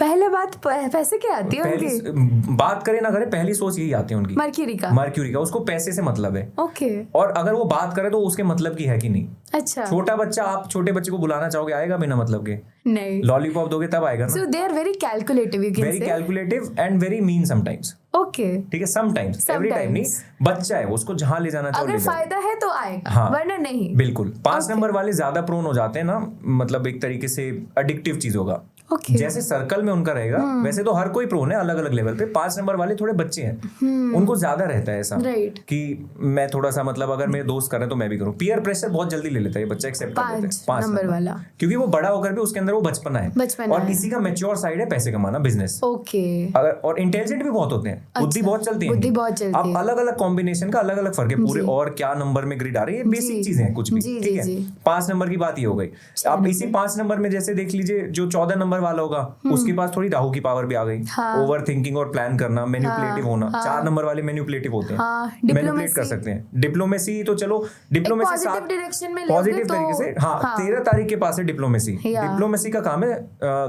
पहले बात पैसे क्या आती है उनकी, पहली बात करें ना करें, पहली सोच यही आती है उनकी, मर्क्यूरी का उसको पैसे से मतलब है। ओके। और अगर वो बात करे तो उसके मतलब की है कि नहीं। अच्छा। छोटा बच्चा, आप छोटे बच्चे को बुलाना चाहोगे, आएगा बिना मतलब के? नहीं। लॉलीपॉप दोगे तब आएगा ना। So they are very calculative, you can very say. Calculative and very mean sometimes, Okay. ठीक है, समटाइम्स, एवरी टाइम नहीं। बच्चा है, उसको जहां ले जाना चाहो अगर ले जाओ। फायदा है तो आएगा, हाँ, वरना नहीं। बिल्कुल। 5 नंबर वाले ज्यादा प्रोन हो जाते हैं ना, मतलब एक तरीके से एडिक्टिव चीजों का। Okay. जैसे सर्कल में उनका रहेगा, वैसे तो हर कोई प्रोन है अलग अलग लेवल पे। 5 नंबर वाले थोड़े बच्चे हैं, उनको ज्यादा रहता है ऐसा, Right. कि मैं थोड़ा सा, मतलब अगर मेरे दोस्त कर रहे हैं तो मैं भी करूं। पीयर प्रेशर बहुत जल्दी ले लेता है ये बच्चा, एक्सेप्ट कर लेता है 5 नंबर वाला, क्योंकि वो बड़ा होकर भी उसके अंदर वो बचपना है, और किसी का मैच्योर साइड है पैसे कमाना, बिजनेस। ओके। अगर और इंटेलिजेंट भी बहुत होते हैं, बुद्धि बहुत चलती है, बुद्धि बहुत चलती अब है। अलग अलग कॉम्बिनेशन का अलग अलग फर्क है पूरे, और क्या नंबर में ग्रिड आ रही है, बेसिक चीजें हैं कुछ भी, ठीक है। 5 नंबर की बात ये हो गई। अब इसी 5 नंबर में जैसे देख लीजिए, जो 14 नंबर वाला होगा उसके पास थोड़ी राहु की पावर भी आ गई, ओवर थिंकिंग और प्लान करना, मैनिपुलेटिव होना। 4 नंबर वाले मैनिपुलेटिव होते हैं, मैनिपुलेट कर सकते हैं। डिप्लोमेसी तो चलो, डिप्लोमेसी पॉजिटिव डायरेक्शन में पॉजिटिव तरीके से, हाँ, 13 तारीख के पास है डिप्लोमेसी। डिप्लोमेसी का काम है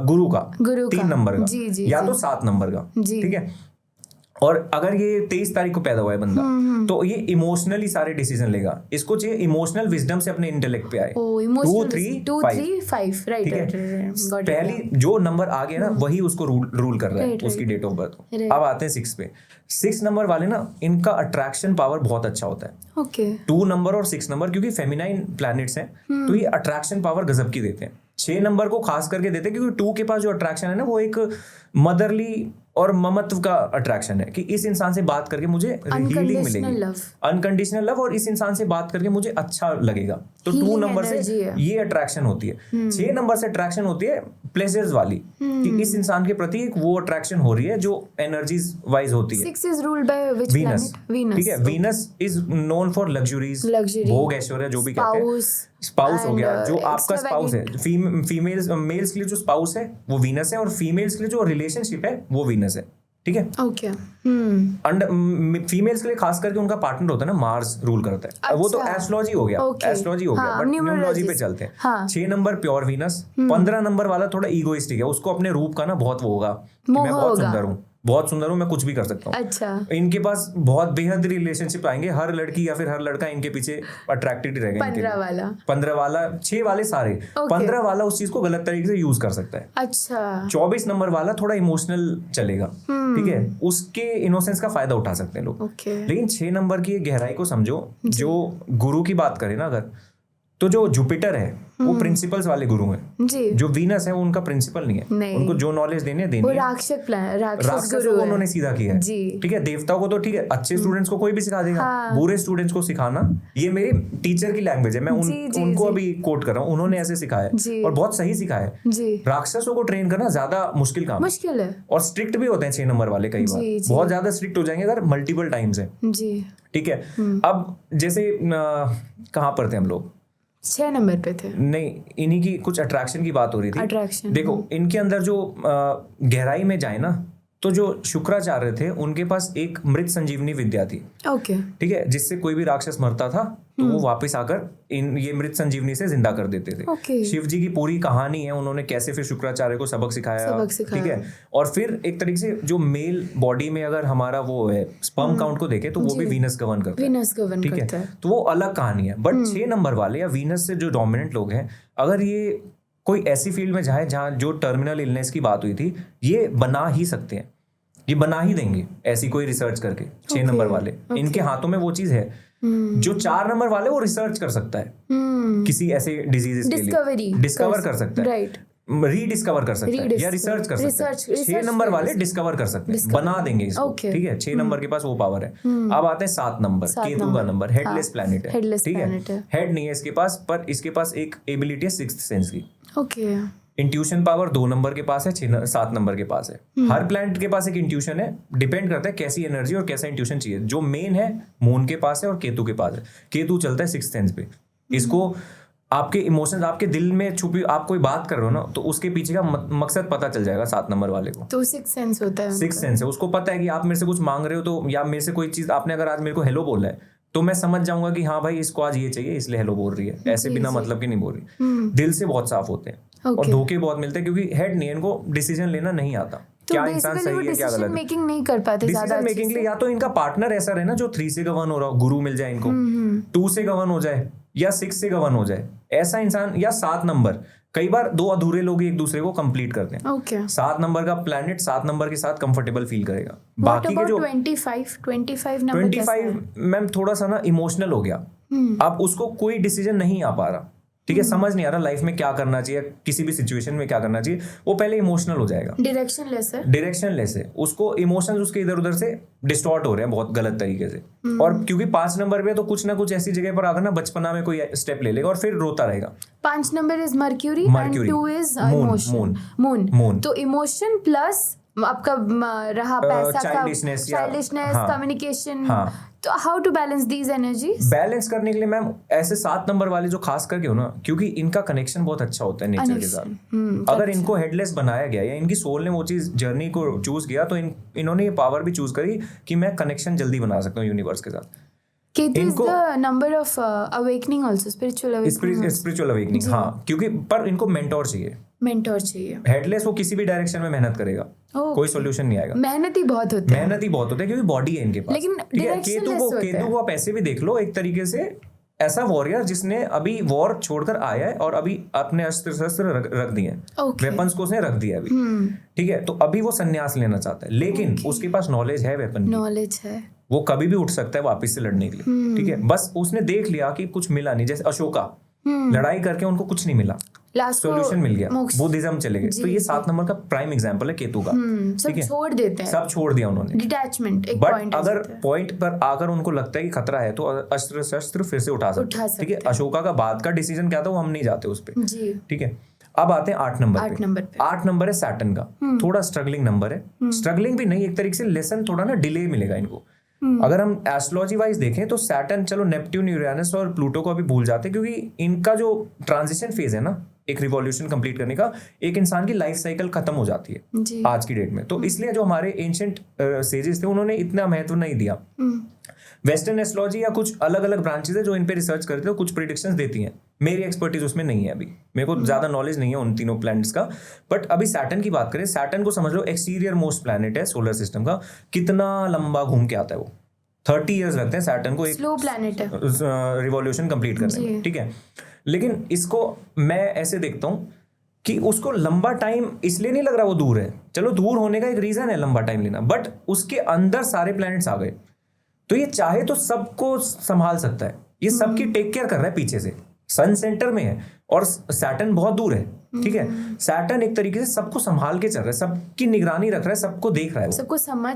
गुरु का 3 नंबर का, या तो 7 नंबर का, ठीक है। और अगर ये 23 तारीख को पैदा हुआ है बंदा, तो ये इमोशनली सारे डिसीजन लेगा। इसको चाहिए इमोशनल विजडम से अपने इंटेलेक्ट पे आए। 2, 3, 5, ठीक है। पहली जो नंबर आ गया ना, वही उसको रूल कर रहा है, उसकी डेट ऑफ बर्थ। अब आते हैं 6 पे। 6 नंबर वाले ना, इनका अट्रैक्शन पावर बहुत अच्छा होता है। ओके। 2 नंबर और 6 नंबर, क्योंकि फेमिनाइन प्लैनेट्स हैं, तो ये अट्रैक्शन पावर गजब की देते हैं। 6 नंबर को खास करके देते हैं, क्योंकि 2 के पास जो अट्रैक्शन है ना, वो एक मदरली और ममत्व का अट्रैक्शन है, कि इस इंसान से बात करके मुझे हीलिंग मिलेगी, अनकंडीशनल लव, और इस इंसान से बात करके मुझे अच्छा लगेगा। तो 2 नंबर से ये अट्रैक्शन होती है। 6 नंबर से अट्रैक्शन होती है प्लेजर्स वाली, कि इस इंसान के प्रति एक वो अट्रैक्शन हो रही है जो एनर्जीज वाइज होती है। 6 is ruled by which Venus, planet? ठीक है। Venus is known for luxuries, भोग ऐश्वर्य, जो भी कहते हैं। स्पाउस हो गया, जो आपका स्पाउस है। फीमेल्स, मेल्स के लिए जो स्पाउस है वो वीनस है, और फीमेल्स के लिए जो रिलेशनशिप है वो वीनस है, ठीक है। ओके। फीमेल्स के लिए खास करके उनका पार्टनर होता है ना, मार्स रूल करता है। अच्छा। वो तो एस्ट्रोलॉजी हो गया, एस्ट्रोलॉजी हो गया, बट न्यूमरोलॉजी पे चलते हैं। 6 नंबर प्योर वीनस, 15 नंबर वाला थोड़ा ईगोइस्टिक है, उसको अपने रूप का ना बहुत वो होगा, मैं बहुत सुंदर हूँ, बहुत सुंदर हूँ, मैं कुछ भी कर सकता हूँ। अच्छा। इनके पास बहुत बेहद रिलेशनशिप आएंगे, हर लड़की या फिर हर लड़का इनके पीछे अट्रैक्टेड रहेगा। 15 वाला 6 वाले सारे, 15 वाला उस चीज को गलत तरीके से यूज कर सकता है। अच्छा। 24 नंबर वाला थोड़ा इमोशनल चलेगा, ठीक है, उसके इनोसेंस का फायदा उठा सकते हैं लोग। लेकिन 6 नंबर की गहराई को समझो। जो गुरु की बात करें ना अगर, तो जो जुपिटर है वो प्रिंसिपल्स वाले गुरु हैं जी। जो वीनस है वो उनका प्रिंसिपल नहीं है, उनको जो नॉलेज देनी है, वो राक्षस गुरु है, उन्होंने सीधा किया है, ठीक है। देवताओं को तो ठीक है, अच्छे स्टूडेंट्स को कोई भी सिखा देगा, बुरे स्टूडेंट्स को सिखाना, ये मेरी टीचर की लैंग्वेज है, मैं उनको अभी कोट कर रहा हूँ, उन्होंने ऐसे सिखाया और बहुत सही सिखाया है। राक्षसों को ट्रेन करना ज्यादा मुश्किल काम है, और स्ट्रिक्ट भी होते हैं 6 नंबर वाले, कई बार बहुत ज्यादा स्ट्रिक्ट हो जाएंगे अगर मल्टीपल टाइम्स है, ठीक है। अब जैसे कहाँ पर थे हम लोग, 6 नंबर पे थे, नहीं, इन्हीं की कुछ अट्रैक्शन की बात हो रही थी। अट्रैक्शन, देखो इनके अंदर जो गहराई में जाए ना, तो जो शुक्राचार्य थे उनके पास एक मृत संजीवनी विद्या थी, ओके, ठीक है, जिससे कोई भी राक्षस मरता था तो वो वापस आकर ये मृत संजीवनी से जिंदा कर देते थे। शिव जी की पूरी कहानी है, उन्होंने कैसे फिर शुक्राचार्य को सबक सिखाया, ठीक है। और फिर एक तरीके से जो मेल बॉडी में अगर हमारा वो है स्पर्म काउंट को देखे तो वो भी वीनस गवर्न करता है, ठीक है, तो वो अलग कहानी है। बट 6 नंबर वाले या वीनस से जो डोमिनेंट लोग हैं, अगर ये कोई ऐसी फील्ड में जाए जहाँ जो टर्मिनल इलनेस की बात हुई थी, ये बना ही सकते हैं, ये बना ही देंगे ऐसी कोई रिसर्च करके। 6 नंबर वाले, इनके हाथों में वो चीज है। जो 4 नंबर वाले वो रिसर्च कर सकता है किसी ऐसे डिजीज के लिए, डिस्कवर कर सकता है, रीडिस्कवर कर सकता है या रिसर्च कर सकता है। 6 नंबर वाले डिस्कवर कर सकते हैं, बना देंगे इसको, ठीक है। 6 नंबर के पास वो पावर है। अब आते हैं 7 नंबर, केतु का नंबर, हेडलेस प्लैनेट है, ठीक है, हेड नहीं है इसके पास, पर इसके पास एक एबिलिटी है 6th सेंस की, ओके। इंट्यूशन पावर 2 नंबर के पास है, 7 नंबर के पास है। हर प्लैनेट के पास एक इंट्यूशन है, डिपेंड करता है कैसी एनर्जी और कैसा इंट्यूशन चाहिए। जो मेन है मून के पास है और केतु के पास है। केतु चलता है 6th सेंस पे। इसको आपके इमोशंस, आपके दिल में छुपी, आप कोई बात कर रहे हो ना, तो उसके पीछे का मकसद पता चल जाएगा 7 नंबर वाले को। तो 6th सेंस होता है, 6th सेंस है। उसको पता है कि आप मेरे से कुछ मांग रहे हो, तो या मेरे से कोई चीज आपने अगर आज मेरे को हेलो बोला है, तो मैं समझ जाऊंगा कि हाँ भाई इसको आज ये चाहिए, इसलिए हेलो बोल रही है, ऐसे बिना मतलब की नहीं बोल रही। दिल से बहुत साफ होते हैं और धोखे बहुत मिलते हैं, क्योंकि हेड नहीं है, इनको डिसीजन लेना नहीं आता। तो क्या इंसान सही है क्या गलत है, मेकिंग नहीं कर पाते ज्यादा। डिसीजन मेकिंग के लिए या तो इनका पार्टनर ऐसा रहे ना जो 3 से गवर्न हो रहा हो, गुरु मिल जाए इनको, 2 से गवर्न हो जाए या 6 से गवर्न हो जाए, ऐसा इंसान, या 7 नंबर। कई बार 2 अधूरे लोग एक दूसरे को कंप्लीट करते हैं। ओके 7 नंबर का प्लैनेट 7 नंबर के साथ कंफर्टेबल फील करेगा। बाकी के जो 25 नंबर 25 मैम थोड़ा सा ना इमोशनल हो गया। अब उसको कोई डिसीजन नहीं आ पा रहा, ठीक है, समझ नहीं आ रहा लाइफ में क्या करना चाहिए, किसी भी सिचुएशन में क्या करना चाहिए, वो पहले इमोशनल हो जाएगा। डायरेक्शनलेस है, उसको इमोशंस उसके इधर उधर से डिस्टॉर्ट हो रहे हैं बहुत गलत तरीके से। और क्योंकि 5 नंबर पे तो कुछ ना कुछ ऐसी जगह पर आकर ना बचपना में कोई स्टेप ले लेगा और फिर रोता रहेगा। 5 number is Mercury and 2 is emotion, moon. तो इमोशन प्लस आपका रहा पैसा का चाइल्डिशनेस, कम्युनिकेशन। तो how to balance these energies? Balance करने के लिए मैम ऐसे 7 नंबर वाले जो खास करके हो ना, क्योंकि इनका कनेक्शन बहुत अच्छा होता है नेचर के साथ। अगर इनको हेडलेस बनाया गया या इनकी सोल ने वो चीज जर्नी को चूज किया, तो इन्होंने ये पावर भी चूज करी कि मैं कनेक्शन जल्दी बना सकता हूँ यूनिवर्स के साथ। Ketu is the number of awakening also, spiritual awakening. हाँ, क्योंकि पर इनको मेंटोर चाहिए। हेडलेस वो किसी भी डायरेक्शन में मेहनत करेगा, कोई सॉल्यूशन नहीं आएगा। मेहनत ही बहुत होता है क्योंकि बॉडी है इनके पास। लेकिन केतु को आप ऐसे भी देख लो, एक तरीके से ऐसा वॉरियर जिसने अभी वॉर छोड़कर आया है और अभी अपने अस्त्र शस्त्र रख दिए हैं, वेपन्स को उसने रख दिया अभी, ठीक है। तो अभी वो संन्यास लेना चाहता है, लेकिन उसके पास नॉलेज है, वेपन नॉलेज है, वो कभी भी उठ सकता है वापस से लड़ने के लिए, ठीक है। बस उसने देख लिया कि कुछ मिला नहीं, जैसे अशोका लड़ाई करके उनको कुछ नहीं मिला, सॉल्यूशन मिल गया, बुद्धिज्म चले गए। तो ये 7 नंबर का प्राइम एग्जांपल है केतु का, ठीक है। छोड़ देते हैं, सब छोड़ दिया उन्होंने, डिटैचमेंट। बट अगर पॉइंट पर आकर उनको लगता है कि खतरा है, तो अस्त्र शस्त्र फिर से उठा सकते हैं, ठीक है। अशोका का बाद का डिसीजन क्या था वो हम नहीं जाते उस पर, ठीक है। अब आते हैं 8 नंबर पे। 8 नंबर है सैटर्न का, थोड़ा स्ट्रगलिंग नंबर है। स्ट्रगलिंग भी नहीं, एक तरीके से लेसन थोड़ा ना डिले मिलेगा इनको। अगर हम एस्ट्रोलॉजी वाइज देखें तो सैटर्न, चलो नेपट्यून, यूरेनस और प्लूटो को अभी भूल जाते हैं, क्योंकि इनका जो ट्रांजिशन फेज है ना, एक रिवॉल्यूशन कंप्लीट करने का, एक इंसान की लाइफ साइकिल खत्म हो जाती है आज की डेट में। तो इसलिए जो हमारे एंशिएंट सेजेस थे उन्होंने इतना महत्व नहीं दिया। वेस्टर्न एस्ट्रोलॉजी या कुछ अलग अलग ब्रांचेस है जो इन पे रिसर्च करते हैं, कुछ प्रिडिक्शंस देती हैं। मेरी एक्सपर्टीज उसमें नहीं है, अभी मेरे को ज्यादा नॉलेज नहीं है उन तीनों प्लैनेट्स का। बट अभी सैटर्न की बात करें, सैटर्न को समझ लो एक्सटीरियर मोस्ट प्लैनेट है सोलर सिस्टम का। कितना लंबा घूम के आता है वो, 30 ईयर्स लगते हैं सैटर्न को एक स्लो प्लैनेट है रिवॉल्यूशन कंप्लीट करने में, ठीक है। लेकिन इसको मैं ऐसे देखता हूँ कि उसको लंबा टाइम इसलिए नहीं लग रहा वो दूर है, चलो दूर होने का एक रीजन है लंबा टाइम लेना, बट उसके अंदर सारे प्लैनेट्स आ गए, तो ये चाहे तो सबको संभाल सकता है, ये सबकी टेक केयर कर रहा है पीछे से। सन सेंटर में है और सैटर्न बहुत दूर है, ठीक है। सैटर्न एक तरीके से सबको संभाल के चल रहा है, सबकी निगरानी रख रहा है, सबको देख रहा है, सबको समझ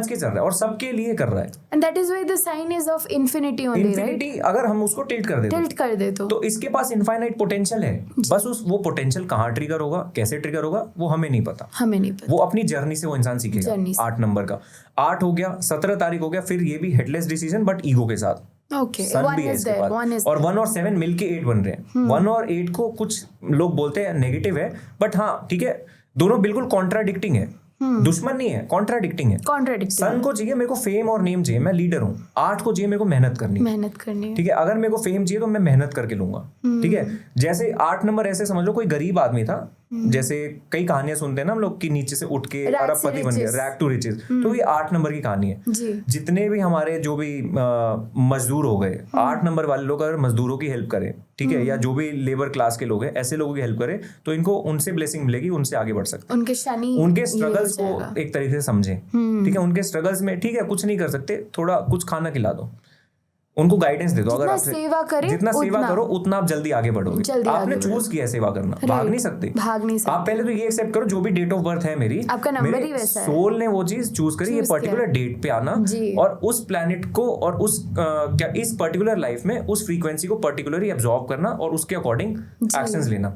के चल रहा है और सबके लिए कर रहा है। And that is why the sign is of infinity only, right? Infinity अगर हम उसको टिल्ट कर दे तो इसके पास इनफाइनाइट पोटेंशियल है, बस वो पोटेंशियल कहाँ ट्रिगर होगा, कैसे ट्रिगर होगा, वो हमें नहीं पता। वो अपनी जर्नी से वो इंसान सीखेगा। 8 नंबर का 8 हो गया, 17 तारीख हो गया, फिर ये भी हेडलेस डिसीजन बट ईगो के साथ। सन भी है इसके पास, और 1 और 7 मिलके 8 बन रहे हैं। 1 और 8 को कुछ लोग बोलते हैं नेगेटिव है, बट हाँ ठीक है, दोनों बिल्कुल कॉन्ट्राडिक्टिंग है, दुश्मन नहीं है, कॉन्ट्राडिक्टिंग है। सन को चाहिए मेरे को फेम और नेम चाहिए, मैं लीडर हूँ। 8 को चाहिए मेरे को मेहनत करनी, ठीक है। अगर मेरे को फेम चाहिए तो मैं मेहनत करके लूंगा, ठीक है। जैसे 8 नंबर ऐसे समझ लो कोई गरीब आदमी था, जैसे कई कहानियां सुनते हैं ना हम लोग कि नीचे से उठ के अरबपति बन गया, रैग टू रिचेस, तो ये 8 नंबर की कहानी है। जितने भी हमारे जो भी मजदूर हो गए, 8 नंबर वाले लोग अगर मजदूरों की हेल्प करें, ठीक है, या जो भी लेबर क्लास के लोग हैं ऐसे लोगों की हेल्प करें, तो इनको उनसे ब्लेसिंग मिलेगी, उनसे आगे बढ़ सकते हैं। उनके स्ट्रगल्स को एक तरीके से समझें, ठीक है। उनके स्ट्रगल्स में ठीक है कुछ नहीं कर सकते, थोड़ा कुछ खाना खिला दो, उनको गाइडेंस दे दो। अगर आप जितना सेवा करो उतना आप जल्दी आगे बढ़ोगे। आपने चूज किया है सेवा करना, भाग नहीं सकते। आप पहले तो ये एक्सेप्ट करो जो भी डेट ऑफ बर्थ है मेरी, आपका नंबर ही वैसा है, सोल ने वो चीज चूज करी, ये पर्टिकुलर डेट पे आना और उस प्लैनेट को और उस इस पर्टिकुलर लाइफ में उस फ्रीक्वेंसी को पर्टिकुलरली एब्जॉर्ब करना और उसके अकॉर्डिंग एक्शंस लेना।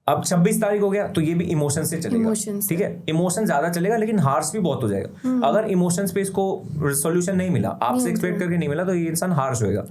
अब 26 तारीख हो गया तो ये भी इमोशन से चलेगा, ठीक है, इमोशन ज्यादा चलेगा लेकिन हार्श भी बहुत हो जाएगा। अगर इमोशंस पे इसको सोल्यूशन नहीं मिला, आपसे एक्सपेक्ट करके नहीं मिला, तो ये इंसान हार्श होएगा।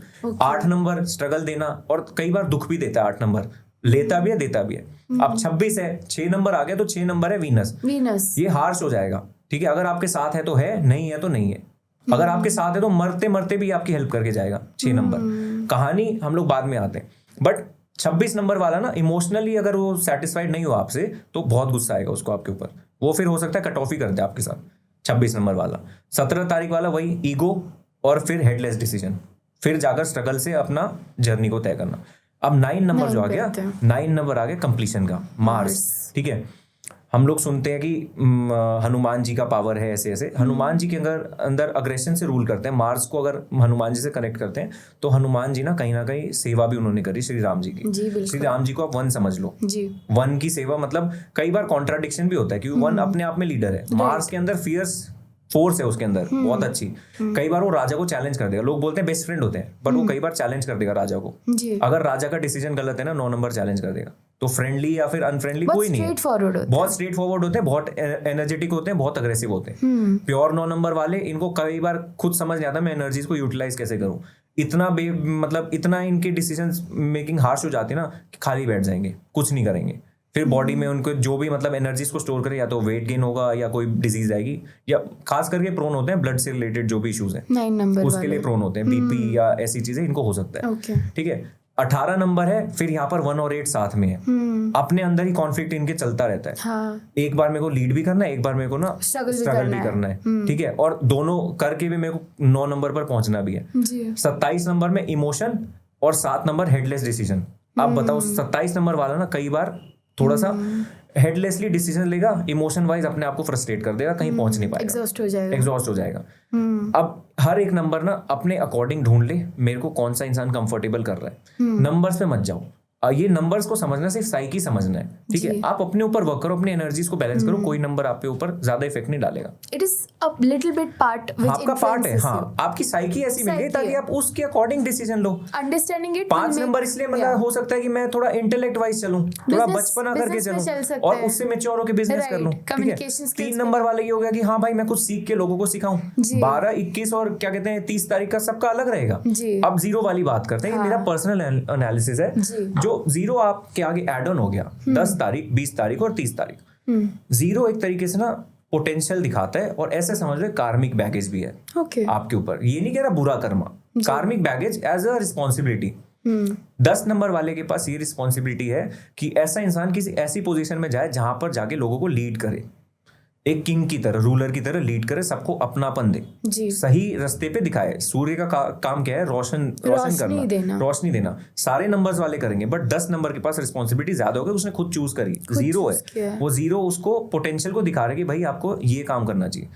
8 नंबर स्ट्रगल देना, और कई बार दुख भी देता है 8 नंबर, लेता भी है देता भी है। अब 26 है, 6 नंबर आ गया तो 6 नंबर है वीनस, ये हार्श हो जाएगा, ठीक है। अगर आपके साथ है तो है, नहीं है तो नहीं है। अगर आपके साथ है तो मरते मरते भी आपकी हेल्प करके जाएगा 6 नंबर। कहानी हम लोग बाद में आते हैं, बट 26 नंबर वाला ना इमोशनली अगर वो सेटिस्फाइड नहीं हो आपसे तो बहुत गुस्सा आएगा उसको आपके ऊपर, वो फिर हो सकता है कट ऑफ ही कर दे आपके साथ 26 नंबर वाला। 17 तारीख वाला वही ईगो और फिर हेडलेस डिसीजन, फिर जाकर स्ट्रगल से अपना जर्नी को तय करना। अब 9 नंबर जो आ गया, 9 नंबर आ गया कंप्लीशन का, मार्स, ठीक है। हम लोग सुनते हैं कि हनुमान जी का पावर है, ऐसे ऐसे हनुमान जी के अंदर अग्रेशन से रूल करते हैं। मार्स को अगर हनुमान जी से कनेक्ट करते हैं तो हनुमान जी ना कहीं सेवा भी उन्होंने करी श्री राम जी की। श्री राम जी को आप वन समझ लो जी। वन की सेवा मतलब कई बार कॉन्ट्राडिक्शन भी होता है क्योंकि वन अपने आप में लीडर है, मार्स के अंदर फियर्स फोर्स है उसके अंदर बहुत अच्छी। कई बार वो राजा को चैलेंज कर देगा, लोग बोलते हैं बेस्ट फ्रेंड होते हैं, बट वो कई बार चैलेंज कर देगा राजा को। अगर राजा का डिसीजन गलत है ना, 9 नंबर चैलेंज कर देगा। तो फ्रेंडली या फिर अनफ्रेंडली कोई नहीं है, बहुत स्ट्रेट फॉरवर्ड होते हैं, बहुत एनर्जेटिक होते हैं, बहुत अग्रेसिव होते हैं। प्योर 9 नंबर वाले, इनको कई बार खुद समझ नहीं आता मैं एनर्जीज को यूटिलाइज कैसे करूं। इतना इनके डिसीजन मेकिंग हार्श हो जाती है ना कि खाली बैठ जाएंगे, कुछ नहीं करेंगे। फिर बॉडी में उनको जो भी एनर्जीज को स्टोर करे, या तो वेट गेन होगा या कोई डिजीज आएगी, या खास करके प्रोन होते हैं ब्लड से रिलेटेड जो भी इश्यूज हैं 9 नंबर उसके लिए प्रोन होते हैं, बीपी या ऐसी चीजें इनको हो सकता है, ठीक है। 18 नंबर है, फिर यहाँ पर 1 और 8 साथ में है, अपने अंदर ही कॉन्फ्लिक्ट इनके चलता रहता है। हाँ। एक बार मेरे को लीड भी करना है, एक बार मेरे को ना स्ट्रगल भी करना है, ठीक है। और दोनों करके भी मेरे को 9 नंबर पर पहुंचना भी है। 27 नंबर में इमोशन और 7 नंबर हेडलेस डिसीजन। अब बताओ 27 नंबर वाला ना कई बार थोड़ा सा हेडलेसली डिसीजन लेगा, इमोशन वाइज अपने आप को फ्रस्ट्रेट कर देगा, कहीं पहुंच नहीं पाएगा, एग्जॉस्ट हो जाएगा। अब हर एक नंबर ना अपने अकॉर्डिंग ढूंढ ले मेरे को कौन सा इंसान कंफर्टेबल कर रहा है। नंबर्स पे मत जाओ, ये नंबर्स को समझना सिर्फ साइकी समझना है, ठीक है। आप अपने ऊपर वर्क करो, अपनी एनर्जीज को बैलेंस करो, कोई नंबर आप पे ऊपर ज्यादा इफेक्ट नहीं डालेगा। It is a little bit part which आपका पार्ट है, हाँ, आपकी साइकी ऐसी मिल गई ताकि आप उसके according decision low. Understanding it 5 number इसलिए हो सकता है कि मैं थोड़ा इंटेलेक्ट वाइज चलूं, थोड़ा बचपना करके चलूं और उससे मैच्योर होके बिजनेस कर लूं, ठीक है। 3 नंबर वाले ये हो गया कि हाँ भाई मैं कुछ सीख के लोगों को सिखाऊं। 12, 21 और क्या कहते हैं 30 तारीख का सबका अलग रहेगा। अब 0 वाली बात करते हैं, ये मेरा पर्सनल एनालिसिस है। जो 0 आप के आगे एड ऑन हो गया 10 तारीख, 20 तारीख और 30 तारीख। 0 एक तरीके से ना पोटेंशियल दिखाता है, और ऐसे समझ लो कार्मिक बैगेज भी है आपके ऊपर। ये नहीं कह रहा बुरा karma, karmic baggage as a responsibility. 10 number वाले के पास ये रिस्पॉन्सिबिलिटी है कि ऐसा इंसान किसी ऐसी पोजीशन में जाए जहां पर जाके लोगों को लीड करे, एक किंग की तरह, रूलर की तरह लीड करे, सबको अपनापन दे, सही रास्ते पे दिखाए। सूर्य का काम क्या है? रोशन करना, रोशनी देना। सारे नंबर्स वाले करेंगे, बट 10 नंबर के पास रिस्पॉन्सिबिलिटी ज्यादा होगी, उसने खुद चूज करी। 0 है, वो 0 उसको पोटेंशियल को दिखा रहा है कि भाई आपको ये काम करना चाहिए।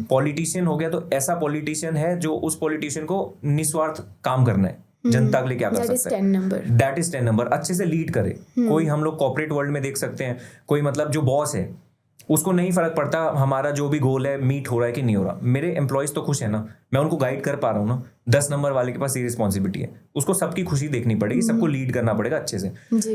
पॉलिटिशियन हो गया तो ऐसा पॉलिटिशियन है जो उस पॉलिटिशियन को निस्वार्थ काम करना है, जनता के लिए क्या कर सकता है, दैट इज 10 नंबर। अच्छे से लीड करे। कोई हम लोग कॉर्पोरेट वर्ल्ड में देख सकते हैं, कोई जो बॉस है उसको नहीं फर्क पड़ता हमारा जो भी गोल है मीट हो रहा है कि नहीं हो रहा, मेरे एम्प्लॉयज तो खुश है ना, मैं उनको गाइड कर पा रहा हूँ ना। 10 नंबर वाले के पास ये रिस्पॉन्सिबिलिटी है, उसको सबकी खुशी देखनी पड़ेगी, सबको लीड करना पड़ेगा अच्छे से।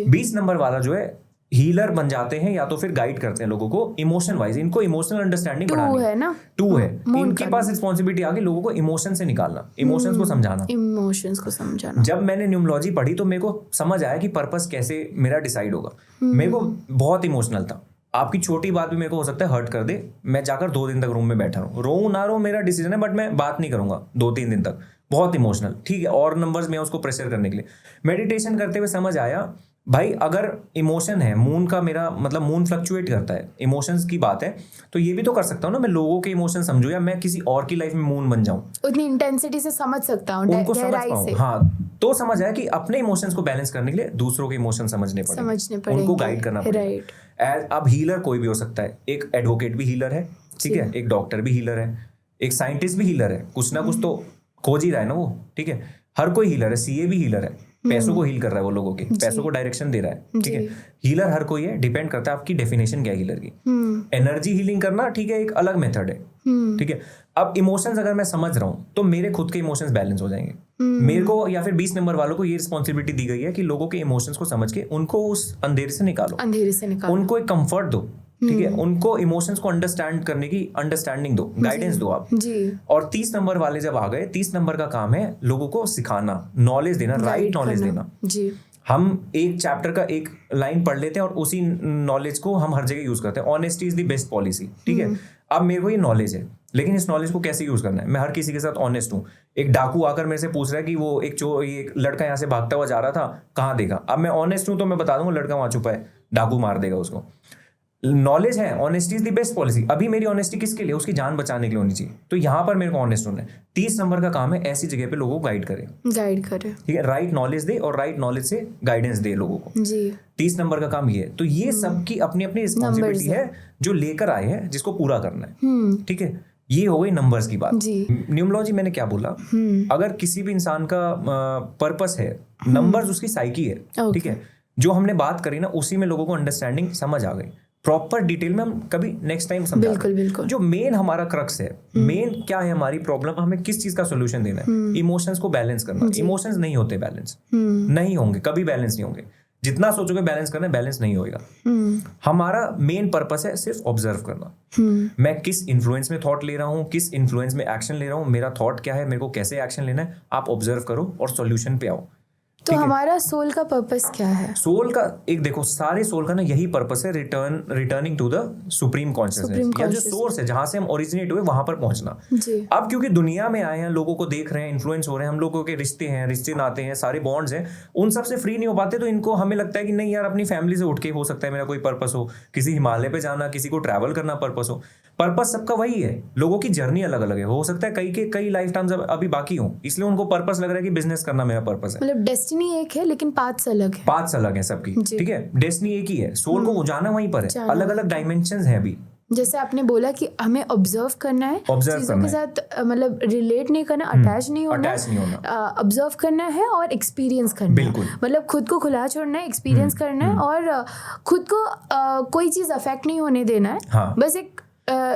20 नंबर वाला जो है हीलर बन जाते हैं या तो फिर गाइड करते हैं लोगों को इमोशन वाइज, इनको इमोशनल अंडरस्टैंडिंग बढ़ानी है ना। 2 है, इनके पास रिस्पॉन्सिबिलिटी आ गई लोगों को इमोशन से निकालना, इमोशंस को समझाना। जब मैंने न्यूमरोलॉजी पढ़ी तो मेरे को समझ आया कि पर्पस कैसे मेरा डिसाइड होगा। मेरे को बहुत इमोशनल था, आपकी छोटी बात भी मेरे को हो सकता है हर्ट कर दे, मैं जाकर 2 दिन तक रूम में बैठा रहूं, रोऊं ना रोऊं मेरा डिसीजन है, बट मैं बात नहीं करूंगा 2-3 दिन तक, बहुत इमोशनल, ठीक है। और नंबर्स में उसको प्रेशर करने के लिए मेडिटेशन करते हुए समझ आया भाई अगर इमोशन है, मून का मेरा मून फ्लक्चुएट करता है, इमोशंस की बात है, तो ये भी तो कर सकता हूँ ना मैं लोगों के इमोशन समझूं, या मैं किसी और की लाइफ में मून बन जाऊं, उतनी इंटेंसिटी से समझ सकता हूँ, उनको समझ पाऊं। हाँ, तो समझ आया कि अपने इमोशंस को बैलेंस करने के लिए दूसरों के इमोशन समझने पड़ेंगे, उनको गाइड करना पड़ेगा। अब हीलर कोई भी हो सकता है, एक एडवोकेट भी हीलर है, ठीक है, एक डॉक्टर भी हीलर है, एक साइंटिस्ट भी हीलर है, कुछ ना कुछ तो खोज ही रहा है ना वो, ठीक है। हर कोई हीलर है, सीए भी हीलर है, पैसों को हील कर रहा है, वो लोगों के पैसों को डायरेक्शन दे रहा है, ठीक है। हीलर हर कोई है, डिपेंड करता है आपकी डेफिनेशन क्या है हीलर की। एनर्जी हीलिंग करना, ठीक है, एक अलग मेथड है, ठीक है, अब इमोशंस अगर मैं समझ रहा हूँ तो मेरे खुद के इमोशंस बैलेंस हो जाएंगे। मेरे को या फिर 20 नंबर वालों को ये रिस्पॉन्सिबिलिटी दी गई है कि लोगों के इमोशंस को समझ के उनको उस अंधेरे से निकालो, उनको एक कंफर्ट दो, ठीक है, उनको इमोशंस को अंडरस्टैंड करने की अंडरस्टैंडिंग दो, गाइडेंस दो आप जी। और 30 नंबर वाले जब आ गए, 30 नंबर का काम है लोगों को सिखाना, नॉलेज देना, राइट नॉलेज देना जी। हम एक चैप्टर का एक लाइन पढ़ लेते हैं और उसी नॉलेज को हम हर जगह यूज करते हैं। Honesty is the best policy, ठीक है। अब मेरे को ये नॉलेज है, लेकिन इस नॉलेज को कैसे यूज करना है, मैं हर किसी के साथ ऑनेस्ट हूँ। एक डाकू आकर मेरे से पूछ रहा है कि वो एक लड़का यहाँ से भागता हुआ जा रहा था, कहाँ देखा। अब मैं ऑनेस्ट हूँ तो मैं बता दूंगा लड़का वहां छुपा है, डाकू मार देगा उसको। नॉलेज है, honesty is the best policy. अभी मेरी ऑनेस्टी किसके लिए, उसकी जान बचाने के लिए होनी चाहिए। तो यहाँ पर मेरे को ऑनेस्ट होना है। 30 नंबर का काम है ऐसी जगह पे लोगों को गाइड करे, ठीक है, राइट नॉलेज दे और राइट नॉलेज से गाइडेंस दे लोगों को जी। 30 नंबर का काम ये है। तो ये सबकी अपनी अपनी रिस्पॉन्सिबिलिटी है जो लेकर आए हैं, जिसको पूरा करना है, ठीक है। ये हो गई नंबर्स की बात। न्यूमरोलॉजी मैंने क्या बोला, अगर किसी भी इंसान का पर्पस है, नंबर्स उसकी साइकी है, ठीक है। जो हमने बात करी ना, उसी में लोगों को अंडरस्टैंडिंग समझ आ गई। प्रॉपर डिटेल में हम कभी नेक्स्ट टाइम समझाते हैं। बिल्कुल। जो मेन हमारा क्रक्स है, मेन क्या है हमारी प्रॉब्लम, हमें किस चीज का सोल्यूशन देना है, इमोशंस को बैलेंस करना। इमोशंस नहीं होते बैलेंस, नहीं होंगे, कभी बैलेंस नहीं होंगे। जितना सोचोगे बैलेंस करना, बैलेंस नहीं होएगा। हमारा मेन पर्पस है सिर्फ ऑब्जर्व करना। मैं किस इन्फ्लुएंस में थॉट ले रहा हूँ, किस इन्फ्लुएंस में एक्शन ले रहा हूँ, मेरा थॉट क्या है, मेरे को कैसे एक्शन लेना है, आप ऑब्जर्व करो और सॉल्यूशन पे आओ। तो हमारा सोल का पर्पस क्या है? सोल का एक देखो, सारे सोल का ना यही पर्पस है, returning to the supreme consciousness, या जो सोर्स है जहां से हम ओरिजिनेट हुए वहां पर पहुंचना। अब क्योंकि दुनिया में आए हैं, लोगों को देख रहे हैं, इन्फ्लुएंस हो रहे हैं, हम लोगों के रिश्ते हैं, रिश्ते नाते हैं, सारे बॉन्ड्स हैं, उन सब से फ्री नहीं हो पाते। तो इनको हमें लगता है कि नहीं यार, अपनी फैमिली से उठ के हो सकता है मेरा कोई पर्पस हो, किसी हिमालय पे जाना, किसी को ट्रैवल करना पर्पस हो। पर्पस सबका वही है, लोगों की जर्नी अलग अलग है। हो सकता है कई लाइफ टाइम्स अभी बाकी हो, इसलिए उनको पर्पस लग रहा है कि बिजनेस करना मेरा पर्पस है। मतलब डेस्टिनी एक है लेकिन पाथ्स अलग है। पाथ्स अलग है सबकी, ठीक है। डेस्टिनी एक ही है, सोल को जाना वहीं पर है, अलग अलग डायमेंशंस हैं अभी। जैसे आपने बोला कि हमें ऑब्जर्व करना है, चीजों के साथ मतलब रिलेट नहीं करना, अटैच नहीं होना, ऑब्जर्व करना है और एक्सपीरियंस करना है। मतलब खुद को खुला छोड़ना है, एक्सपीरियंस करना है और खुद को कोई चीज अफेक्ट नहीं होने देना है। हाँ। बस एक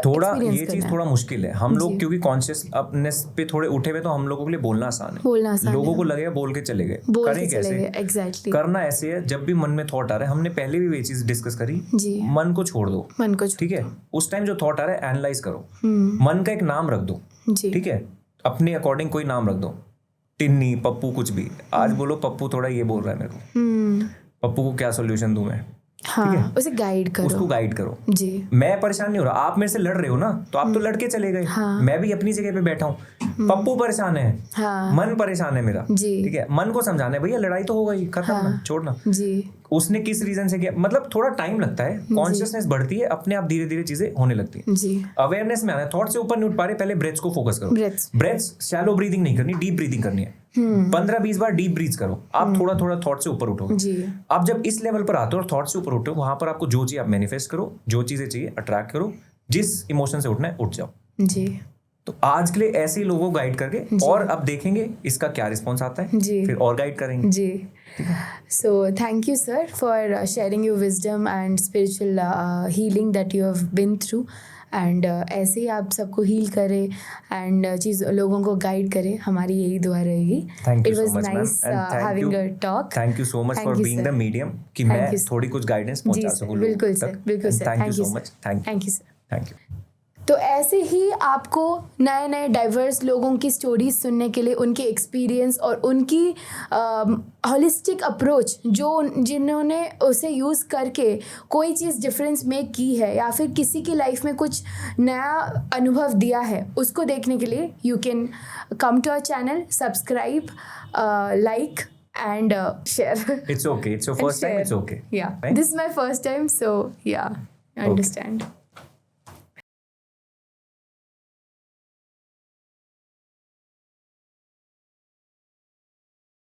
थोड़ा ये चीज थोड़ा मुश्किल है। हम लोग क्योंकि कॉन्शियसनेस पे थोड़े उठे हुए, तो हम लोगों के लिए बोलना आसान है। लोगों को लगेगा बोल के चले गए, करें कैसे? एग्जैक्टली। करना ऐसे है, जब भी मन में थॉट आ रहा है, हमने पहले भी ये चीज डिस्कस करी, मन को छोड़ दो, ठीक है। उस टाइम जो थॉट आ रहा है एनालाइज करो, मन का एक नाम रख दो, ठीक है, अपने अकॉर्डिंग कोई नाम रख दो, टिन्नी, पप्पू, कुछ भी। आज बोलो पप्पू थोड़ा ये बोल रहा है मेरे को, पप्पू को क्या सोल्यूशन दूं मैं? हाँ, उसे गाइड करो, उसको गाइड करो जी। मैं परेशान नहीं हो रहा, आप मेरे से लड़ रहे हो ना, तो आप तो लड़के चले गए। हाँ। मैं भी अपनी जगह पे बैठा हूँ, पप्पू परेशान है, हाँ। मन परेशान है मेरा, ठीक है। मन को समझाना है, भैया लड़ाई तो हो गई, खत्म, हाँ। छोड़ना जी। उसने किस रीजन से किया, मतलब थोड़ा टाइम लगता है, कॉन्शियसनेस बढ़ती है, अपने आप धीरे धीरे चीजें होने लगती है। अवेयरनेस में आना है, थॉट से ऊपर नहीं उठ पा रहे, पहले ब्रेथ को फोकस करो। ब्रेथ शैलो ब्रीदिंग नहीं करनी, डीप ब्रीदिंग करनी है। 15-20 बार डीप ब्रीथ करो, आप थोड़ा थोड़ा थॉट से ऊपर उठोगे। आप जब इस लेवल पर आते हो और थॉट से ऊपर उठो, वहां पर आपको जो चीज आप मैनिफेस्ट करो, जो चीजें चाहिए अट्रैक्ट करो, जिस इमोशन से उठना है उठ जाओ जी। तो आज के लिए ऐसे ही लोगों को गाइड करके, और अब देखेंगे इसका क्या रिस्पॉन्स आता है जी। फिर और गाइड करेंगे जी। So thank you sir for sharing your wisdom and spiritual healing that you have been through, and ऐसे ही आप सबको हील करें एंड चीज लोगों को गाइड करें, हमारी यही दुआ रहेगी। It was nice having a talk. Thank you so much for being the medium कि मैं थोड़ी कुछ गाइडेंस पहुंचा सकूं। बिल्कुल सर, बिल्कुल sir. Thank you so much. Thank you sir. Thank you. तो ऐसे ही आपको नए नए डाइवर्स लोगों की स्टोरीज सुनने के लिए, उनके एक्सपीरियंस और उनकी होलिस्टिक अप्रोच जो जिन्होंने उसे यूज़ करके कोई चीज़ डिफरेंस मेक की है, या फिर किसी की लाइफ में कुछ नया अनुभव दिया है, उसको देखने के लिए you can come to our channel, subscribe, like and share. It's okay. It's your first time. It's okay. Yeah. Right? This is my first time, so yeah, I understand.